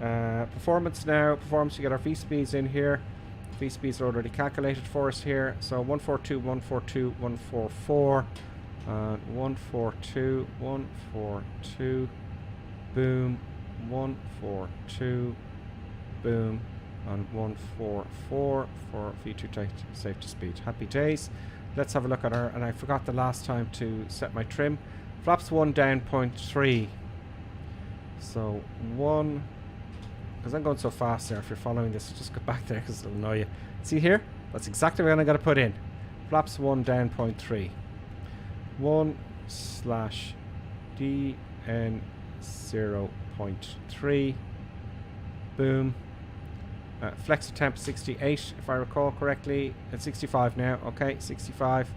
Performance now. Performance, we get our V speeds in here. V speeds are already calculated for us here. So 142, 142, 144. 142, 142, boom, 142, boom, and 144 for V2 safety speed. Happy days. Let's have a look at our, and I forgot the last time to set my trim. Flaps 1 down 0.3. So 1, because I'm going so fast there, if you're following this, just go back there because it'll annoy you. See here? That's exactly what I'm going to put in. Flaps 1 down 0.3. 1/DN 0.3. Boom. Flex temp 68, if I recall correctly. It's 65 now. Okay, 65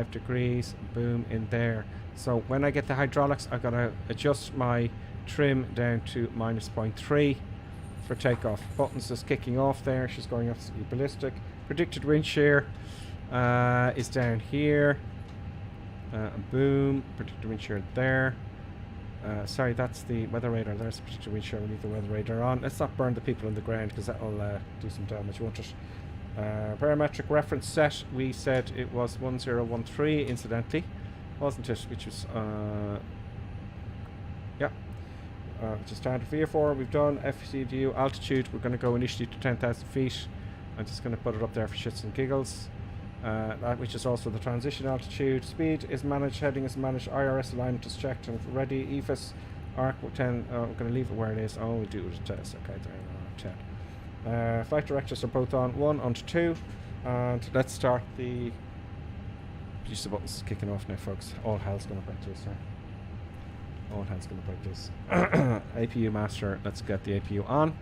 degrees. Boom, in there. So when I get the hydraulics, I've got to adjust my trim down to -0.3 for takeoff. Button's just kicking off there. She's going absolutely ballistic. Predicted wind shear is down here. Boom. Predicted wind shear there. Sorry, that's the weather radar. There's the predicted wind shear. We leave the weather radar on. Let's not burn the people on the ground, because that will do some damage, won't it? Parametric reference set. We said it was 1013, incidentally, wasn't it? Which was yeah. Which is standard VFR. We've done FCDU altitude. We're going to go initially to 10,000 feet. I'm just going to put it up there for shits and giggles. That which is also the transition altitude. Speed is managed, heading is managed, IRS alignment is checked and ready. EFIS arc 10. I'm going to leave it where it is. Oh, we do it as a test. Okay, there 10. Flight directors are both on 1 onto 2, and let's start the. Use the buttons kicking off now, folks. All hell's going to break loose now. All hell's going to break loose. APU master. Let's get the APU on.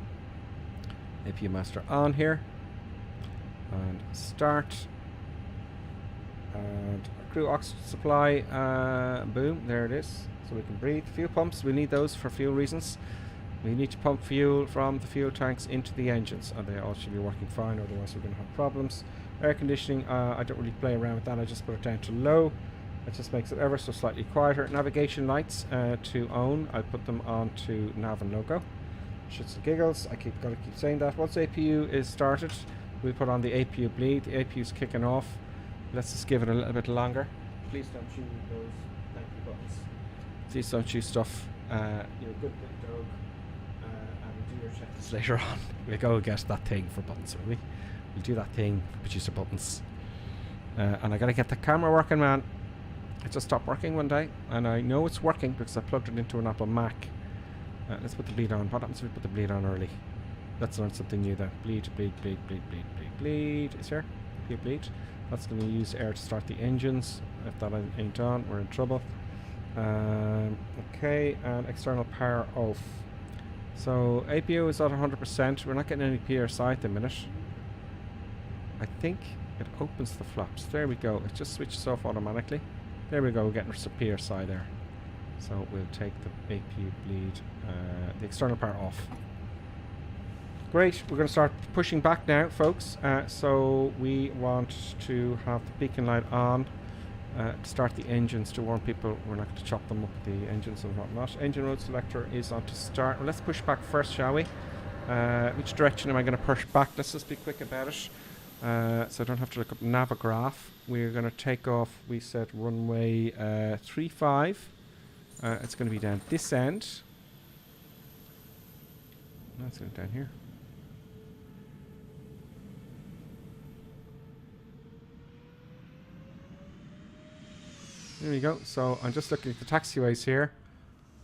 APU master on here, and start. And crew oxygen supply, boom, there it is, so we can breathe. Fuel pumps, we need those for fuel reasons. We need to pump fuel from the fuel tanks into the engines, and they all should be working fine, otherwise we're going to have problems. Air conditioning, I don't really play around with that, I just put it down to low. It just makes it ever so slightly quieter. Navigation lights to own, I put them on to nav and logo. Shits and giggles, I gotta keep saying that. Once APU is started, we put on the APU bleed. The APU's kicking off. Let's just give it a little bit longer. Please don't chew those thank you buttons. Please don't chew stuff. You're a good big dog. And we'll do your checks later on. We'll go get that thing for buttons, will we? We'll do that thing for producer buttons. And I gotta get the camera working, man. It just stopped working one day, and I know it's working because I plugged it into an Apple Mac. Let's put the bleed on. What happens if we put the bleed on early? Let's learn something new then. Bleed. Is here? Bleed. That's going to use air to start the engines. If that ain't on, we're in trouble. Okay, and external power off. So APU is at 100%. We're not getting any PRSI at the minute. I think it opens the flaps. There we go. It just switches off automatically. There we go. We're getting some PRSI there. So we'll take the APU bleed, the external power off. Great, we're going to start pushing back now, folks. So we want to have the beacon light on to start the engines, to warn people we're not going to chop them up, the engines and whatnot. Engine mode selector is on to start. Well, let's push back first, shall we? Which direction am I going to push back? Let's just be quick about it. So I don't have to look up Navigaph. We're going to take off, we said runway 35. It's going to be down this end. That's going down here. There we go. So I'm just looking at the taxiways here,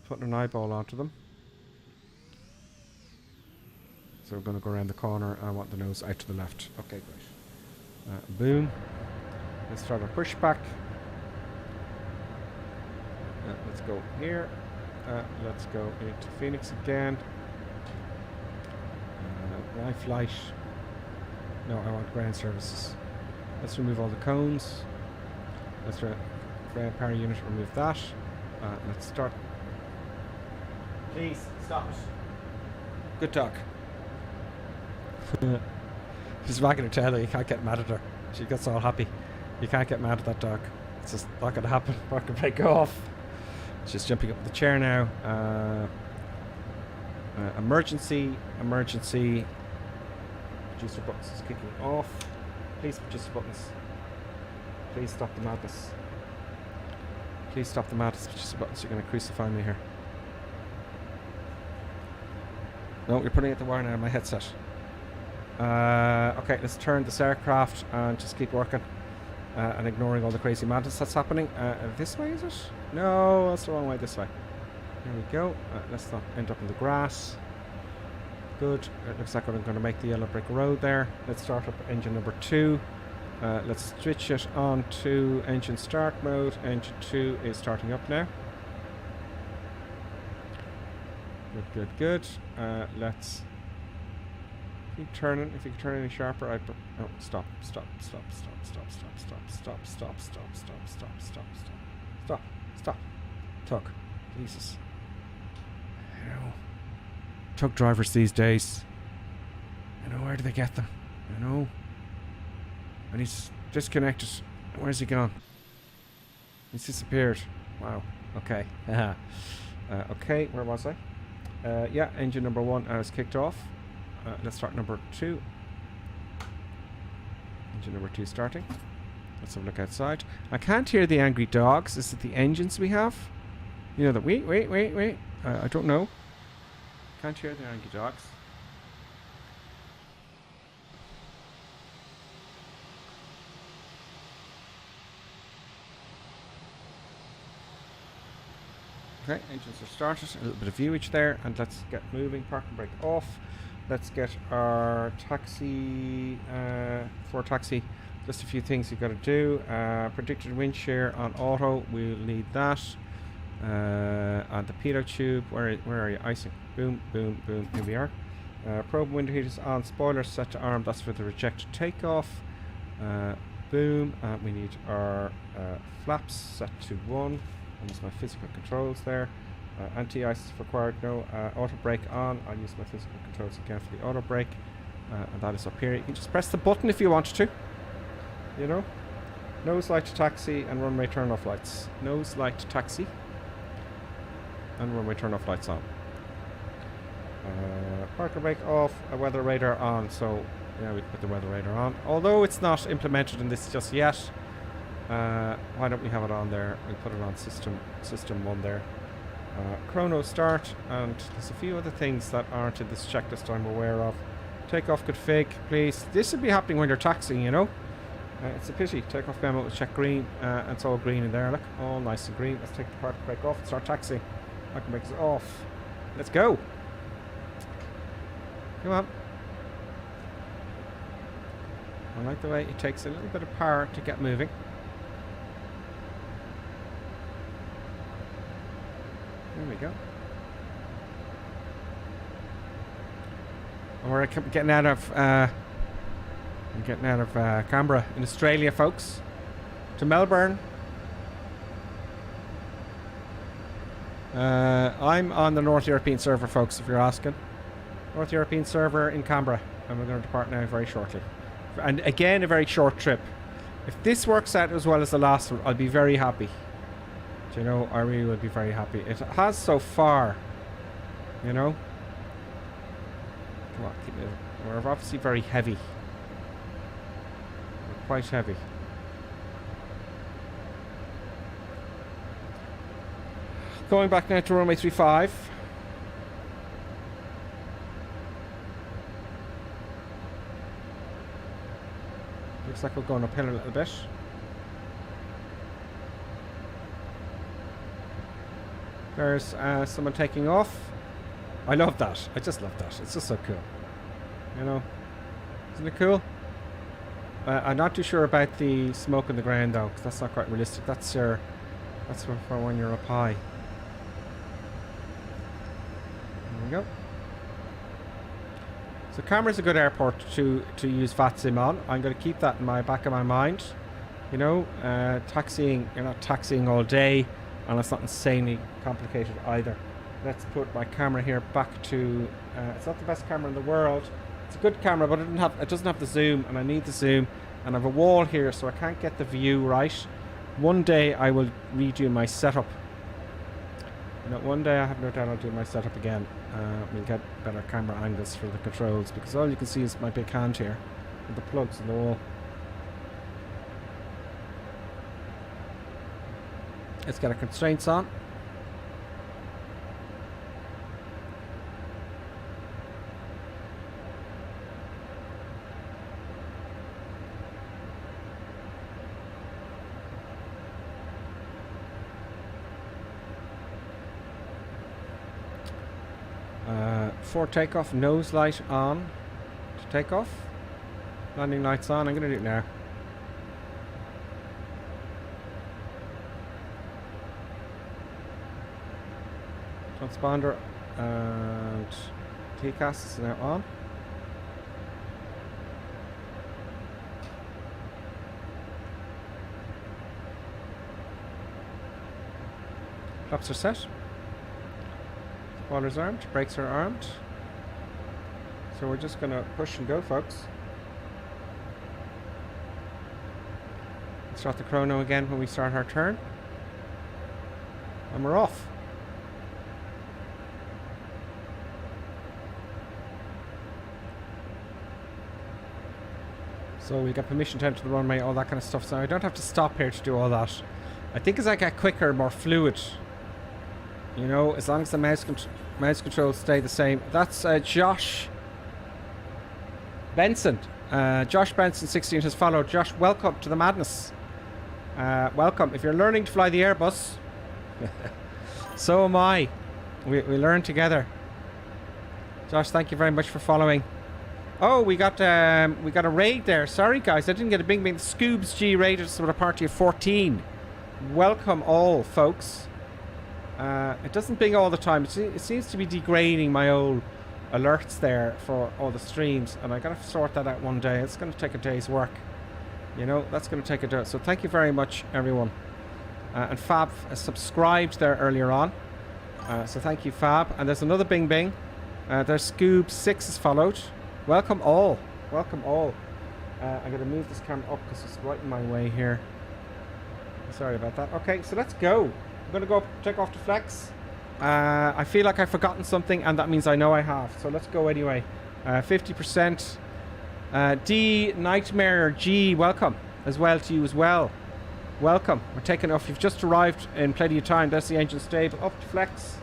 putting an eyeball onto them. So we're going to go around the corner. I want the nose out to the left. Okay, great. Boom. Let's start our pushback. Let's go here. Let's go into Fenix again. Why flight? No, I want ground services. Let's remove all the cones. Let's power unit, remove that. Let's start. Please, stop it. Good talk. She's wagging her tail. You can't get mad at her. She gets all happy. You can't get mad at that dog. It's just not going to happen. Park and brake off. She's jumping up the chair now. Emergency. Producer buttons is kicking off. Please, producer buttons. Please stop the madness. Please stop the madness, producer buttons. You're going to crucify me here. No, you're putting out the wire now on my headset. Okay, let's turn this aircraft and just keep working. And ignoring all the crazy madness that's happening. This way, is it? No, that's the wrong way, this way. Here we go. Let's not end up in the grass. Good. It looks like I'm going to make the yellow brick road there. Let's start up engine number 2. Let's switch it on to engine start mode. Engine 2 is starting up now. Good. Let's keep turning. If you can turn any sharper, I'd... Oh, stop. Tug. Jesus. You know, tug drivers these days. You know, where do they get them? You know? And he's disconnected. Where's he gone? He's disappeared. Wow. Okay. Okay, where was I? Yeah, engine number 1 is kicked off. Let's start number 2. Engine number 2 starting. Let's have a look outside. I can't hear the angry dogs. Is it the engines we have? You know, the wait. I don't know. Can't hear the angry dogs. Okay, engines are started. A little bit of viewage there, and let's get moving. Park and brake off. Let's get our taxi, for taxi, just a few things you've got to do. Predicted wind shear on auto, we'll need that. On the pitot tube, where are you? Icing. Boom, here we are. Probe window heaters on, spoilers set to arm, that's for the rejected takeoff. Boom, we need our flaps set to 1. I'll use my physical controls there. Anti-ice is required, no. Auto brake on, I'll use my physical controls again for the auto brake. And that is up here. You can just press the button if you want to. You know? Nose light to taxi and runway turn off lights. Nose light to taxi and runway turn off lights on. Park and brake off, a weather radar on, so yeah, we put the weather radar on. Although it's not implemented in this just yet, why don't we have it on there? We'll put it on system 1 there. Chrono start, and there's a few other things that aren't in this checklist I'm aware of. Takeoff config, please. This should be happening when you're taxiing, you know. It's a pity. Takeoff memo was check green, and it's all green in there, look. All nice and green. Let's take the park brake off and start taxiing. Park brake is off. Let's go. Come on. I like the way it takes a little bit of power to get moving. There we go. And we're getting out of Canberra in Australia, folks, to Melbourne. I'm on the North European server, folks, if you're asking. North European server in Canberra, and we're going to depart now very shortly. And again, a very short trip. If this works out as well as the last one, I'll be very happy. Do you know, I really will be very happy. It has so far, you know. Come on, keep moving. We're obviously very heavy. We're quite heavy. Going back now to runway 35. Looks like we're going uphill a little bit. There's someone taking off. I love that. I just love that. It's just so cool. You know, isn't it cool? I'm not too sure about the smoke in the ground though, because that's not quite realistic. That's for when you're up high. There we go. So Canberra's a good airport to use VATSIM on. I'm going to keep that in my back of my mind. You know, taxiing, you're not taxiing all day, and it's not insanely complicated either. Let's put my camera here back to, it's not the best camera in the world. It's a good camera, but it doesn't have the zoom, and I need the zoom. And I have a wall here, so I can't get the view right. One day I will redo my setup. You know, one day I have no doubt I'll do my setup again. We'll get better camera angles for the controls, because all you can see is my big hand here with the plugs in the wall. Let's get our constraints on. For takeoff, nose light on to take off. Landing lights on. I'm going to do it now. Transponder and TCAS is now on. Flaps are set. Spoiler's armed, brakes are armed. So we're just going to push and go, folks. Let's start the chrono again when we start our turn. And we're off. So we get permission to enter the runway, all that kind of stuff. So I don't have to stop here to do all that. I think as I get quicker, more fluid, you know, as long as the mouse controls stay the same. That's Josh Benson. Josh Benson 16 has followed. Josh, welcome to the madness. Welcome. If you're learning to fly the Airbus, so am I. We learn together. Josh, thank you very much for following. Oh, we got a raid there. Sorry guys, I didn't get a bing. The Scoobs G raided us with a party of 14. Welcome all, folks. It doesn't bing all the time. It seems to be degrading my old alerts there for all the streams, and I gotta sort that out one day. It's gonna take a day's work. You know, that's gonna take a day. So thank you very much, everyone. And Fab subscribed there earlier on. So thank you, Fab. And there's another bing. There's Scoob 6 is followed. Welcome all. Welcome all. I'm gonna move this camera up because it's right in my way here. Sorry about that. Okay, so let's go. I'm going to go take off to flex. I feel like I've forgotten something, and that means I know I have. So let's go anyway. 50%. D Nightmare G, welcome as well to you as well. Welcome. We're taking off. You've just arrived in plenty of time. That's the engine stable. Up to flex.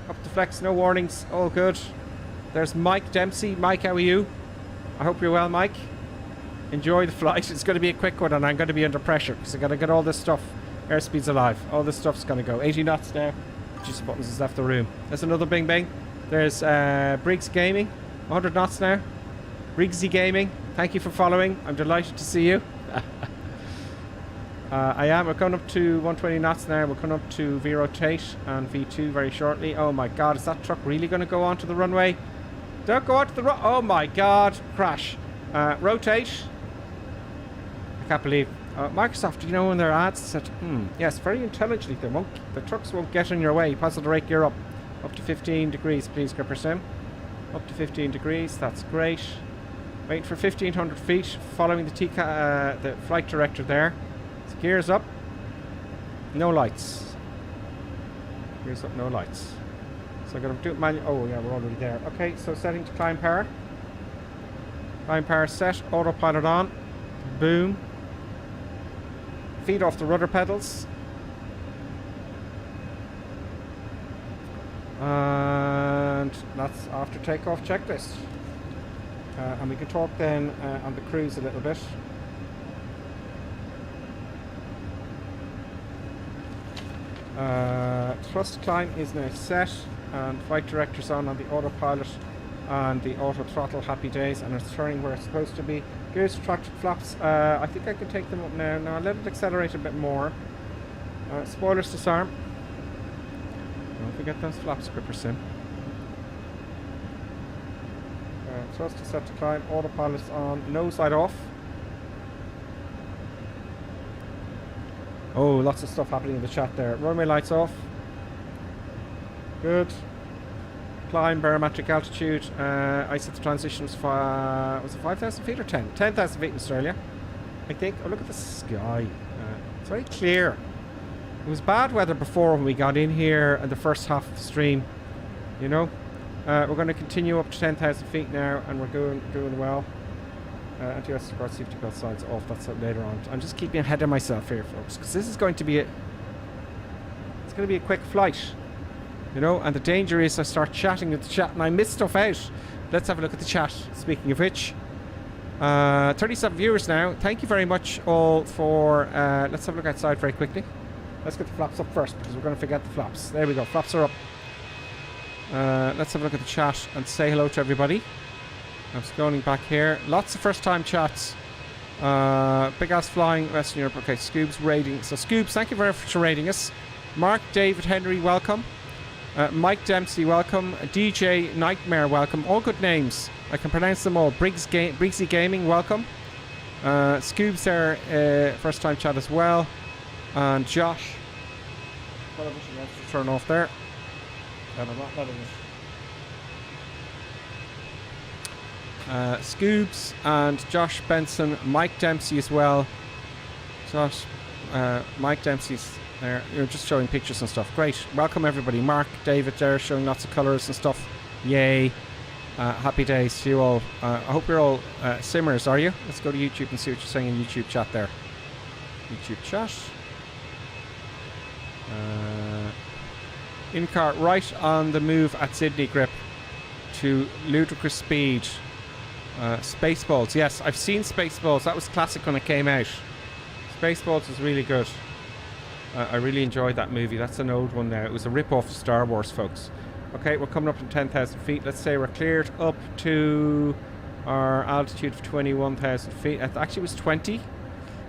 Up to flex. No warnings. All good. There's Mike Dempsey. Mike, how are you? I hope you're well, Mike. Enjoy the flight. It's going to be a quick one, and I'm going to be under pressure because I've got to get all this stuff. Airspeed's alive. All this stuff's going to go. 80 knots now. Jesus, Buttons has left the room. There's another bing. There's Briggs Gaming. 100 knots now. Briggsy Gaming. Thank you for following. I'm delighted to see you. We're coming up to 120 knots now. We're coming up to V-rotate and V2 very shortly. Oh my god, is that truck really going to go onto the runway? Don't go onto the runway. Oh my god. Crash. Rotate. I can't believe Microsoft, you know, in their ads said, yes, very intelligently, the trucks won't get in your way. Positive rate gear up to 15 degrees, please, Gripper Sim. Up to 15 degrees, that's great. Waiting for 1500 feet, following the flight director there. So gears up, no lights. Gears up, no lights. So I'm going to do it manually. Oh yeah, we're already there. Okay, so setting to climb power. Climb power set, autopilot on. Boom. Feet off the rudder pedals. And that's after takeoff checklist. And we can talk then on the cruise a little bit. Thrust climb is now set, and flight director's on the autopilot. and the auto throttle, happy days, and it's turning where it's supposed to be. Gears, retracted flaps, I think I can take them up now. Now let it accelerate a bit more. Spoilers disarm. Don't forget those flaps, gripper sim. Thrust is set to climb, autopilot's on, nose light off. Oh, lots of stuff happening in the chat there. Runway lights off. Good. Climb, barometric altitude. I said the transition was it 5,000 feet or 10? 10,000 feet in Australia, I think. Oh, look at the sky. It's very clear. It was bad weather before when we got in here in the first half of the stream. You know? We're going to continue up to 10,000 feet now, and we're doing well. Anti-air support safety belt signs off. That's later on. I'm just keeping ahead of myself here, folks, because this is going to be it's going to be a quick flight, you know. And the danger is I start chatting with the chat and I miss stuff out. Let's have a look at the chat. Speaking of which, 37 viewers now. Thank you very much all for. Let's have a look outside very quickly. Let's get the flaps up first because we're going to forget the flaps. There we go. Flaps are up. Let's have a look at the chat and say hello to everybody. I'm scrolling back here. Lots of first time chats. Big Ass Flying, Western Europe. Okay, Scoob's rating. So Scoobs, thank you very much for rating us. Mark, David, Henry, welcome. Mike Dempsey, welcome. DJ Nightmare, welcome. All good names. I can pronounce them all. Briggsy Gaming, welcome. Scoob's there, first time chat as well. And Josh. Television wants to turn off there. And I'm not letting it. Scoobs and Josh Benson, Mike Dempsey as well. Josh, Mike Dempsey's there. You're just showing pictures and stuff. Great. Welcome everybody. Mark, David there showing lots of colours and stuff. Yay. Happy days to you all. I hope you're all simmers, are you? Let's go to YouTube and see what you're saying in YouTube chat there. YouTube chat. In-car right on the move at Sydney grip to ludicrous speed. Spaceballs, yes, I've seen Spaceballs. That was classic when it came out. Spaceballs was really good. I really enjoyed that movie. That's an old one now. It was a rip-off of Star Wars, folks. Okay, we're coming up to 10,000 feet. Let's say we're cleared up to our altitude of 21,000 feet. Actually, it was 20.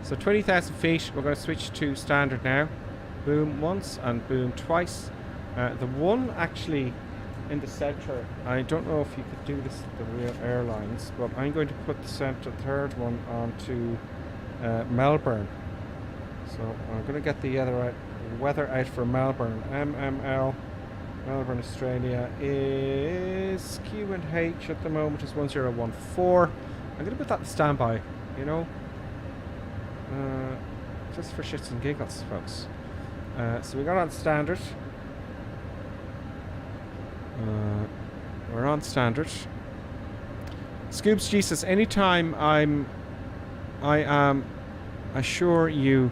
So 20,000 feet. We're going to switch to standard now. Boom once and boom twice. The one actually in the center, I don't know if you could do this with the real airlines, but I'm going to put the third one onto Melbourne. So I'm going to get the weather out for Melbourne. MML, Melbourne, Australia is Q&H at the moment is 1014. I'm going to put that in standby, you know, just for shits and giggles, folks. So we got on standard. We're on standard. Scoobs Jesus, anytime I am assure you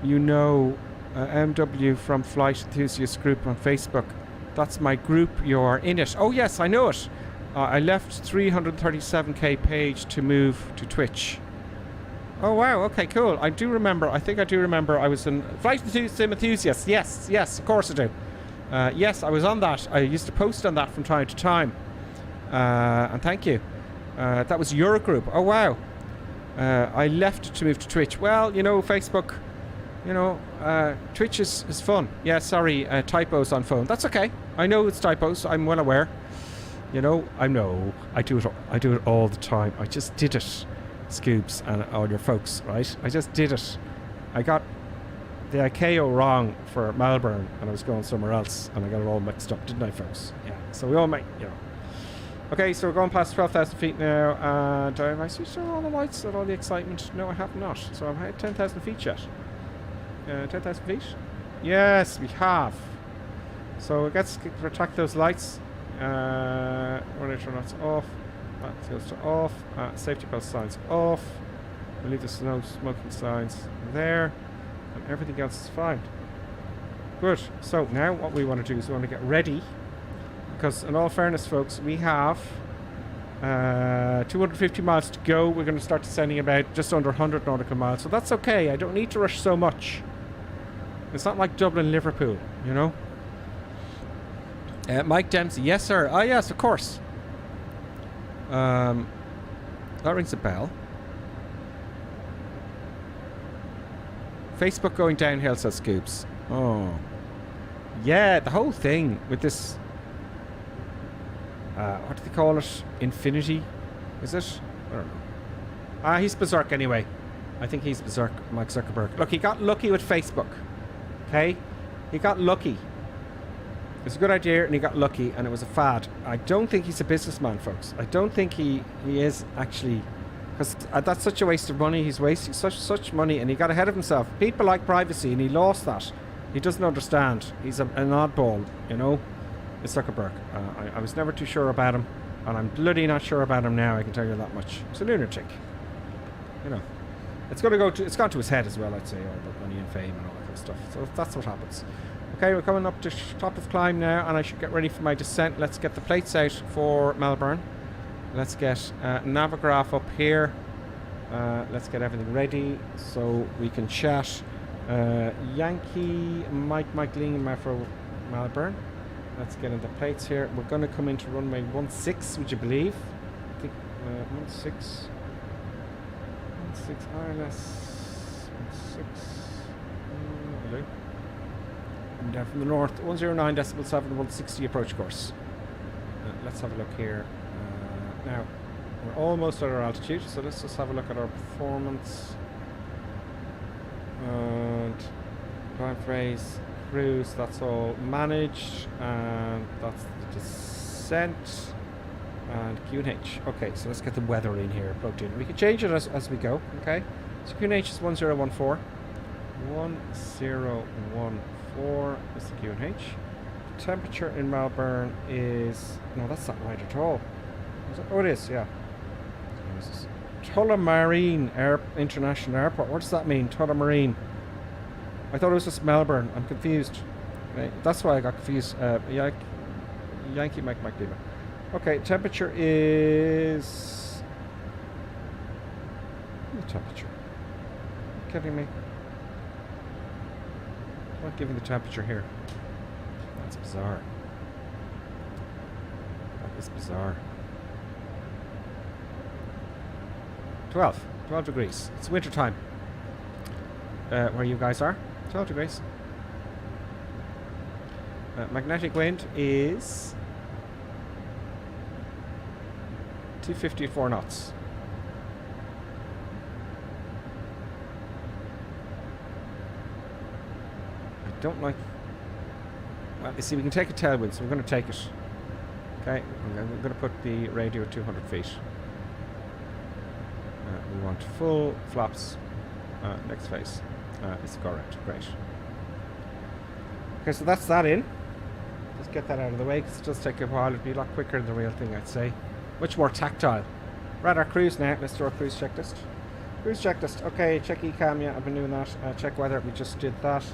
know MW from Flight Enthusiast Group on Facebook. That's my group, you're in it. Oh yes, I know it. I left 337k page to move to Twitch. Oh wow, okay, cool. I think I do remember I was in Flight Enthusiast. Yes, of course I do. Yes, I was on that. I used to post on that from time to time. And thank you. That was your group. Oh, wow. I left to move to Twitch. Well, you know, Facebook, you know, Twitch is fun. Yeah, sorry, typos on phone. That's okay. I know it's typos. I'm well aware. You know, I do it all the time. I just did it, Scoobs and all your folks, right? I just did it. I got the ICAO wrong for Melbourne and I was going somewhere else and I got it all mixed up, didn't I, folks? Yeah, so we all make, you know. Okay, so we're going past 12,000 feet now, and have I switched on all the lights and all the excitement? No, I have not. So I'm at 10,000 feet yet. 10,000 feet? Yes, we have. So let's retract those lights. Running turn lights off. That goes to off. Safety belt signs off. We'll leave the no smoking signs there. And everything else is fine. Good. So now what we want to do is we want to get ready. Because in all fairness, folks, we have 250 miles to go. We're going to start descending about just under 100 nautical miles. So that's okay. I don't need to rush so much. It's not like Dublin, Liverpool, you know. Mike Dempsey. Yes, sir. Oh, yes, of course. That rings a bell. Facebook going downhill, says Scoops. Oh. Yeah, the whole thing with this... what do they call it? Infinity? Is it? I don't know. He's berserk anyway. I think he's berserk, Mike Zuckerberg. Look, he got lucky with Facebook. Okay? He got lucky. It was a good idea and he got lucky and it was a fad. I don't think he's a businessman, folks. I don't think he is actually... Because that's such a waste of money. He's wasting such money and he got ahead of himself. People like privacy and he lost that. He doesn't understand. He's an oddball, you know? It's Zuckerberg. I was never too sure about him. And I'm bloody not sure about him now, I can tell you that much. He's a lunatic. You know. It's gone to his head as well, I'd say, all the money and fame and all that kind of stuff. So that's what happens. Okay, we're coming up to top of climb now, and I should get ready for my descent. Let's get the plates out for Melbourne. Let's get Navigraph up here. Let's get everything ready so we can chat. Yankee, Mike Lima for Melbourne. Let's get into plates here. We're going to come into runway 16, would you believe? I think 16 ILS 16. Hello. And down from the north, 109.7, 160 approach course. Let's have a look here. Now, we're almost at our altitude, so let's just have a look at our performance. And climb phase, cruise, that's all managed. And that's the descent. And QNH. Okay, so let's get the weather in here, plugged in. We can change it as we go, okay? So QNH is 1014. 1014 is the QNH. The temperature in Melbourne is... No, that's not right at all. Is it? Oh, it is, yeah. Tullamarine International Airport. What does that mean, Tullamarine? I thought it was just Melbourne. I'm confused. Okay, that's why I got confused. Yankee Mike Lima. Okay, temperature is... What temperature? Are you kidding me? I'm not giving the temperature here. That's bizarre. That is bizarre. 12 degrees. It's winter time. Where you guys are. 12 degrees. Magnetic wind is 254 knots. I don't like... Well, you see, we can take a tailwind, so we're going to take it. Okay, we're going to put the radio at 200 feet. We want full flaps. Next phase is correct. Great. Okay, so that's that in. Just get that out of the way, because it does take a while. It'll be a lot quicker than the real thing, I'd say. Much more tactile. We're at our cruise now. Let's do our cruise checklist. Cruise checklist. Okay, check ECAM. Yeah, I've been doing that. Check weather. We just did that.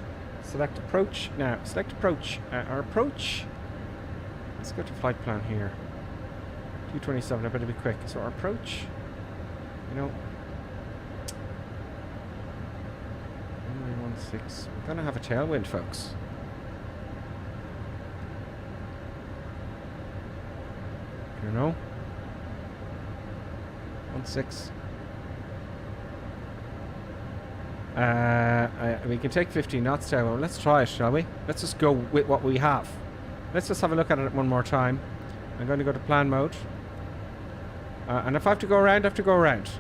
Select approach. Now, select approach. Our approach. Let's go to flight plan here. 227. I better be quick. So our approach. You know. 116. We're going to have a tailwind, folks. You know. 16. We can take 15 knots down. Let's try it, shall we? Let's just go with what we have. Let's just have a look at it one more time. I'm going to go to plan mode. And if I have to go around, I have to go around.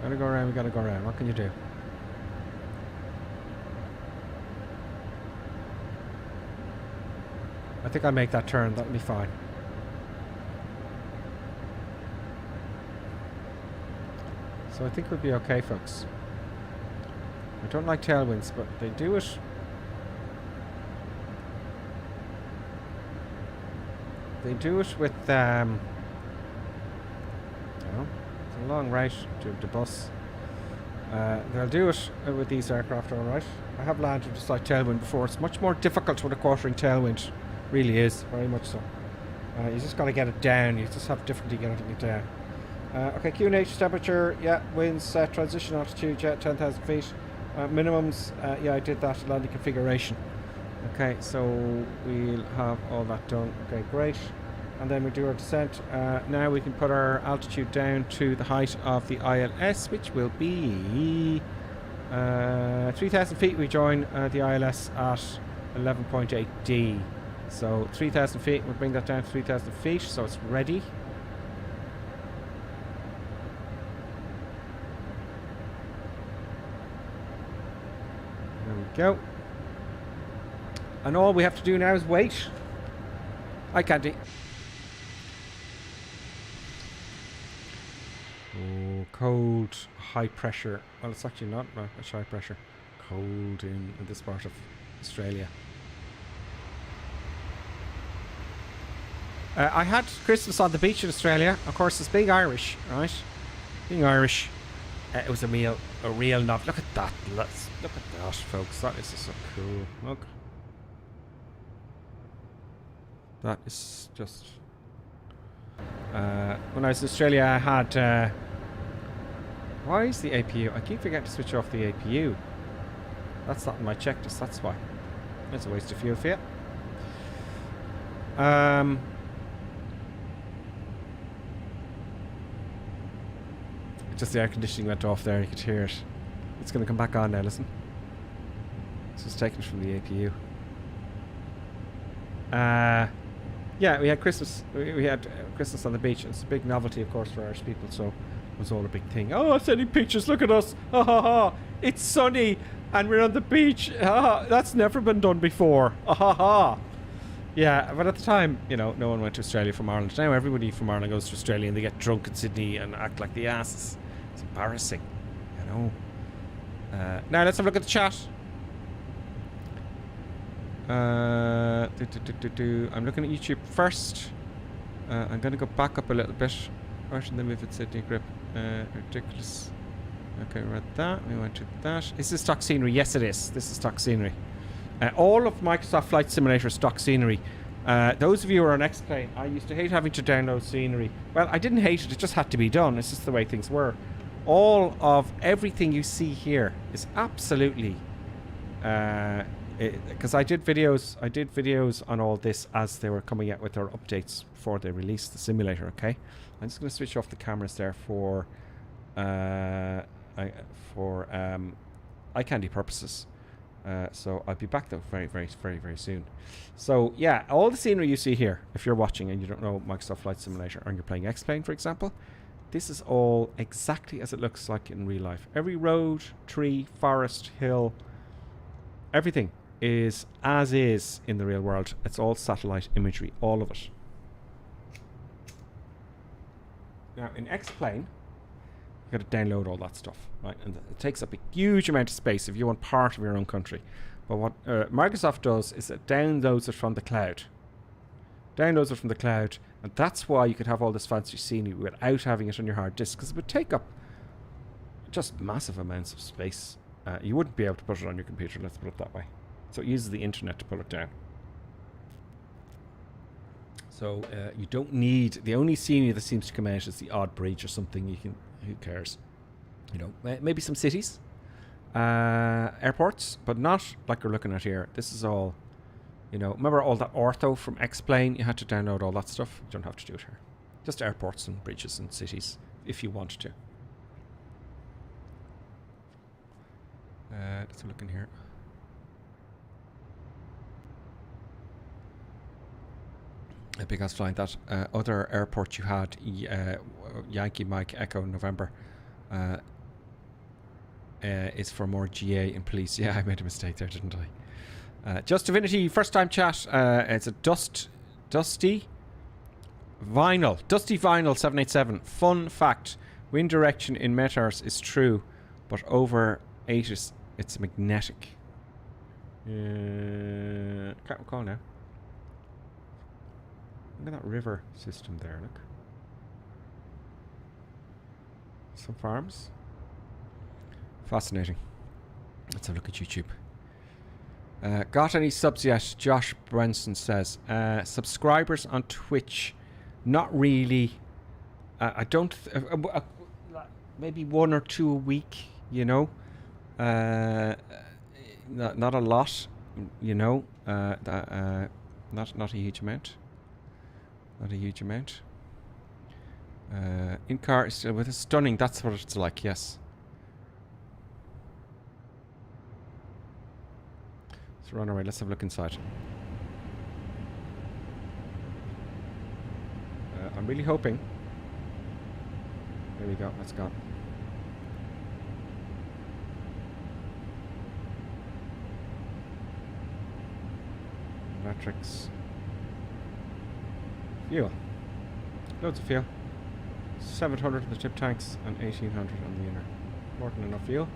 Gotta go around, we gotta go around. What can you do? I think I'll make that turn. That'll be fine. So I think we'll be okay, folks. I don't like tailwinds, but they do it. They do it with, you know, it's a long route to the bus. They'll do it with these aircraft, alright. I have landed just like tailwind before. It's much more difficult with a quartering tailwind. Really is, very much so. You just got to get it down. You just have difficulty getting it down. Okay, QNH temperature, yeah, winds, transition altitude, yeah, 10,000 feet. Minimums, yeah, I did that, landing configuration. Okay, so we'll have all that done. Okay, great. and then we do our descent. Now we can put our altitude down to the height of the ILS, which will be 3,000 feet. We join the ILS at 11.8 D. So 3,000 feet, we'll bring that down to 3,000 feet, so it's ready. There we go. And all we have to do now is wait. Hi, Candy. Oh, cold, high pressure. Well, it's actually not much high pressure. Cold in this part of Australia. I had Christmas on the beach in Australia. Of course, it's being Irish, right? Being Irish, it was a real novel. Look at that. Look at that, folks. That is just so cool. Look. That is just... when I was in Australia, I had... why is the APU? I keep forgetting to switch off the APU. That's not in my checklist, that's why. That's a waste of fuel for you. Just the air conditioning went off there, you could hear it. It's going to come back on now, listen. This was taken from the APU. Yeah, we had Christmas. We had Christmas on the beach. It's a big novelty, of course, for Irish people, so it was all a big thing. Oh, sending pictures, look at us. Ha ha ha. It's sunny and we're on the beach. Ha, that's never been done before. Ha ha ha. Yeah, but at the time, you know, no one went to Australia from Ireland. Now everybody from Ireland goes to Australia and they get drunk in Sydney and act like the asses. It's embarrassing, you know. Now let's have a look at the chat. I'm looking at YouTube first. I'm going to go back up a little bit. Right in the move at Sydney grip. Ridiculous. Okay, we're at that. We went to that. Is this stock scenery? Yes, it is. This is stock scenery. All of Microsoft Flight Simulator stock scenery. Those of you who are on X-Plane, I used to hate having to download scenery. Well, I didn't hate it. It just had to be done. It's just the way things were. All of everything you see here is absolutely... because I did videos on all this as they were coming out with their updates before they released the simulator. Okay, I'm just going to switch off the cameras there for eye candy purposes. So I'll be back though very soon. So yeah, all the scenery you see here, if you're watching and you don't know Microsoft Flight Simulator and you're playing X-Plane, for example, this is all exactly as it looks like in real life. Every road, tree, forest, hill, everything is as is in the real world. It's all satellite imagery, all of it. Now in X-Plane, you've got to download all that stuff, right? And it takes up a huge amount of space if you want part of your own country. But what Microsoft does is it downloads it from the cloud. Downloads it from the cloud, and that's why you could have all this fancy scenery without having it on your hard disk, because it would take up just massive amounts of space. You wouldn't be able to put it on your computer, let's put it that way. So it uses the internet to pull it down. So you don't need... The only scenery that seems to come out is the odd bridge or something. You can... Who cares? You know, maybe some cities. Airports, but not like we're looking at here. This is all... You know, remember all that ortho from X-Plane? You had to download all that stuff. You don't have to do it here. Just airports and bridges and cities, if you want to. Let's look in here. Because flying that other airport you had, Yankee Mike Echo November, is for more GA and police. Yeah, I made a mistake there, didn't I? Just Divinity, first time chat. It's a Dusty Vinyl 787. Fun fact: wind direction in METARs is true, but over 8 it's magnetic. Can't recall now. Look at that river system there, look. Some farms. Fascinating. Let's have a look at YouTube. Got any subs yet? Josh Branson says. Subscribers on Twitch. Not really. I don't... maybe 1 or 2 a week, you know. Not a lot, you know. Not a huge amount. Not a huge amount. In car is still with us. Stunning. That's what it's like. Yes. So run away. Let's have a look inside. I'm really hoping. There we go. Let's go. Electrics. Fuel. Loads of fuel. 700 in the tip tanks and 1800 on the inner. More than enough fuel.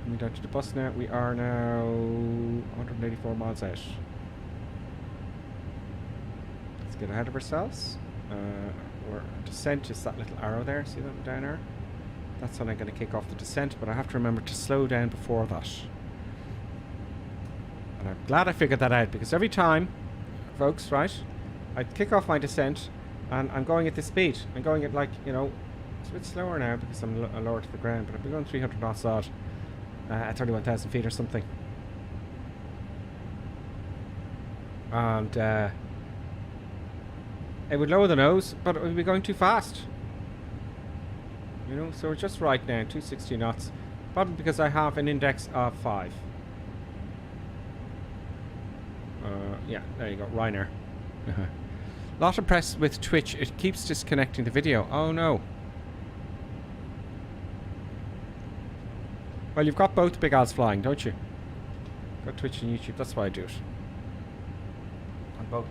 Coming down to the bus now. We are now 184 miles out. Let's get ahead of ourselves. Our descent is that little arrow there. See that down there? That's when I'm going to kick off the descent, but I have to remember to slow down before that. And I'm glad I figured that out, because every time, folks, right, I kick off my descent and I'm going at this speed. I'm going at, like, you know, it's a bit slower now because I'm lower to the ground, but I've been going 300 knots odd at 31,000 feet or something. And it would lower the nose, but it would be going too fast. You know, so we're just right now, 260 knots. Probably because I have an index of 5. Yeah, there you go, Reiner. Lot of press with Twitch. It keeps disconnecting the video. Oh no. Well, you've got both big ads flying, don't you? Got Twitch and YouTube. That's why I do it. On both.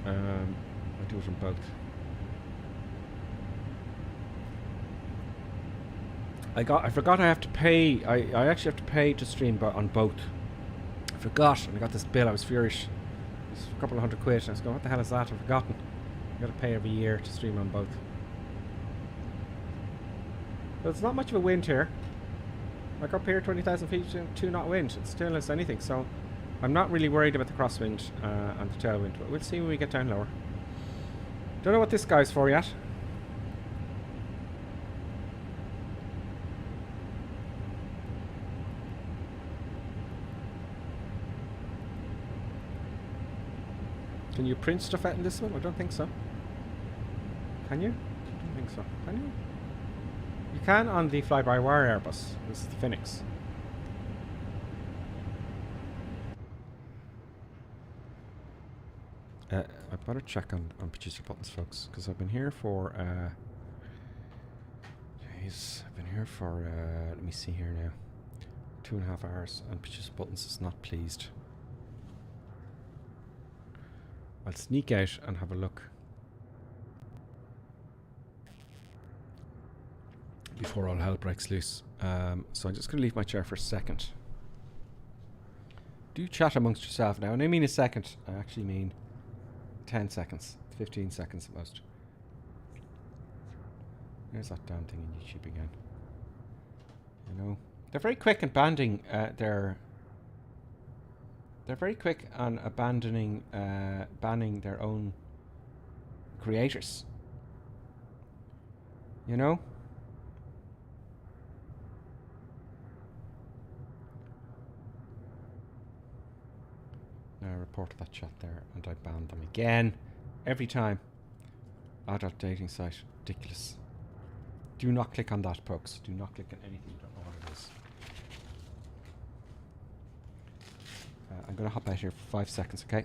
I do it on both. I forgot I have to pay. I actually have to pay to stream on both. I forgot, and I got this bill. I was furious. It's a couple of £100. And I was going, what the hell is that? I've forgotten. You got to pay every year to stream on both. But it's not much of a wind here. Like up here, 20,000 feet, 2 knot wind. It's still as anything. So I'm not really worried about the crosswind and the tailwind. But we'll see when we get down lower. Don't know what this guy's for yet. Can you print stuff out in this one? I don't think so. Can you? I don't think so. Can you? You can on the fly-by-wire Airbus. This is the Fenix. I better check on producer buttons, folks, because I've been here for jeez, I've been here for let me see here now, 2.5 hours, and producer buttons is not pleased. I'll sneak out and have a look before all hell breaks loose. So I'm just going to leave my chair for a second. Do chat amongst yourself now. And I mean a second. I actually mean 10 seconds. 15 seconds at most. There's that damn thing in YouTube again. You know, they're very quick at banding They're very quick on banning their own creators. You know? Now I reported that chat there and I banned them again. Every time. Adult dating site. Ridiculous. Do not click on that, folks. Do not click on anything you don't know what it is. I'm going to hop out here for 5 seconds, okay?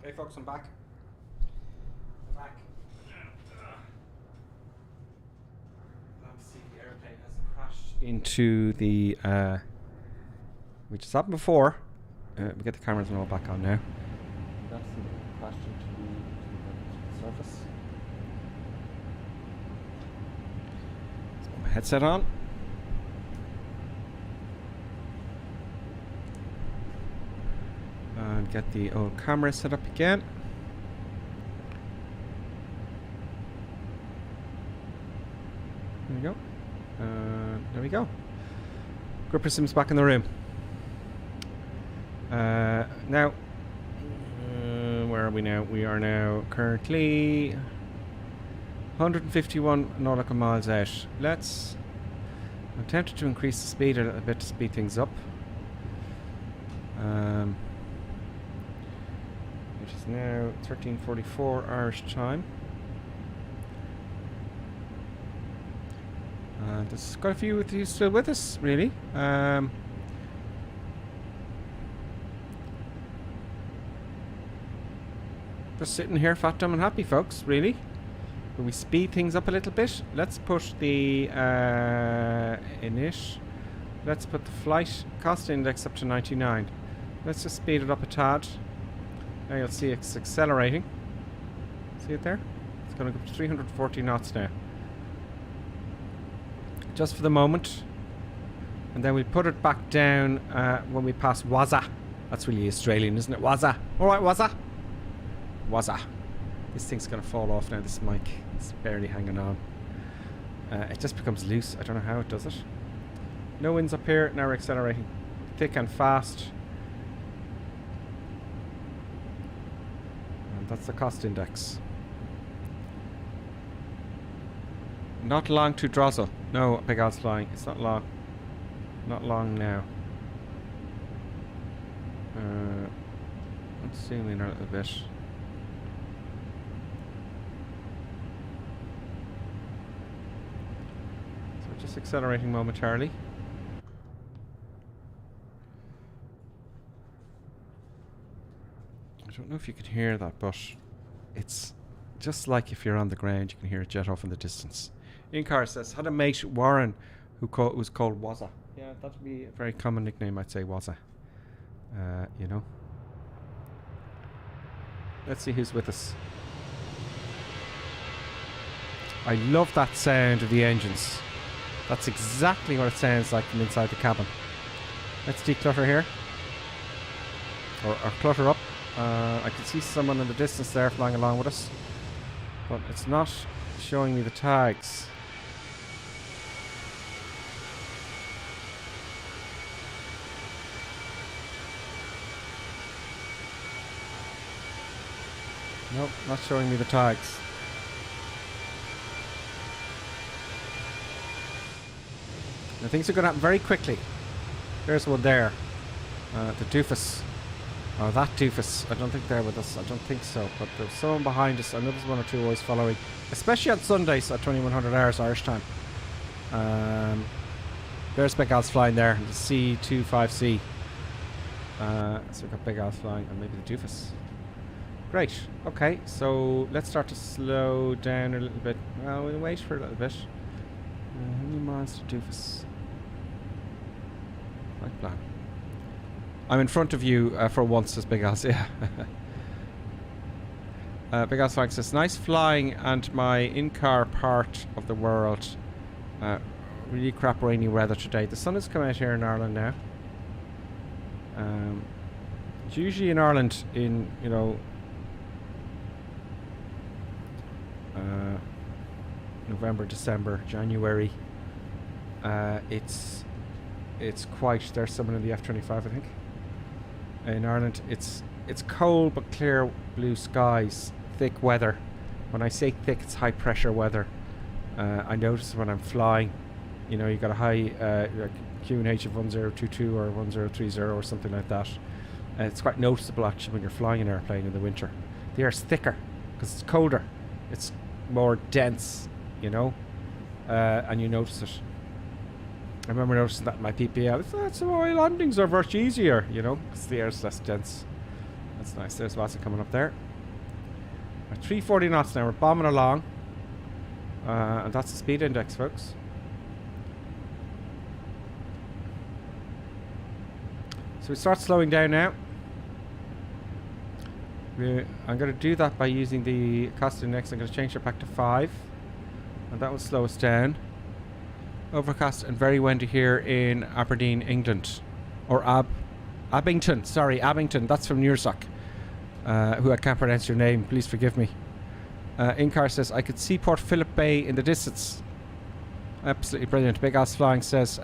Okay, folks, I'm back. Obviously, the airplane has crashed into the. Which has happened before. We get the cameras and all back on now. That's crashed into the surface. Let's put my headset on. And get the old camera set up again. There we go. There we go. Gripper Sim's back in the room. Now, where are we now? We are now currently 151 nautical miles out. I'm tempted to increase the speed a little bit to speed things up. Which is now 13:44 Irish time. There's quite a few of you still with us, really. Just sitting here fat, dumb and happy, folks, really. When we speed things up a little bit, let's push the init. Let's put the flight cost index up to 99. Let's just speed it up a tad. Now you'll see it's accelerating. See it there? It's going to go up to 340 knots now. Just for the moment. And then we put it back down when we pass Wazza. That's really Australian, isn't it? Wazza. Alright, Wazza. Wazza. This thing's going to fall off now, this mic. It's barely hanging on. It just becomes loose. I don't know how it does it. No winds up here. Now we're accelerating thick and fast. And that's the cost index. Not long to Drozzle. No, Big Al's flying. It's not long. Not long now. Let's zoom in a little bit. So just accelerating momentarily. I don't know if you can hear that, but it's just like if you're on the ground, you can hear a jet off in the distance. In-car says, had a mate, Warren, who was called Wazza. Yeah, that would be a very common nickname, I'd say, Wazza. You know. Let's see who's with us. I love that sound of the engines. That's exactly what it sounds like from inside the cabin. Let's declutter here. Or clutter up. I can see someone in the distance there flying along with us. But it's not showing me the tags. Nope, not showing me the tags. Now things are going to happen very quickly. There's one there. The doofus. Oh, that doofus. I don't think they're with us. I don't think so. But there's someone behind us. I know there's one or two always following. Especially on Sundays at 2100 hours Irish time. There's Big Al's flying there. The C25C. So we've got Big Al's flying. And maybe the doofus. Great. Okay, so let's start to slow down a little bit. Well, we'll wait for a little bit. How many miles to doofus? Right plan. I'm in front of you for once, says Big Al's. Yeah. Big Al's flying says, nice flying and my in-car part of the world. Really crap rainy weather today. The sun has come out here in Ireland now. It's usually in Ireland in, you know, November, December, January. It's quite. There's someone in the F-25, I think. In Ireland, it's cold but clear blue skies, thick weather. When I say thick, it's high pressure weather. I notice when I'm flying, you know, you got a high like QNH of 1022 or 1030 or something like that. It's quite noticeable actually when you're flying an airplane in the winter. The air's thicker because it's colder. It's more dense, you know, and you notice it. I remember noticing that in my PPL. That's why landings are much easier, you know, because the air's less dense. That's nice. There's Vasa coming up there. At 340 knots now. We're bombing along. And that's the speed index, folks. So we start slowing down now. I'm going to do that by using the cost index. I'm going to change it back to 5. And that will slow us down. Overcast and very windy here in Aberdeen, England. Or Abington. Sorry, Abington. That's from Nearsock. Who I can't pronounce your name. Please forgive me. Incar says, I could see Port Phillip Bay in the distance. Absolutely brilliant. Big Ass Flying says,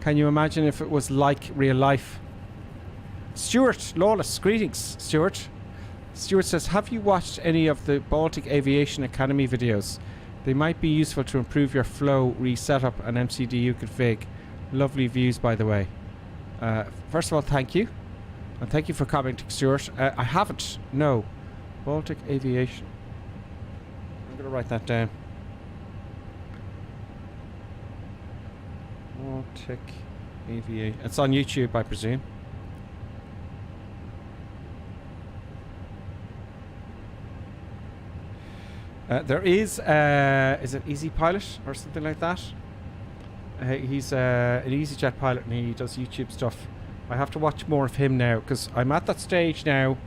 can you imagine if it was like real life? Stuart, Lawless, greetings, Stuart. Stuart says, have you watched any of the Baltic Aviation Academy videos? They might be useful to improve your flow, reset-up and MCDU config. Lovely views, by the way. First of all, thank you. And thank you for commenting, Stuart. I haven't, no. Baltic Aviation. I'm going to write that down. Baltic Aviation. It's on YouTube, I presume. There is it Easy Pilot or something like that? He's an EasyJet pilot and he does YouTube stuff. I have to watch more of him now because I'm at that stage now,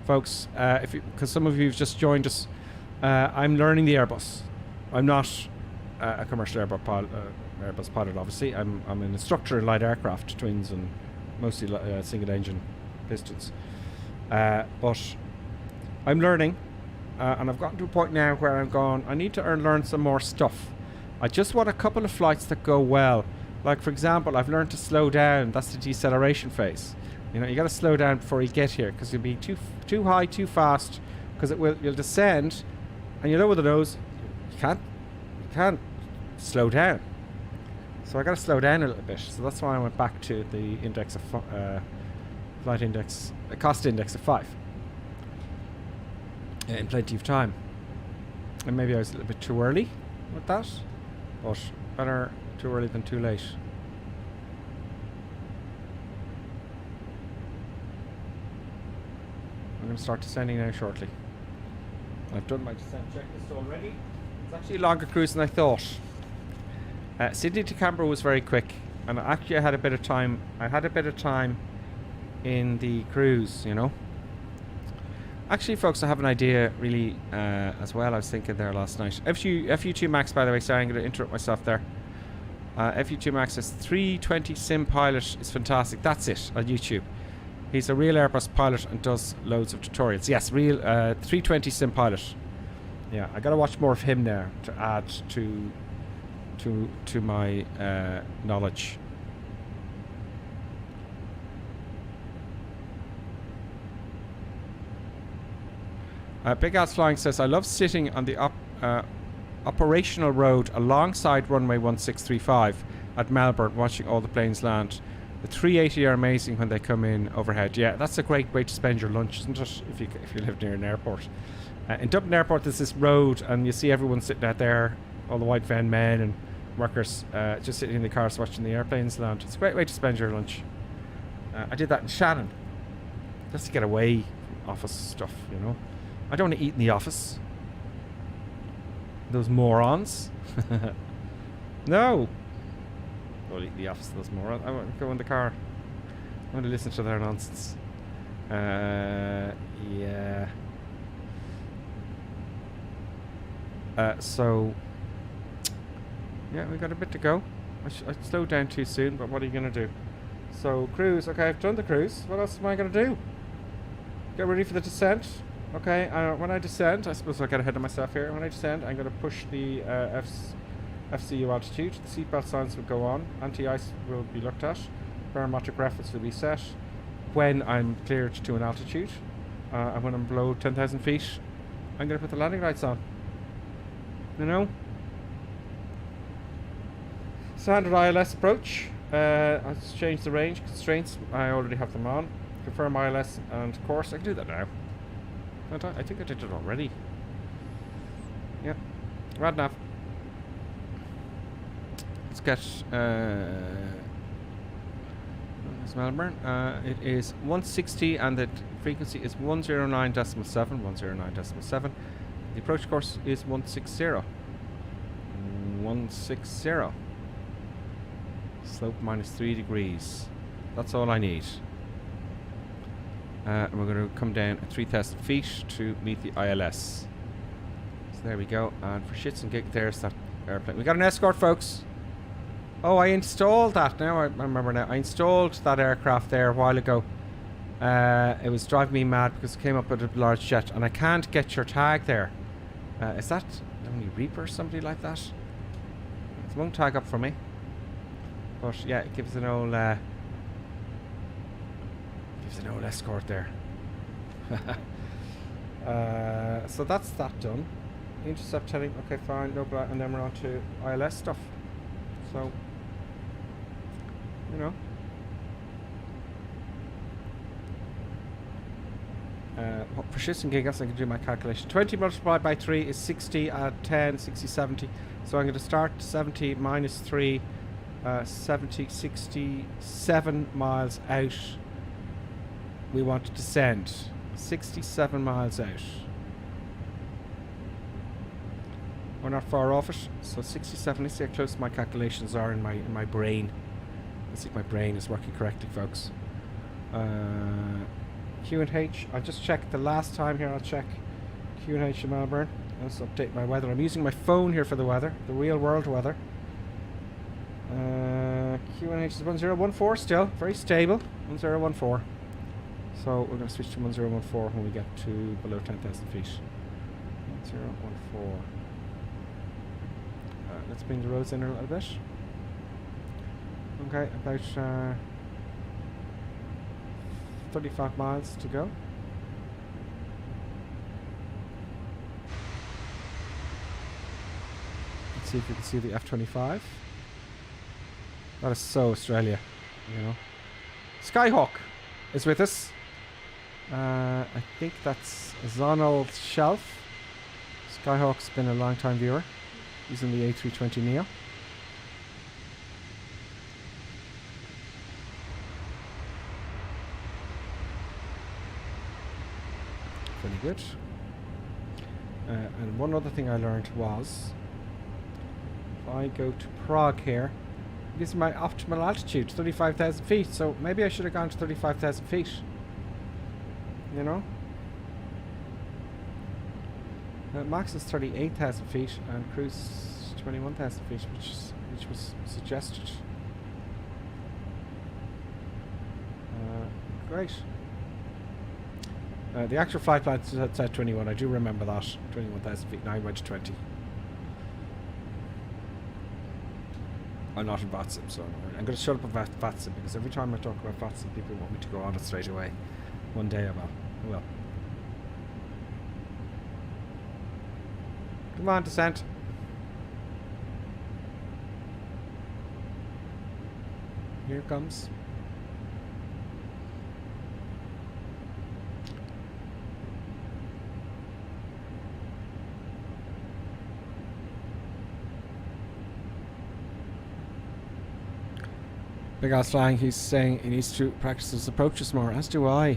folks. Because some of you have just joined us, I'm learning the Airbus. I'm not a commercial Airbus pilot, obviously. I'm an instructor in light aircraft, twins and mostly single engine pistons. But I'm learning. And I've gotten to a point now where I'm going, I need to learn some more stuff. I just want a couple of flights that go well. Like, for example, I've learned to slow down. That's the deceleration phase. You know, you got to slow down before you get here because you'll be too high, too fast. Because you'll descend, and you lower the nose. You can't slow down. So I got to slow down a little bit. So that's why I went back to the index of flight index, cost index of 5. In plenty of time. And maybe I was a little bit too early with that, but better too early than too late. I'm going to start descending now shortly. I've done my descent checklist already. It's actually a longer cruise than I thought. Sydney to Canberra was very quick, and actually I had a bit of time. I had a bit of time in the cruise, you know. Actually, folks, I have an idea, really, as well. I was thinking there last night. FU2 Max, by the way, sorry, I'm going to interrupt myself there. FU2 Max says 320 sim pilot is fantastic. That's it, on YouTube. He's a real Airbus pilot and does loads of tutorials. Yes, real 320 sim pilot. Yeah, I got to watch more of him there to add to my knowledge. Big Ass Flying says, I love sitting on the operational road alongside runway 1635 at Melbourne watching all the planes land. The 380 are amazing when they come in overhead. Yeah, that's a great way to spend your lunch, isn't it? If you live near an airport. In Dublin Airport there's this road and you see everyone sitting out there, all the white van men and workers just sitting in the cars watching the airplanes land. It's a great way to spend your lunch. I did that in Shannon just to get away from office stuff, you know. I don't want to eat in the office. Those morons. No. Don't eat in the office, those morons. I want to go in the car. I want to listen to their nonsense. Yeah. So, yeah, we got a bit to go. I slowed down too soon, but what are you going to do? So, cruise. Okay, I've done the cruise. What else am I going to do? Get ready for the descent. Okay, when I descend, I suppose I'll get ahead of myself here. When I descend, I'm going to push the FCU altitude. The seatbelt signs will go on. Anti-ice will be looked at. Barometric reference will be set. When I'm cleared to an altitude, and when I'm below 10,000 feet, I'm going to put the landing lights on. You know? Standard ILS approach. I'll change the range constraints. I already have them on. Confirm ILS and course. I can do that now. I think I did it already. Yeah. Radnav. Let's get Melbourne. It is 160 and the frequency is 109.7, 109.7. The approach course is 160. 160. Slope minus 3 degrees. That's all I need. And we're going to come down at 3,000 feet to meet the ILS. So there we go. And for shits and gigs, there's that airplane. We got an escort, folks. Oh, I installed that. Now I remember now. I installed that aircraft there a while ago. It was driving me mad because it came up with a large jet, and I can't get your tag there. Is that only Reaper or somebody like that? It won't tag up for me. But yeah, it gives an old escort there. So that's that done. Intercept heading, okay, fine, no, and then we're on to ILS stuff. So, you know. For shits and gigs, I can do my calculation. 20 multiplied by 3 is 60 at 10, 60, 70. So I'm going to start 70 minus 3, 70, 67 miles out. We want to descend 67 miles out. We're not far off it, so 67. Let's see how close my calculations are in my brain. Let's see if my brain is working correctly, folks. Q and H. I'll just check the last time here. I'll check Q and H in Melbourne. Let's update my weather. I'm using my phone here for the weather, the real world weather. Q and H is 1014 still, very stable. 1014. So we're going to switch to 1014 when we get to below 10,000 feet. 1014. Let's bring the roads in a little bit. Okay, about 35 miles to go. Let's see if you can see the F-25. That is so Australia, you know. Skyhawk is with us. I think that's Zonal Shelf. Skyhawk's been a long time viewer using the A320 Neo. Very good. And one other thing I learned was, if I go to Prague here, this is my optimal altitude, 35,000 feet. So maybe I should have gone to 35,000 feet. You know? Max is 38,000 feet and cruise 21,000 feet, which was suggested. Great. The actual flight plan said 21. I do remember that. 21,000 feet. Now I went to 20. I'm not in VATSIM, so I'm going to shut up about VATSIM because every time I talk about VATSIM, people want me to go on it straight away. One day I will. I will. Come on, descent. Here it comes. Big ass flying, he's saying he needs to practice his approaches more. As do I.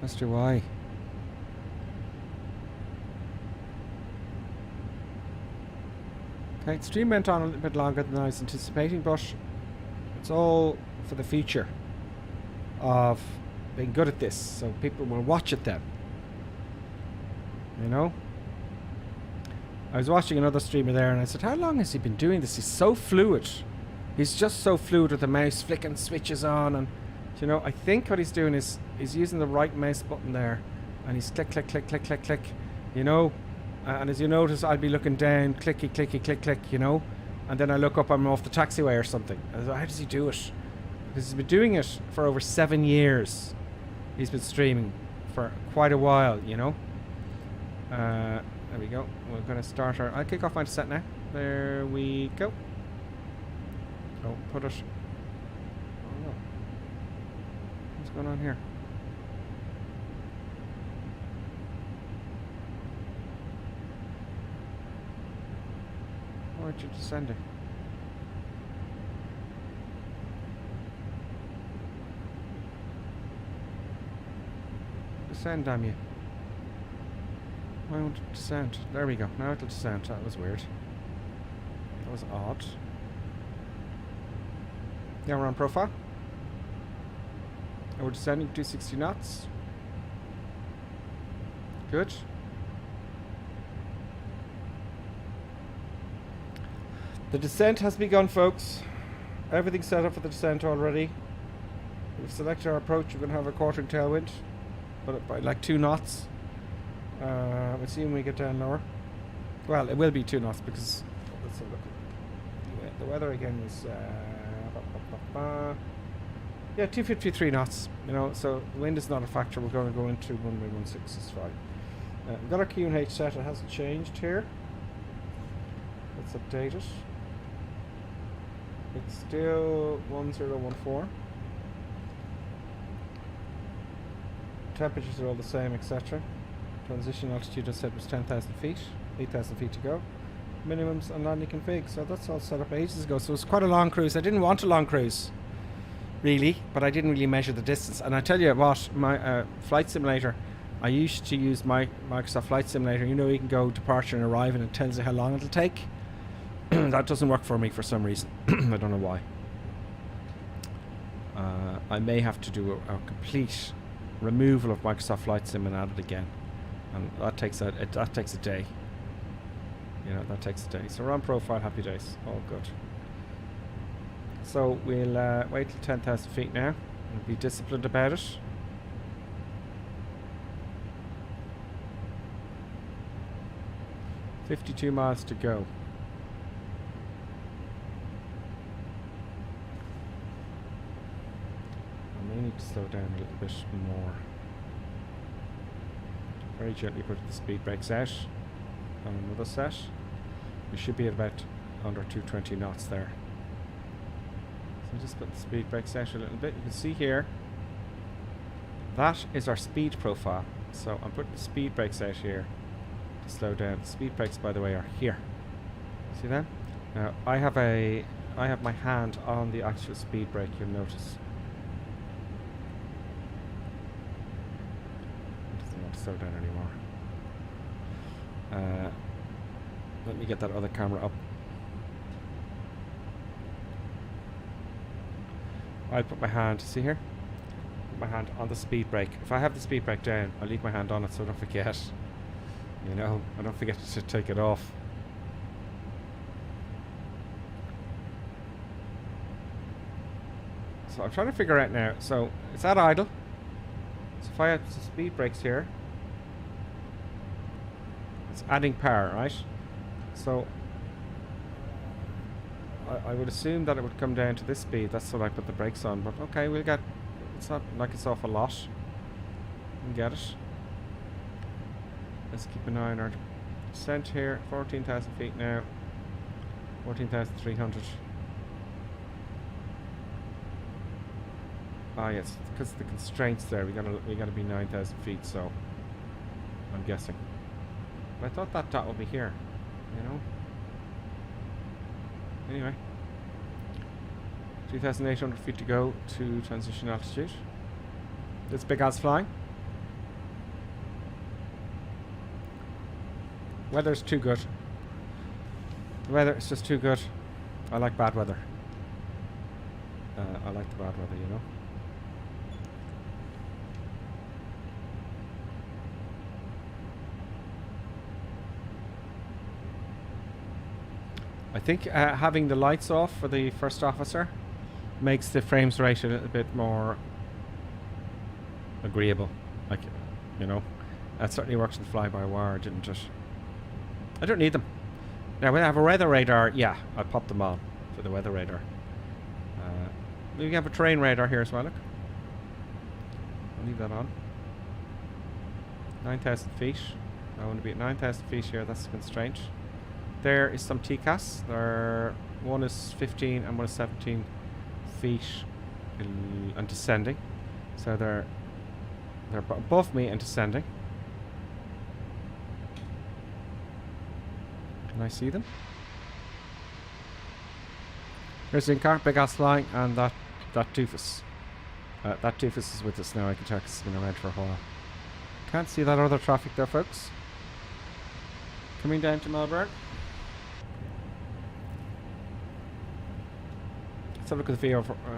As do I. Okay, stream went on a little bit longer than I was anticipating, but it's all for the future of being good at this, so people will watch it then. You know? I was watching another streamer there and I said, how long has he been doing this? He's so fluid. He's just so fluid with the mouse, flicking switches on, and you know, I think what he's doing is he's using the right mouse button there and he's click, click, click, click, click, click, you know. And as you notice, I'll be looking down, clicky, clicky, click, click, you know. And then I look up, I'm off the taxiway or something. I was like, how does he do it? Because he's been doing it for over 7 years. He's been streaming for quite a while, you know. There we go. We're going to start our... I'll kick off my set now. There we go. Oh, put it... Oh, no. What's going on here? Why aren't you descending? Descend, damn you. Why won't it descend? There we go. Now it'll descend. That was weird. That was odd. Now we're on profile. And we're descending 260 knots. Good. The descent has begun, folks. Everything's set up for the descent already. We've selected our approach. We're going to have a quartering tailwind, but by like 2 knots. We'll see when we get down lower. Well, it will be 2 knots because let's have a look. The weather again is yeah, 253 knots. You know, so the wind is not a factor. We're going to go into 11665. We've got our Q and H set. It hasn't changed here. Let's update it. It's still 1014. Temperatures are all the same, etc. Transition altitude I said was 10,000 feet. 8,000 feet to go. Minimums and landing config. So that's all set up ages ago. So it's quite a long cruise. I didn't want a long cruise, really, but I didn't really measure the distance. And I tell you what, my flight simulator, I used to use my Microsoft Flight Simulator. You know, you can go departure and arrive and it tells you how long it'll take. That doesn't work for me for some reason. I don't know why. I may have to do a complete removal of Microsoft Flight Sim and add it again, and that takes a day. You know, that takes a day. So we're on profile. Happy days. All good. So we'll wait till 10,000 feet now and be disciplined about it. $52 miles to go. I may need to slow down a little bit more. Very gently put the speed brakes out on another set. We should be at about under 220 knots there. So just put the speed brakes out a little bit. You can see here, that is our speed profile. So I'm putting the speed brakes out here to slow down. The speed brakes, by the way, are here. See that? Now I have my hand on the actual speed brake, you'll notice. It doesn't want to slow down anymore. Let me get that other camera up. I'll put my hand, see here? Put my hand on the speed brake. If I have the speed brake down, I'll leave my hand on it so I don't forget. You know, I don't forget to take it off. So I'm trying to figure out now. So it's at idle. So if I have the speed brakes here, it's adding power, right? So I would assume that it would come down to this speed. That's what I put the brakes on. But okay, we'll get. It's not like it's off a lot. We can get it. Let's keep an eye on our descent here. 14,000 feet now. 14,300. Ah, yes, because of the constraints there. We gotta be 9,000 feet. So I'm guessing. But I thought that dot would be here. You know. Anyway, 2,800 feet to go to transition altitude. This big ass flying. Weather's too good. The weather is just too good. I like bad weather. I like the bad weather, you know. I think having the lights off for the first officer makes the frames rate a little bit more agreeable. Like, you know, that certainly works in fly-by-wire, didn't it? I don't need them. Now, when I have a weather radar, yeah, I'll pop them on for the weather radar. We have a terrain radar here as well, look. I'll leave that on. 9,000 feet. I want to be at 9,000 feet here, that's the constraint. There is some TCAS. One is 15 and one is 17 feet and descending. So they're above me and descending. Can I see them? Here's the in-car, big ass flying, and that doofus. That doofus is with us now. I can check. It's been around for a while. can't see that other traffic there, folks. Coming down to Melbourne. Let's have a look at the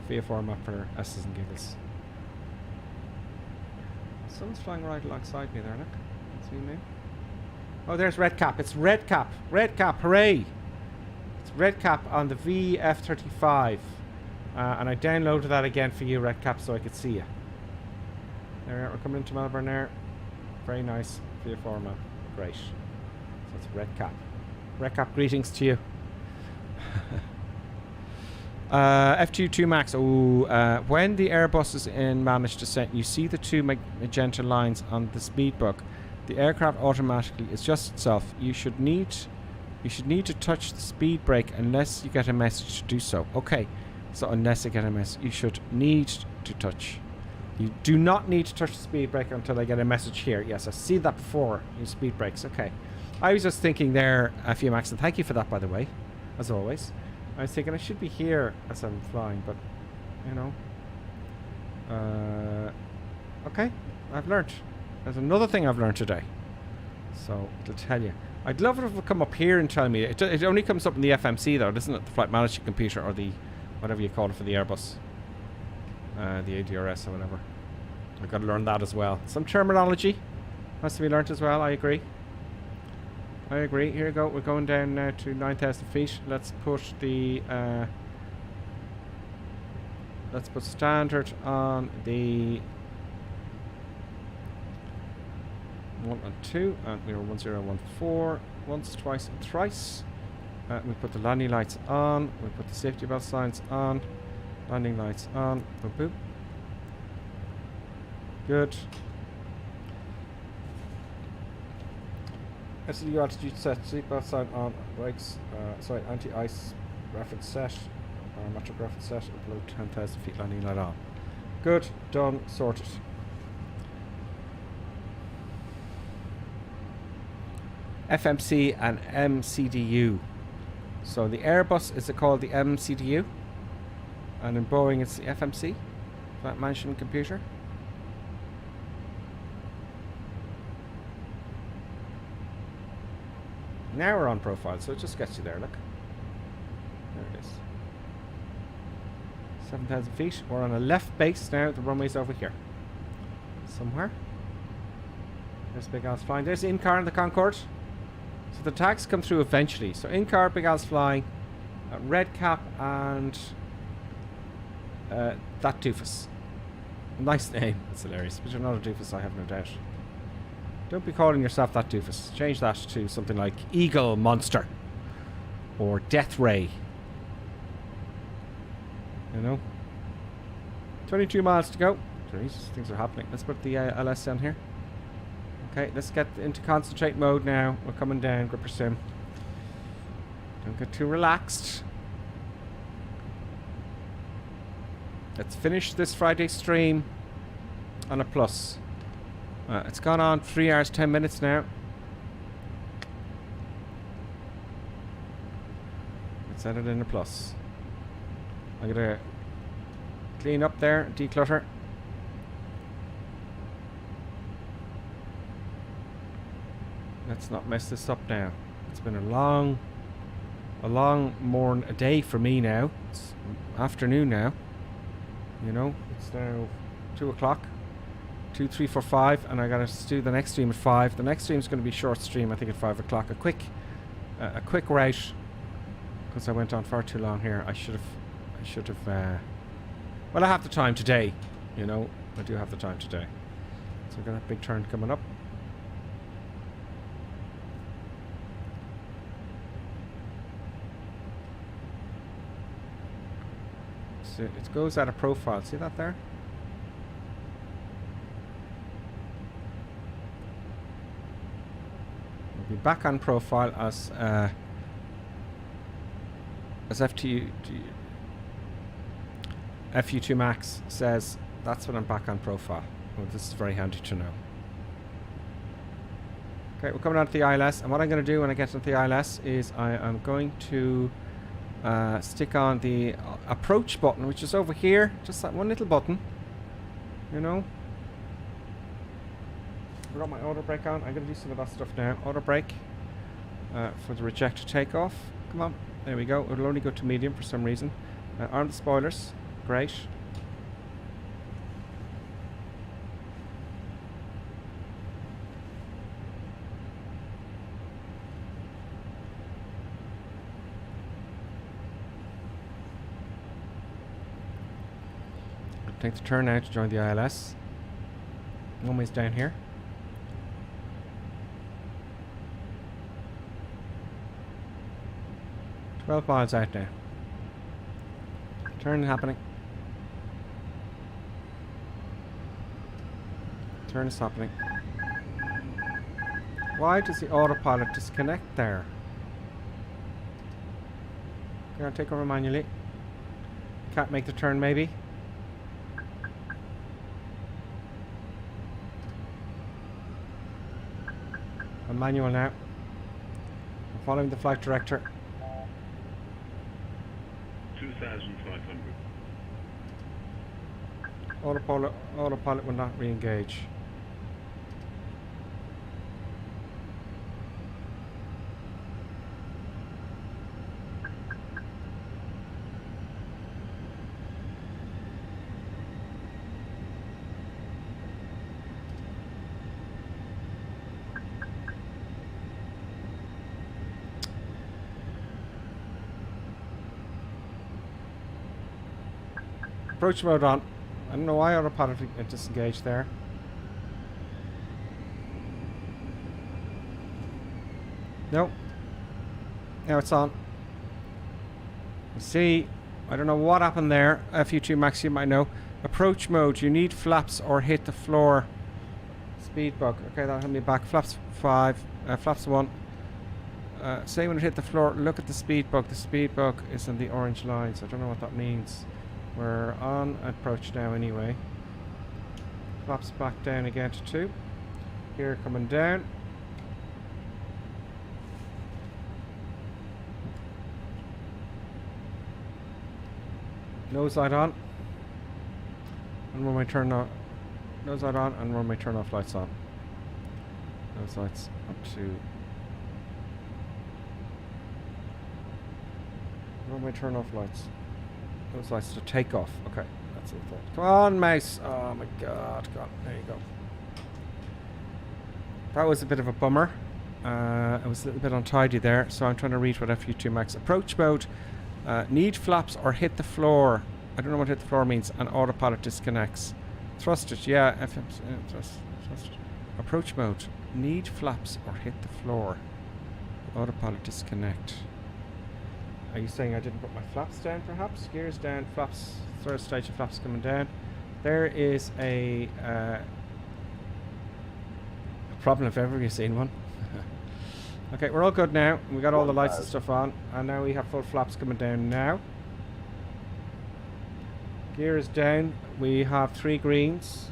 VFR map for S's and giggles. Someone's flying right alongside me there, look. See me? Oh, there's red cap. It's red cap. Red cap, hooray! It's red cap on the VF35. And I downloaded that again for you, red cap, so I could see you. There we are, we're coming into Melbourne there. Very nice VFR map. Great. So it's red cap. Red cap, greetings to you. FG2 Max. When the Airbus is in managed descent, you see the two magenta lines on the speed book. The aircraft automatically adjusts itself. You should need to touch the speed brake unless you get a message to do so. Okay, so unless you get a message, you should need to touch. You do not need to touch the speed brake until I get a message here. Yes, I see that before. Use speed brakes. Okay, I was just thinking there, FG Max, and thank you for that, by the way, as always. I was thinking I should be here as I'm flying, but, you know. Okay, I've learnt. There's another thing I've learnt today. So, it'll tell you. I'd love it if it would come up here and tell me. It only comes up in the FMC, though, doesn't it? The flight management computer, or the, whatever you call it for the Airbus. The ADRS or whatever. I've got to learn that as well. Some terminology has to be learnt as well, I agree. I agree. Here we go. We're going down now to 9,000 feet. Let's put the let's put standard on the 1 and 2, and we were 1014 once, twice, and thrice. We put the landing lights on. We put the safety belt signs on. Landing lights on. Boop boop. Good. SLU altitude set, seatbelt sign on, brakes, sorry, anti-ice reference set, metric reference set, below 10,000 feet, landing light on. Good, done, sorted. FMC and MCDU. So the Airbus, is it called the MCDU? And in Boeing it's the FMC, Flight Management Computer. Now we're on profile, so it just gets you there, look. There it is. 7,000 feet. We're on a left base now. The runway's over here. Somewhere. There's Big Al's flying. There's in-car and the Concorde. So the tags come through eventually. So in-car, Big Al's flying. Red cap and that doofus. Nice name. That's hilarious. But you're not a doofus, I have no doubt. Don't be calling yourself that doofus. Change that to something like Eagle Monster or Death Ray. You know? 22 miles to go. Jeez, things are happening. Let's put the LS down here. Okay, let's get into concentrate mode now. We're coming down, gripper sim. Don't get too relaxed. Let's finish this Friday stream on a plus. It's gone on 3 hours 10 minutes now. Let's set it in a plus. I'm gonna clean up there, declutter. Let's not mess this up now. It's been a long a day for me now. It's afternoon now. You know, it's now 2 o'clock. 2, 3, 4, 5, and I gotta do the next stream at 5. The next stream is going to be short stream, I think at 5 o'clock. A quick route, because I went on far too long here. I should have. Well, I have the time today. You know, I do have the time today. So we're gonna have a big turn coming up. So it goes out of profile. See that there? Be back on profile as FU2 Max says. That's when I'm back on profile. Well, this is very handy to know. Okay, we're coming out of the ILS, and what I'm going to do when I get into the ILS is I am going to stick on the approach button, which is over here, just that one little button, you know. forgot my auto brake on. I'm going to do some of that stuff now. Auto brake for the reject takeoff. Come on. There we go. It'll only go to medium for some reason. Arm the spoilers. Great. Take the turn now to join the ILS. One way's down here. $12 miles out now. Turn happening. Turn is happening. Why does the autopilot disconnect there? Can I take over manually? Can't make the turn maybe? I'm manual now. I'm following the flight director. 2,500. Autopilot will not re-engage. Approach mode on. I don't know why autopilot disengaged there. No. Now it's on. You see, I don't know what happened there. FU2 Max, you might know. Approach mode. You need flaps or hit the floor. Speed bug. Okay, that'll help me back. Flaps 5. Flaps 1. Say when it hit the floor, look at the speed bug. The speed bug is in the orange lines. I don't know what that means. We're on approach now anyway. Flaps back down again to 2. Here coming down. Nose light on. And when we turn off, nose light on, and when we turn off lights on. Nose lights up to. When we turn off lights. Those lights to take off. Okay, that's it. Come on, mouse. Oh my god. God, there you go. That was a bit of a bummer. It was a little bit untidy there, so I'm trying to read what FU2 Max. Approach mode. Need flaps or hit the floor. I don't know what hit the floor means. And autopilot disconnects. Thrust it. Yeah, thrust it. Approach mode. Need flaps or hit the floor. Autopilot disconnect. Are you saying I didn't put my flaps down perhaps? Gears down, flaps, third stage of flaps coming down. There is a problem if ever you've seen one. Okay, we're all good now. We got all the lights and stuff on. And now we have full flaps coming down now. Gears down. We have 3 greens.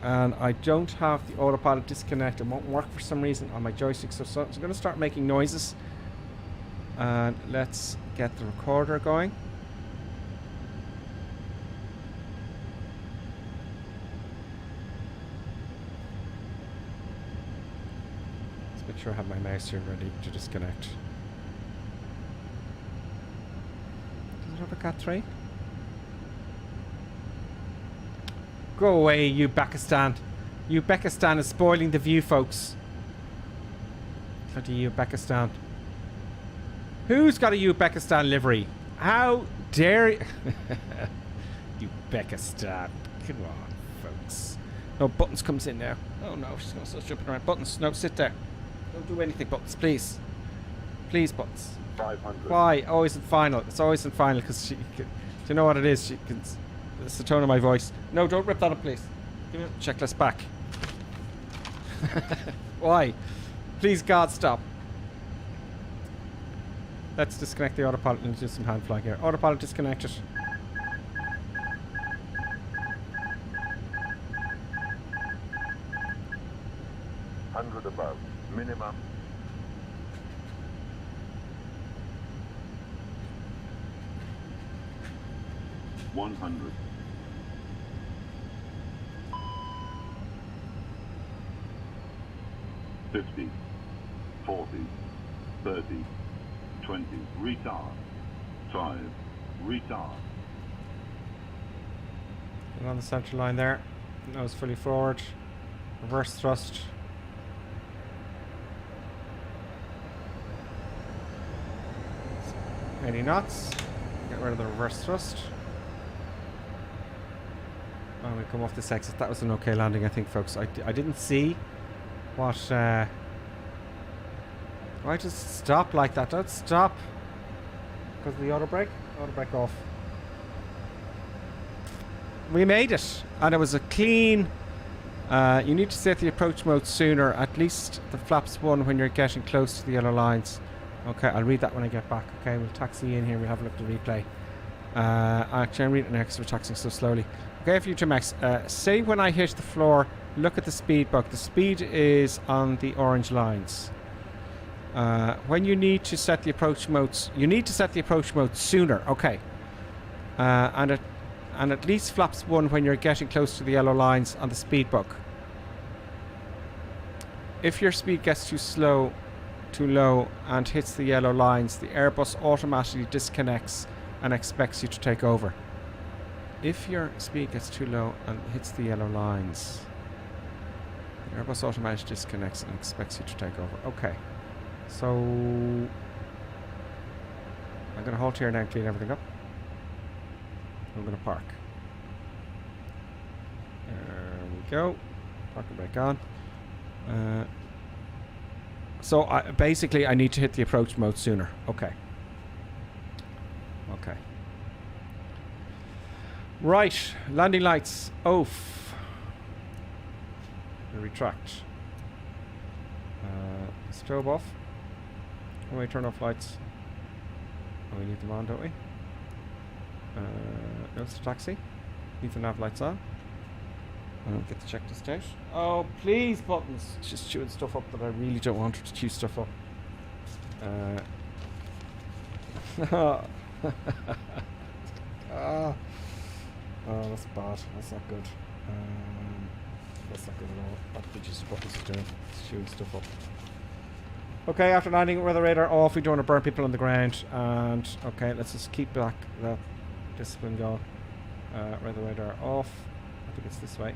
And I don't have the autopilot disconnect. It won't work for some reason on my joystick. So I'm going to start making noises. And let's get the recorder going. Let's make sure I have my mouse here ready to disconnect. Does it have a Cat 3? Go away, Uzbekistan. Uzbekistan is spoiling the view, folks. Bloody Uzbekistan. Who's got a Uzbekistan livery? How dare you? Uzbekistan. Come on, folks. No, Buttons comes in now. Oh no, she's going to start jumping around. Buttons, no, sit there. Don't do anything, Buttons, please. Please, Buttons. 500. Why? Always in final. It's always in final because she can. Do you know what it is? She can. It's the tone of my voice. No, don't rip that up, please. Give me a checklist back. Why? Please, God, stop. Let's disconnect the autopilot and do some hand flying here. Autopilot disconnected. $100 above. Minimum. 100. 50, 40, 30, 20, retard, 5, retard. And on the central line there, nose fully forward, reverse thrust. 80 knots, get rid of the reverse thrust. And we come off this exit. That was an okay landing, I think, folks. I didn't see what... why just stop like that? Don't stop. Because of the auto brake? Auto brake off. We made it. And it was a clean... you need to set the approach mode sooner. At least the flaps 1 when you're getting close to the yellow lines. Okay, I'll read that when I get back. Okay, we'll taxi in here. We'll have a look at the replay. Actually, I'm reading it next. We're taxiing so slowly. Okay, Future Max. Say when I hit the floor, look at the speed book. The speed is on the orange lines. When you need to set the approach modes, you need to set the approach mode sooner. Okay. And at least flaps 1 when you're getting close to the yellow lines on the speed book. If your speed gets too low and hits the yellow lines, the Airbus automatically disconnects and expects you to take over. If your speed gets too low and hits the yellow lines, the Airbus automatically disconnects and expects you to take over. Okay. So I'm going to halt here now and clean everything up. I'm going to park. There we go. Parking brake on. So basically I need to hit the approach mode sooner. Okay. Okay. Right. Landing lights off. Retract. Strobe off. Oh, we turn off lights. Oh, we need them on, don't we? No, it's a taxi. Need the nav lights on. I don't get to check this out. Oh, please, buttons. It's just chewing stuff up that I really don't want her to chew stuff up. Oh, that's bad. That's not good. That's not good at all. That bitch's buttons is doing. It's chewing stuff up. Okay, after landing, weather radar off. We don't want to burn people on the ground. And okay, let's just keep back that discipline going. Weather radar off. I think it's this way.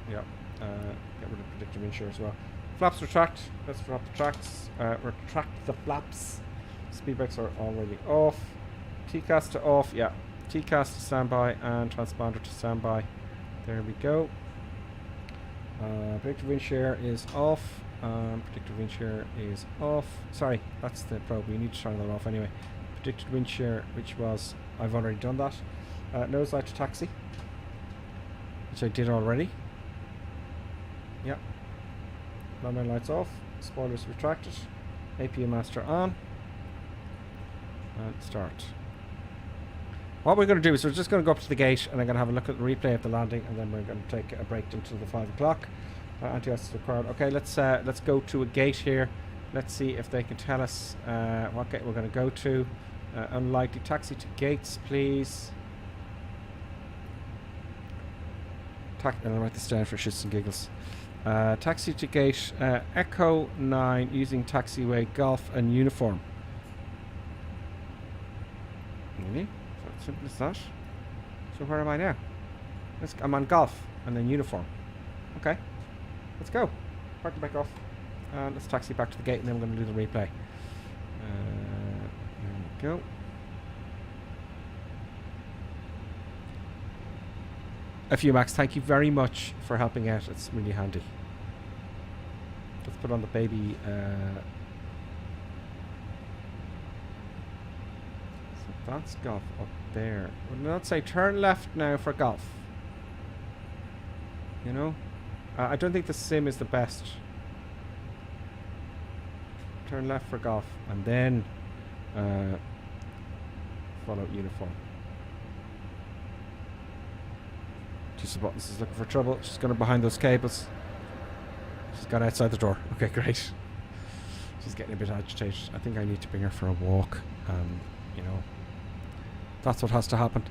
Yeah. Get rid of predictive wind shear as well. Flaps retract. Let's drop the tracks. Retract the flaps. Speed brakes are already off. TCAS to off. Yeah. TCAS to standby and transponder to standby. There we go. Predictive wind shear is off. Predictive wind shear is off. Sorry, that's the probe. We need to turn that off anyway. Predicted wind shear, which was... I've already done that. Nose light to taxi, which I did already. Yep. Landing lights off. Spoilers retracted. APU master on. And start. What we're going to do is we're just going to go up to the gate and I'm going to have a look at the replay of the landing, and then we're going to take a break until the 5 o'clock. Anti-ice required. Okay, let's go to a gate here. Let's see if they can tell us what gate we're going to go to. Unlikely taxi to gates, please. I'll write this down for shits and giggles. Taxi to gate Echo 9 using taxiway Golf and uniform. Really? So simple as that. So where am I now? I'm on Golf and then uniform. Okay. Let's go. Park the bike off. And let's taxi back to the gate, and then we're going to do the replay. There we go. FU Max, thank you very much for helping out. It's really handy. Let's put on the baby. So that's Golf up there. Would not say turn left now for Golf. You know? I don't think the sim is the best. Turn left for Golf and then follow uniform. Tues Buttons is looking for trouble. She's going behind those cables. She's got outside the door. Okay, great. She's getting a bit agitated. I think I need to bring her for a walk. You know, that's what has to happen.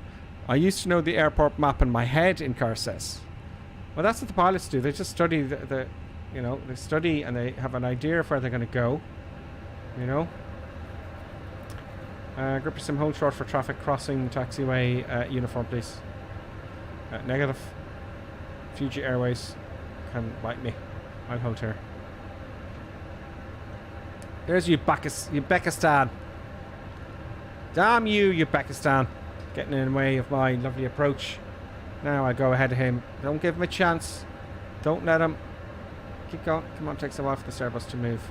I used to know the airport map in my head, in car says. Well, that's what the pilots do. They just study the you know, they study and they have an idea of where they're going to go, you know. Gripper sim hold short for traffic crossing taxiway, uniform please. Negative. Fuji Airways can bite me. I'll hold here. There's Uzbekistan. Damn you, Uzbekistan. Getting in the way of my lovely approach. Now I go ahead of him. Don't give him a chance. Don't let him. Keep going. Come on, takes a while for the Airbus to move.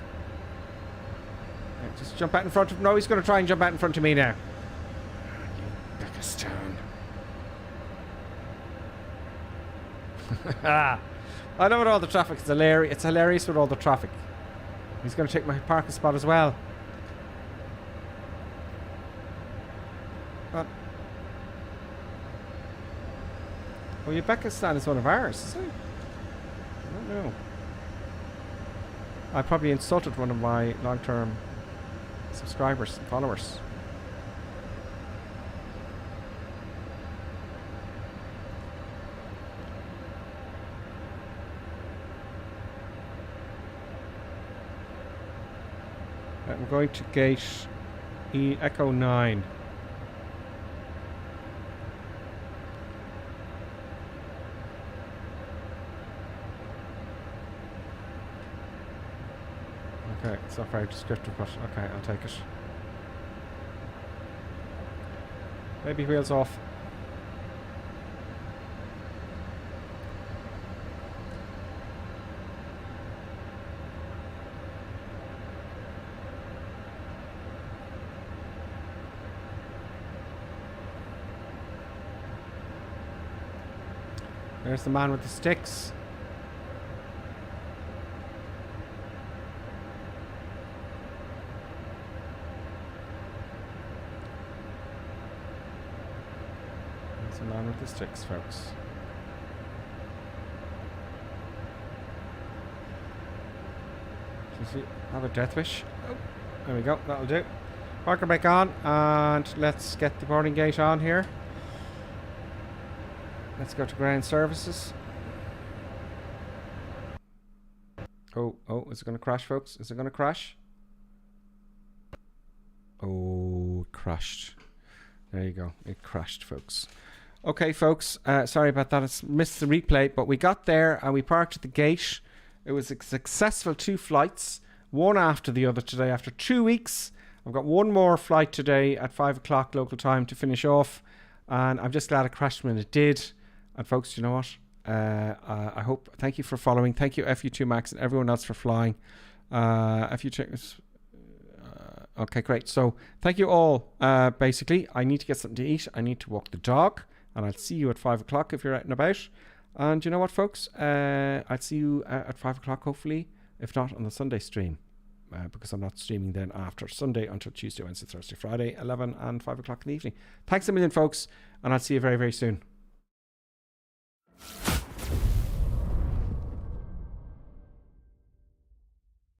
Right, just jump out in front of... No, he's going to try and jump out in front of me now. Uzbekistan. I know with all the traffic. It's hilarious. It's hilarious with all the traffic. He's going to take my parking spot as well. But... Well, Uzbekistan is one of ours, is it? I don't know. I probably insulted one of my long-term subscribers and followers. I'm going to gate Echo 9. Okay, it's not very descriptive, but okay, I'll take it. Maybe wheels off. There's the man with the sticks. There's the man with the sticks, folks. Does he have a death wish? Oh, there we go. That'll do. Parker back on, and let's get the boarding gate on here. Let's go to ground services. Oh, is it going to crash, folks? Is it going to crash? Oh, it crashed. There you go. It crashed, folks. Okay, folks. Sorry about that. I missed the replay, but we got there and we parked at the gate. It was a successful 2 flights, one after the other today. After 2 weeks, I've got one more flight today at 5 o'clock local time to finish off. And I'm just glad it crashed when it did. And folks, you know what? I hope. Thank you for following. Thank you, FU2 Max, and everyone else for flying. FU2. Okay, great. So thank you all. Basically, I need to get something to eat. I need to walk the dog, and I'll see you at 5 o'clock if you're out and about. And you know what, folks? I'll see you at 5 o'clock, hopefully. If not, on the Sunday stream, because I'm not streaming then after Sunday until Tuesday, Wednesday, Thursday, Friday, 11 and 5 o'clock in the evening. Thanks a million, folks, and I'll see you very, very soon.